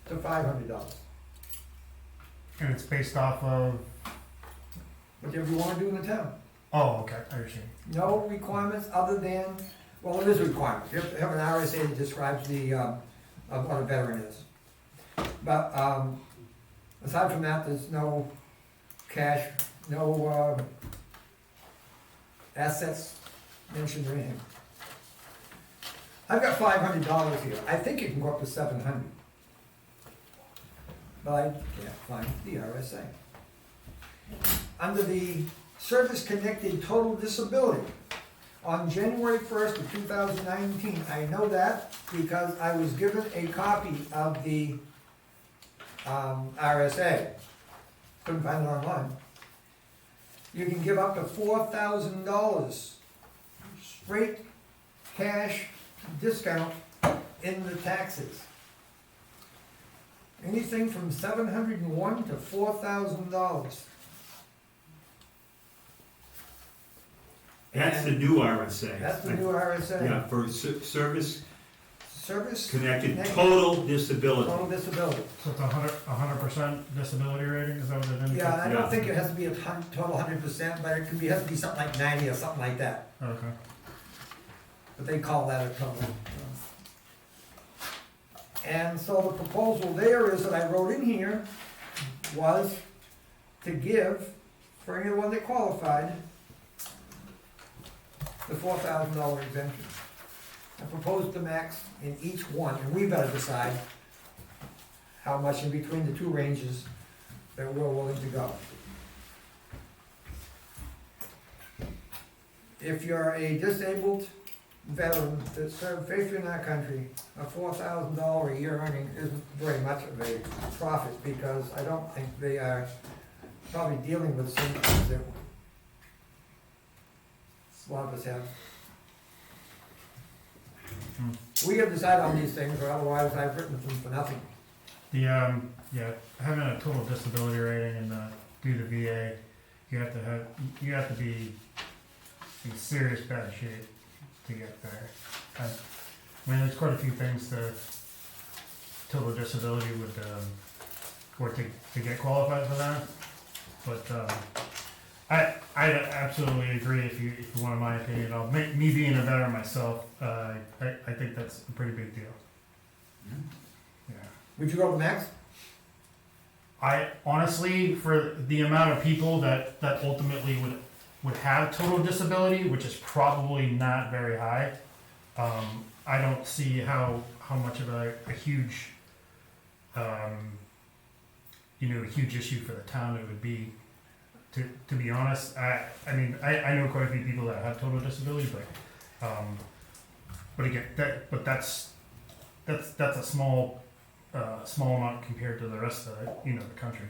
to $500. And it's based off of, Whatever you wanna do in the town. oh, okay, I understand. No requirements other than, well, there is requirements. You have to have an RSA that describes of what a veteran is. But, aside from that, there's no cash, no, assets mentioned or anything. I've got $500 here. I think it can go up to $700. But I can't find the RSA. Under the service-connected total disability, on January 1st of 2019, I know that because I was given a copy of the RSA. Couldn't find it online. You can give up to $4,000 straight cash discount in the taxes. Anything from $701 to $4,000. That's the new RSA. That's the new RSA. Yeah, for service Service connected total disability. total disability. So it's 100% disability rating, is that what it indicates? Yeah, I Yeah. don't think it has to be a total 100%, but it has to be something like 90 or something like that. Okay. But they call that a total. And so the proposal there is that I wrote in here was to give, for anyone that qualified, the $4,000 exemption. I proposed the max in each one, and we better decide how much in between the two ranges that we're willing to go. If you're a disabled veteran that served faithfully in our country, a $4,000 a year earning isn't very much of a profit, because I don't think they are probably dealing with symptoms that a lot of us have. We have to decide on these things, or otherwise I've written them for nothing. The, yeah, having a total disability rating and, through the VA, you have to be in serious bad shape to get there. I mean, there's quite a few things that total disability would, or to get qualified for that. But, I absolutely agree if you want my opinion. Me being a veteran myself, I think that's a pretty big deal. Yeah. Would you go to max? I honestly, for the amount of people that ultimately would have total disability, which is probably not very high, I don't see how much of a huge, a huge issue for the town it would be. To be honest, I mean, I know quite a few people that have total disability, but again, that's a small amount compared to the rest of the country.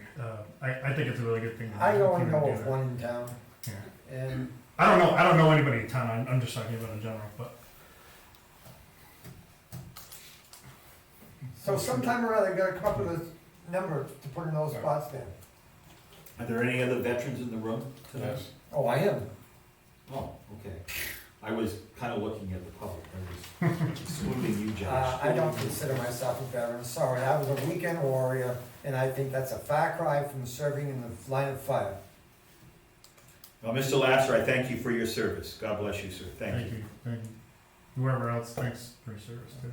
I think it's a really good thing. I only know of one in town. Yeah. And I don't know anybody in town. I'm just talking about in general, but. so sometime or other, gotta come up with a number to put in those spots there. Are there any other veterans in the room tonight? Yes. Oh, I am. Oh, okay. I was kind of looking at the public, I was excluding you, Josh. I don't consider myself a veteran, sorry, I was a weekend warrior, and I think that's a far cry from serving in the line of fire. Well, Mr. Lasser, I thank you for your service. God bless you, sir. Thank you. Thank you. Whoever else, thanks for your service too.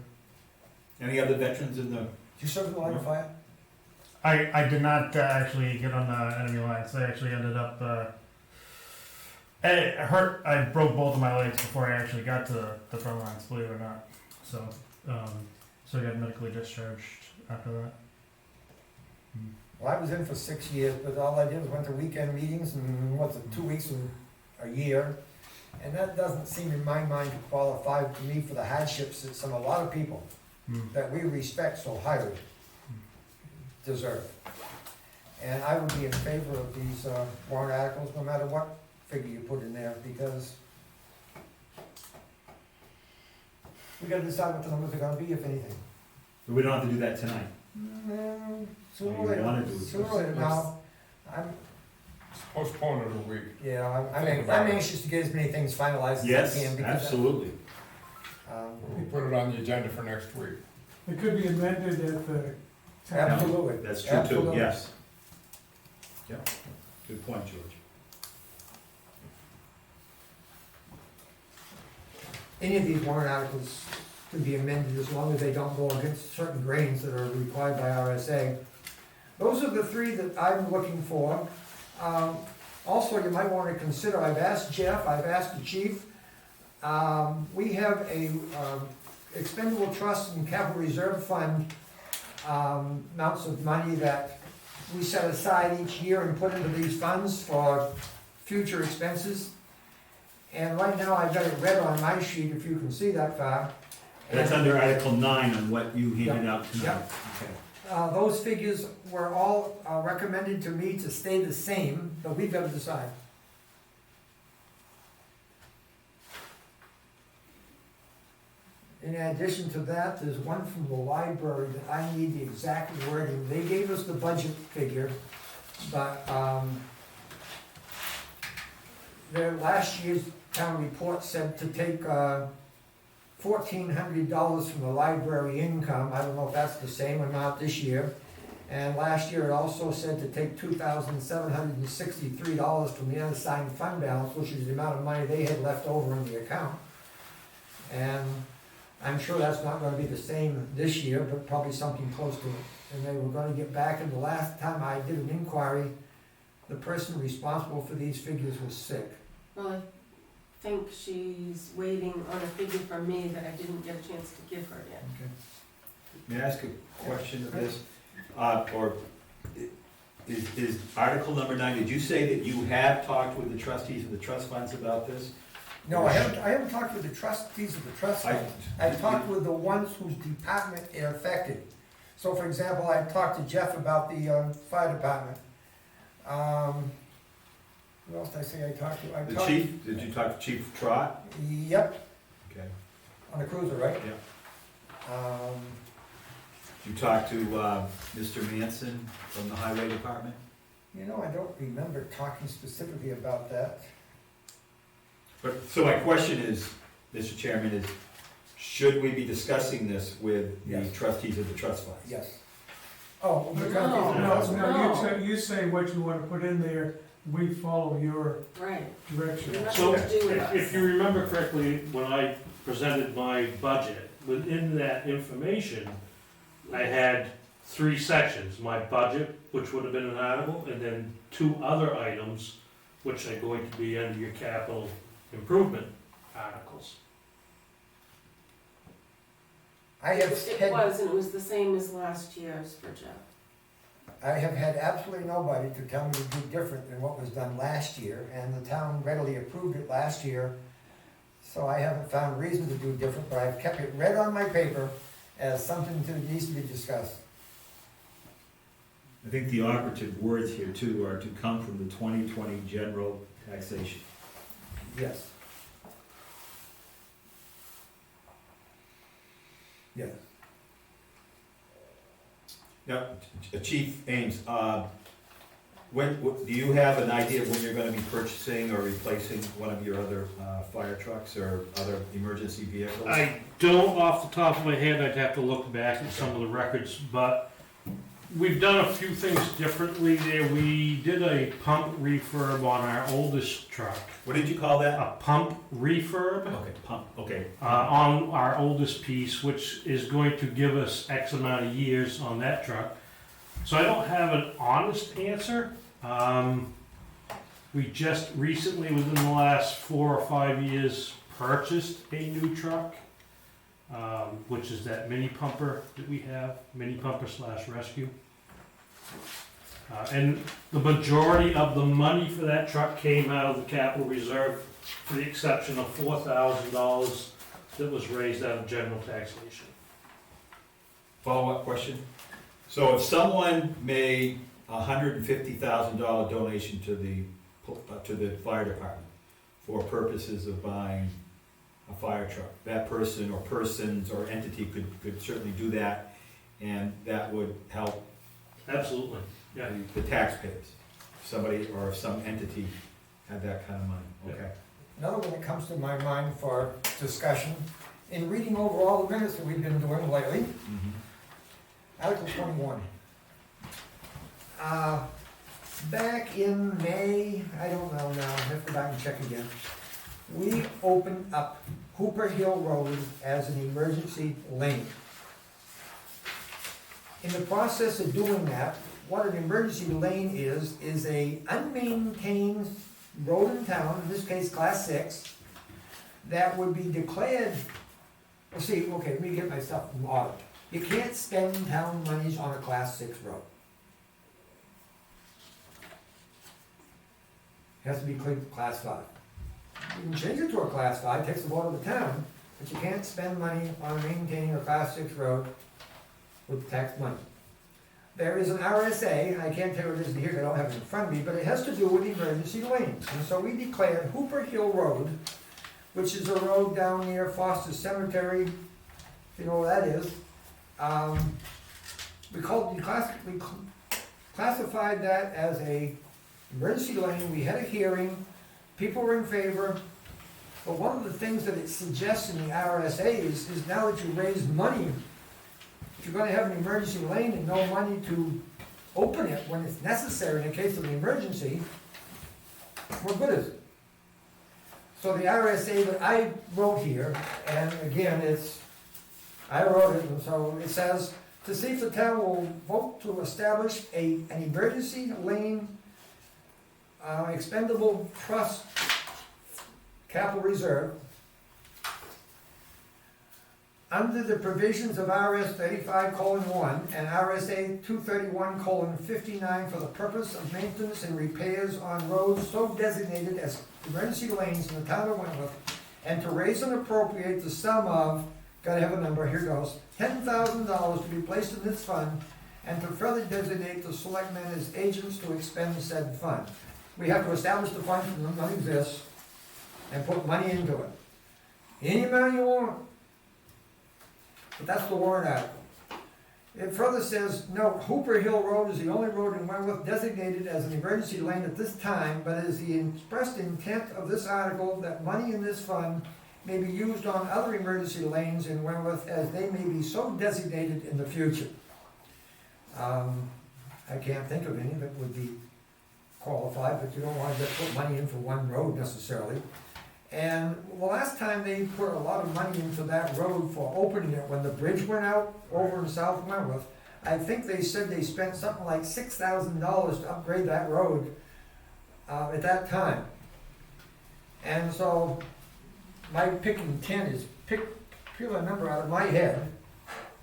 Any other veterans in the, Did you serve in the line of fire? I did not actually get on the enemy lines. I actually ended up. I broke both of my legs before I actually got to the front lines. Believe it or not. So, so I got medically discharged after that. Well, I was in for 6 years, but all I did was went to weekend meetings and 2 weeks in a year. And that doesn't seem in my mind to qualify to me for the hardships that a lot of people that we respect so highly deserve. And I would be in favor of these warrant articles, no matter what figure you put in there, because we gotta decide what the numbers are gonna be, if anything. we don't have to do that tonight. Sooner Oh, or you later, wanna do it. sooner or later. Now, Postpone it a week. I'm anxious to get as many things finalized as I Yes, can. because, absolutely. We'll put it on the agenda for next week. It could be amended at the town. Absolutely. That's true too, Absolutely. yes. Yep, good point, George. Any of these warrant articles can be amended as long as they don't go against certain grains that are required by RSA. Those are the three that I'm looking for. Also, you might want to consider, I've asked Jeff, I've asked the chief, we have a expendable trust and capital reserve fund amounts of money that we set aside each year and put into these funds for future expenses. And right now, I've got it red on my sheet, if you can see that far. That's And, under Article 9 on what you handed out tonight. Yep. Okay. those figures were all recommended to me to stay the same, but we've got to decide. In addition to that, there's one from the library that I need the exact wording. They gave us the budget figure, but their last year's town report said to take $1,400 from the library income. I don't know if that's the same amount this year. And last year it also said to take $2,763 from the unassigned fund balance, which is the amount of money they had left over in the account. And I'm sure that's not gonna be the same this year, but probably something close to it. And they were gonna get back, and the last time I did an inquiry, the person responsible for these figures was sick. Well, I think she's waiting on a figure from me that I didn't get a chance to give her yet. May I ask a question of this? Or is Article number 9, did you say that you have talked with the trustees of the trust funds about this? No, I haven't talked with the trustees of the trust funds. I've talked with the ones whose department it affected. So for example, I talked to Jeff about the fire department. Who else did I say I talked to? The chief, did you talk to Chief Trot? Yep, Okay. on the cruiser, right? Yep. Um, Did you talk to Mr. Manson from the highway department? You know, I don't remember talking specifically about that. But, so my question is, Mr. Chairman, is should we be discussing this with the Yes. trustees of the trust funds? Yes. Oh, the No. trustees, No, No. you say what you wanna put in there, we follow your Right. direction. So, Nothing to do with if you us. remember correctly, when I presented my budget, within that information, I had 3 sections, my budget, which would have been an article, and then 2 other items, which are going to be under your capital improvement articles. I have It had, was, and it was the same as last year's for Jeff. I have had absolutely nobody to tell me to do different than what was done last year, and the town readily approved it last year. So I haven't found reason to do different, but I've kept it red on my paper as something that needs to be discussed. I think the operative words here too are to come from the 2020 general taxation. Yes. Yes. Now, Chief Ames, do you have an idea when you're gonna be purchasing or replacing one of your other fire trucks or other emergency vehicles? I don't off the top of my head, I'd have to look back at some of the records, but we've done a few things differently there. We did a pump refurb on our oldest truck. What did you call that? A pump refurb Okay, pump, okay. on our oldest piece, which is going to give us X amount of years on that truck. So I don't have an honest answer. We just recently, within the last 4 or 5 years, purchased a new truck, which is that mini pumper that we have, mini pumper / rescue. And the majority of the money for that truck came out of the capital reserve, for the exception of $4,000 that was raised out of general taxation. Follow-up question? So if someone made a $150,000 donation to the fire department for purposes of buying a fire truck, that person or persons or entity could certainly do that, and that would help Absolutely, yeah. the taxpayers. Somebody or some entity had that kind of money, okay? Another one that comes to my mind for discussion, in reading over all the minutes that we've been doing lately, Mhm. Article 21. Back in May, I don't know now, I have to go back and check again. We opened up Hooper Hill Road as an emergency lane. In the process of doing that, what an emergency lane is a unmaintained road in town, in this case class 6, that would be declared, well, see, okay, let me get myself in order. You can't spend town monies on a class 6 road. It has to be cleared class 5. You can change it to a class 5, takes the vote of the town, but you can't spend money on maintaining a class 6 road with tax money. There is an RSA, I can't tell you what it is here, I don't have it in front of me, but it has to do with emergency lanes. And so we declared Hooper Hill Road, which is a road down near Foster Cemetery, if you know where that is. We classified that as a emergency lane, we had a hearing, people were in favor, but one of the things that it suggests in the RSA's is now that you raise money, if you're gonna have an emergency lane and no money to open it when it's necessary in the case of an emergency, what good is it? So the RSA that I wrote here, and again, I wrote it, and so it says, to see if the town will vote to establish an emergency lane expendable trust capital reserve under the provisions of RS 35:1 and RSA 231:59 for the purpose of maintenance and repairs on roads so designated as emergency lanes in the town of Wentworth, and to raise and appropriate the sum of, gotta have a number, here goes, $10,000 to be placed in this fund, and to further designate the selectmen as agents to expend said fund. We have to establish the fund from none exists and put money into it. Any amount you want. But that's the warrant article. It further says, note, Hooper Hill Road is the only road in Wentworth designated as an emergency lane at this time, but it is the expressed intent of this article that money in this fund may be used on other emergency lanes in Wentworth as they may be so designated in the future. I can't think of any that would be qualified, but you don't want to just put money in for one road necessarily. And the last time they put a lot of money into that road for opening it, when the bridge went out over in South Wentworth, I think they said they spent something like $6,000 to upgrade that road at that time. And so my picking 10 is pure number out of my head,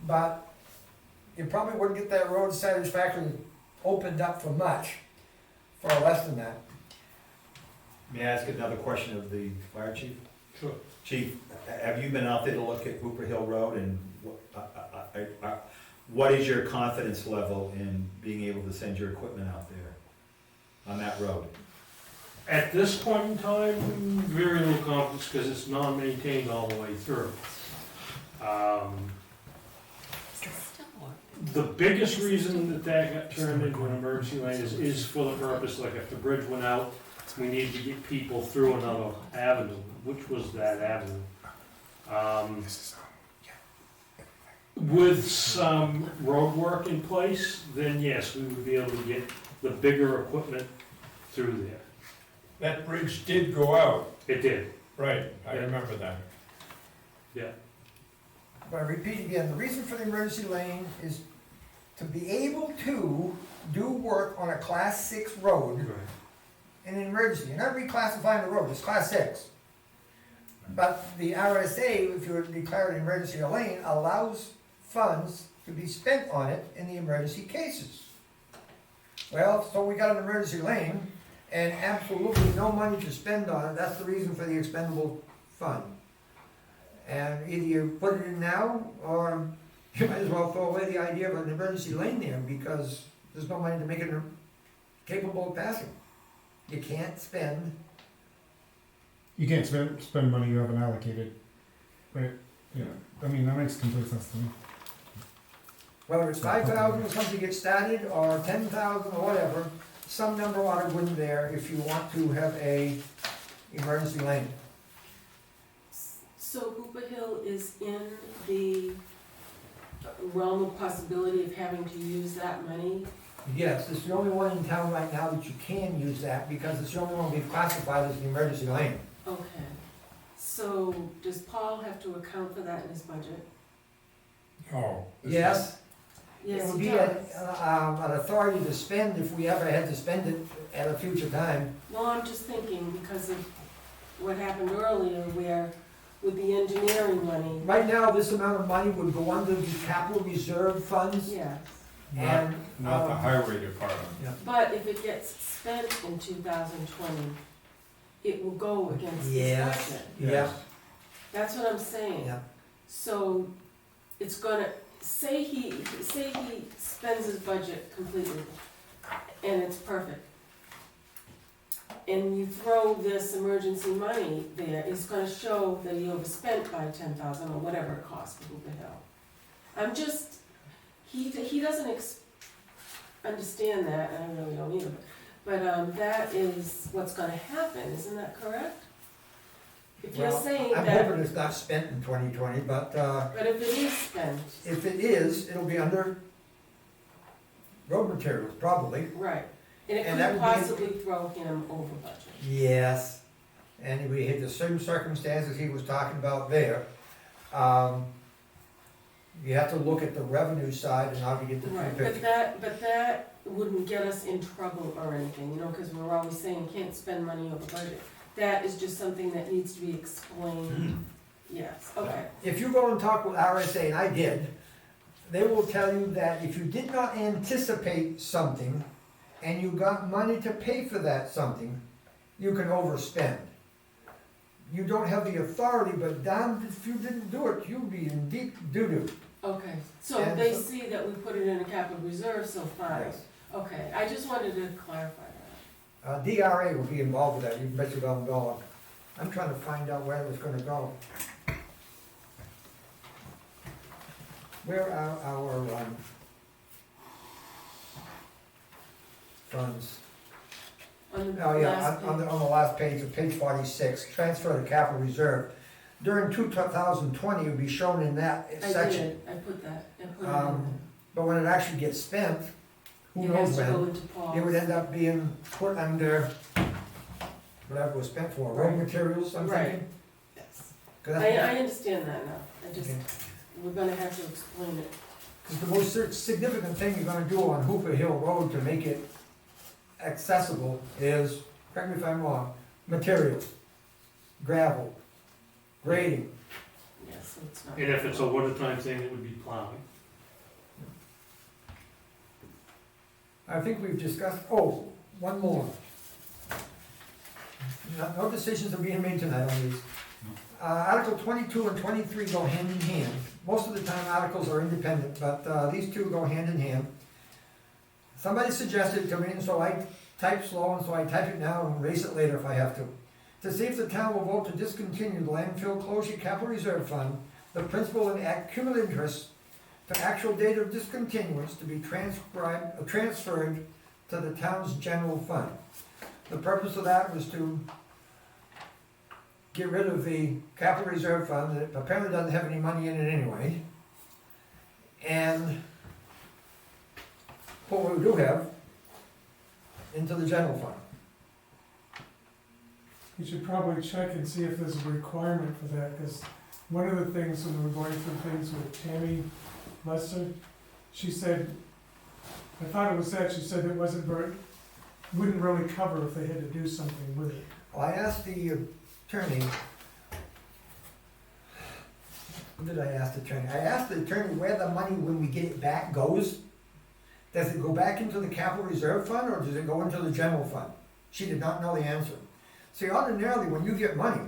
but you probably wouldn't get that road satisfactorily opened up for much, for less than that. May I ask another question of the fire chief? Sure. Chief, have you been out there to look at Hooper Hill Road, and what is your confidence level in being able to send your equipment out there on that road? At this point in time, very little confidence because it's non-maintained all the way through. The biggest reason that got turned into an emergency lane is for the purpose, like if the bridge went out, we needed to get people through another avenue, which was that avenue. With some road work in place, then yes, we would be able to get the bigger equipment through there. That bridge did go out. It did. Right, I Yeah. remember that. Yeah. But I repeat again, the reason for the emergency lane is to be able to do work on a class 6 road in an emergency. You're not reclassifying the road, it's class 6. But the RSA, if you declare an emergency lane, allows funds to be spent on it in the emergency cases. Well, so we got an emergency lane and absolutely no money to spend on it. That's the reason for the expendable fund. And either you put it in now, or you might as well throw away the idea of an emergency lane there, because there's no money to make it capable of passing. You can't spend. You can't spend money you haven't allocated, right? Yeah, I mean, that makes complete sense to me. Whether it's 5,000 or something to get started, or 10,000 or whatever, some number ought to go in there if you want to have a emergency lane. So Hooper Hill is in the realm of possibility of having to use that money? Yes, it's the only one in town right now that you can use that, because it's the only one we've classified as an emergency lane. Okay. So does Paul have to account for that in his budget? No. Yes, it Yes, would he be does. an authority to spend if we ever had to spend it at a future time. Well, I'm just thinking because of what happened earlier where with the engineering money. Right now, this amount of money would go under the capital reserve funds, Yes, and. Not the highway department. but if it gets spent in 2020, it will go against this Yes. budget. Yeah, That's what I'm saying. yeah. So it's gonna, say he spends his budget completely and it's perfect. And you throw this emergency money there, it's gonna show that he overspent by 10,000 or whatever it costs for Hooper Hill. I'm just, he doesn't understand that, and I really don't either, but that is what's gonna happen, isn't that correct? If you're Well, saying I'm that, hoping it's not spent in 2020, but, but if it is spent, if it is, it'll be under road materials, probably. right, and it And that could would be- possibly throw him over budget. Yes, and we had the same circumstances he was talking about there. You have to look at the revenue side and how to get the two Right, pictures. but that wouldn't get us in trouble or anything, you know, cause we're always saying can't spend money over budget. That is just something that needs to be explained, yes, okay, If you go and talk with RSA, and I did, they will tell you that if you did not anticipate something and you got money to pay for that something, you can overspend. You don't have the authority, but damn, if you didn't do it, you'd be in deep doo-doo. okay, so And they so- see that we put it in a capital reserve, so fine, Yes. okay, I just wanted to clarify that. DRA will be involved with that, you can bet your bottom dollar. I'm trying to find out where it's gonna go. Where are our, funds? On the Oh, yeah, last on the page. last page, of page 46, transfer to capital reserve. during 2020, it would be shown in that I section. did, I put that, I put it Um, But when it actually gets spent, who in. It knows has to go when, into Paul's. it would end up being put under whatever it was spent for, road Right. materials, I'm Right. thinking. Yes. 'Cause I that's- understand that now, I just, Okay. we're gonna have to explain it. Because the most significant thing you're gonna do on Hooper Hill Road to make it accessible is, correct me if I'm wrong, materials, gravel, grading. Yes, so it's not. And if it's a wintertime thing, it would be plowing. I think we've discussed, oh, one more. No decisions are being made tonight on these. Article 22 and 23 go hand in hand. Most of the time articles are independent, but these two go hand in hand. Somebody suggested to me, and so I type slow, and so I type it now and erase it later if I have to. To see if the town will vote to discontinue the landfill closure capital reserve fund, the principal and accumulated interest to actual date of discontinuance to be transferred to the town's general fund. The purpose of that was to get rid of the capital reserve fund that apparently doesn't have any money in it anyway. And put what we do have into the general fund. You should probably check and see if there's a requirement for that, because one of the things when we were going through things with Tammy Lester, she said, I thought it was that, she said it wasn't very, wouldn't really cover if they had to do something with it. Well, I asked the attorney, what did I ask the attorney? I asked the attorney where the money, when we get it back, goes. Does it go back into the capital reserve fund, or does it go into the general fund? She did not know the answer. See, ordinarily, when you get money,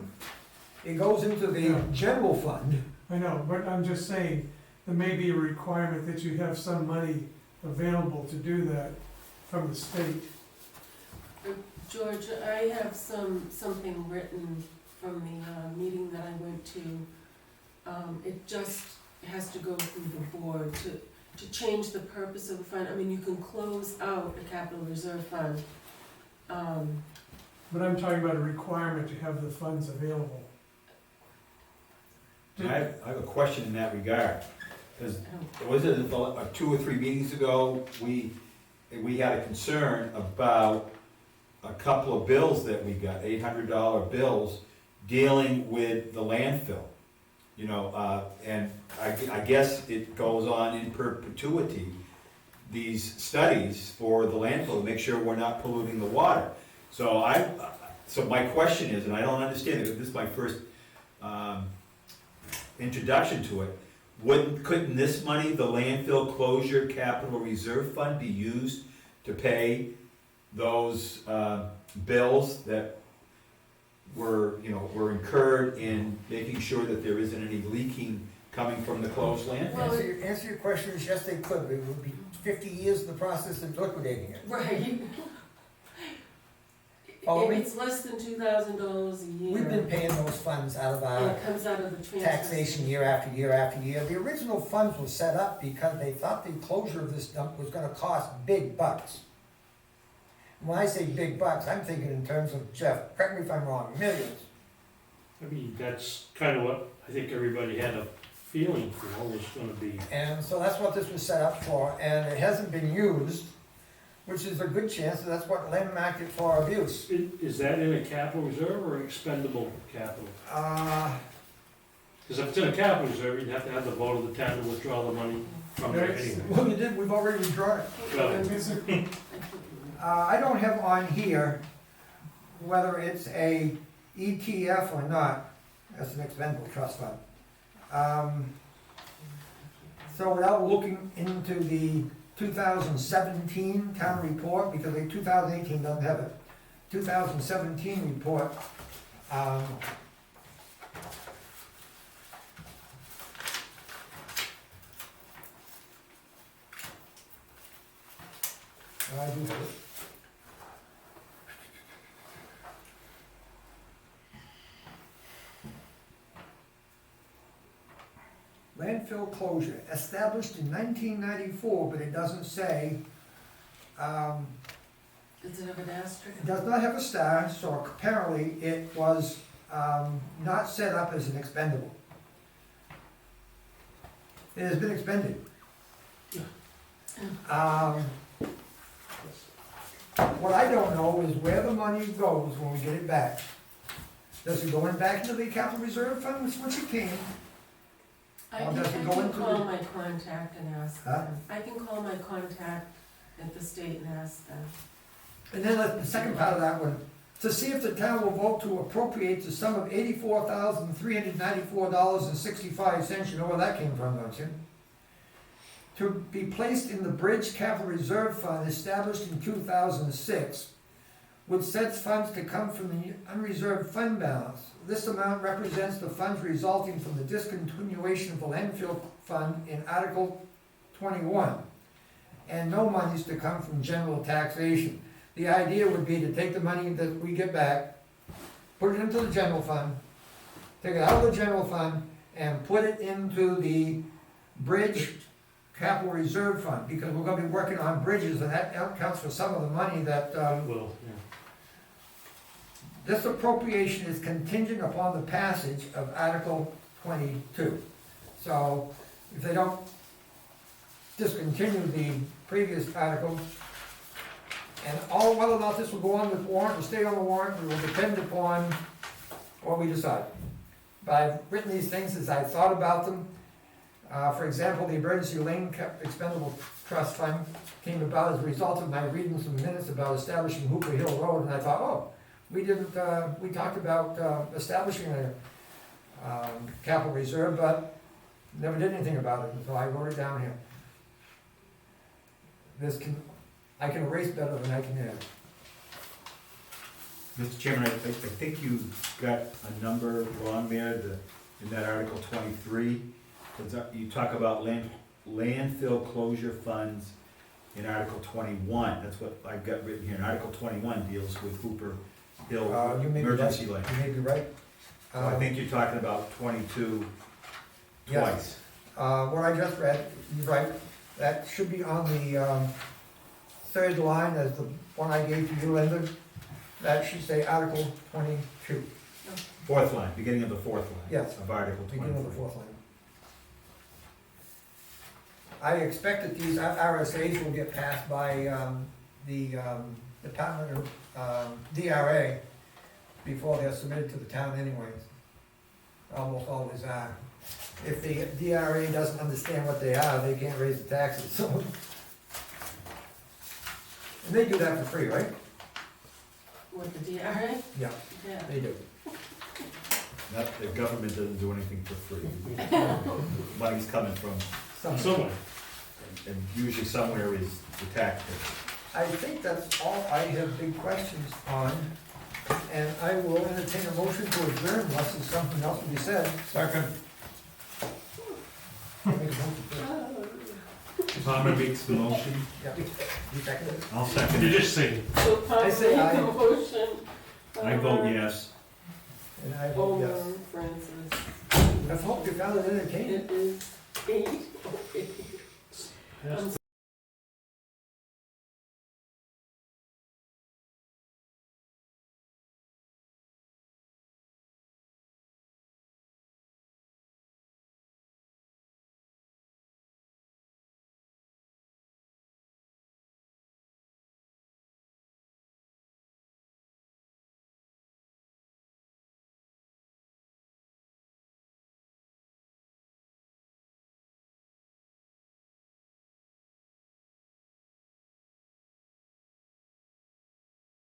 it goes into the general fund. I know, but I'm just saying, there may be a requirement that you have some money available to do that from the state. George, I have something written from the meeting that I went to. It just has to go through the board to change the purpose of the fund. I mean, you can close out a capital reserve fund. But I'm talking about a requirement to have the funds available. I have a question in that regard, because was it 2 or 3 meetings ago, we had a concern about a couple of bills that we got, $800 bills, dealing with the landfill. You know, and I guess it goes on in perpetuity, these studies for the landfill to make sure we're not polluting the water. So so my question is, and I don't understand it, this is my first introduction to it, couldn't this money, the landfill closure capital reserve fund, be used to pay those bills that were incurred in making sure that there isn't any leaking coming from the closed landfill? Answer your question is yes, they could. It would be 50 years in the process of liquidating it. Right. Oh, If it's less than $2,000 a year. We've been paying those funds out of And our it comes out of the transfer. taxation year after year after year. The original funds were set up because they thought the closure of this dump was gonna cost big bucks. When I say big bucks, I'm thinking in terms of, Jeff, correct me if I'm wrong, millions. I mean, that's kind of what I think everybody had a feeling, was gonna be. And so that's what this was set up for, and it hasn't been used, which is a good chance that that's what Lynn marked it for abuse. Is that in a capital reserve or expendable capital? Because if it's in a capital reserve, you'd have to have the vote of the town to withdraw the money from there anyway. Well, you did, we've already withdrawn it. Well, I don't have on here whether it's a ETF or not, as an expendable trust fund. So without looking into the 2017 town report, because the 2018 doesn't have it, 2017 report, I do have it. Landfill closure, established in 1994, but it doesn't say, Does it have an asterisk? it does not have a star, so apparently it was not set up as an expendable. It has been expended. What I don't know is where the money goes when we get it back. Does it go in back into the capital reserve fund, which it came? I Or can, does it I go can into call the- my contact and ask Huh? them. I can call my contact at the state and ask them. And then the second part of that one, to see if the town will vote to appropriate the sum of $84,394.65, you know where that came from, don't you? To be placed in the Bridge Capital Reserve Fund established in 2006, with said funds to come from the unreserved fund balance. This amount represents the funds resulting from the discontinuation of the landfill fund in Article 21, and no monies to come from general taxation. The idea would be to take the money that we get back, put it into the general fund, take it out of the general fund, and put it into the Bridge Capital Reserve Fund, because we're gonna be working on bridges, and that accounts for some of the money that, Well, yeah. this appropriation is contingent upon the passage of Article 22. So, if they don't discontinue the previous article, and all, whether or not this will go on the warrant or stay on the warrant, will depend upon what we decide. But I've written these things as I thought about them. For example, the Emergency Lane Expendable Trust Fund came about as a result of my reading some minutes about establishing Hooper Hill Road, and I thought, oh, we talked about establishing a capital reserve, but never did anything about it, and so I wrote it down here. I can erase better than I can add. Mr. Chairman, I think you got a number wrong there, in that Article 23. 'Cause you talk about landfill closure funds in Article 21. That's what I've got written here. And Article 21 deals with Hooper Hill You may be emergency right. lane. You may be right. So I think you're talking about 22 twice. What I just read, you're right, that should be on the third line as the one I gave to you, Linda. That should say Article 22, Fourth line, beginning of the fourth line. Yes. Of Article 23. beginning of the fourth line. I expect that these RSAs will get passed by the Department of DRA before they're submitted to the town anyways. Almost always are. If the DRA doesn't understand what they are, they can't raise the taxes, so. And they do that for free, right? With the DRA? Yeah, Yeah. they do. The government doesn't do anything for free. Money's coming from, Somewhere. and usually somewhere is the taxpayer. I think that's all I have big questions on, and I will entertain a motion to adjourn unless there's something else to be said. Second. I'll make a motion first. Palmer makes the motion. Yeah. You second it? I'll second You it. just sing. So Tom I say made aye. the motion. I vote yes. And I vote yes. Homer, Francis. I hope you found it entertaining. It is 8:08. Yes.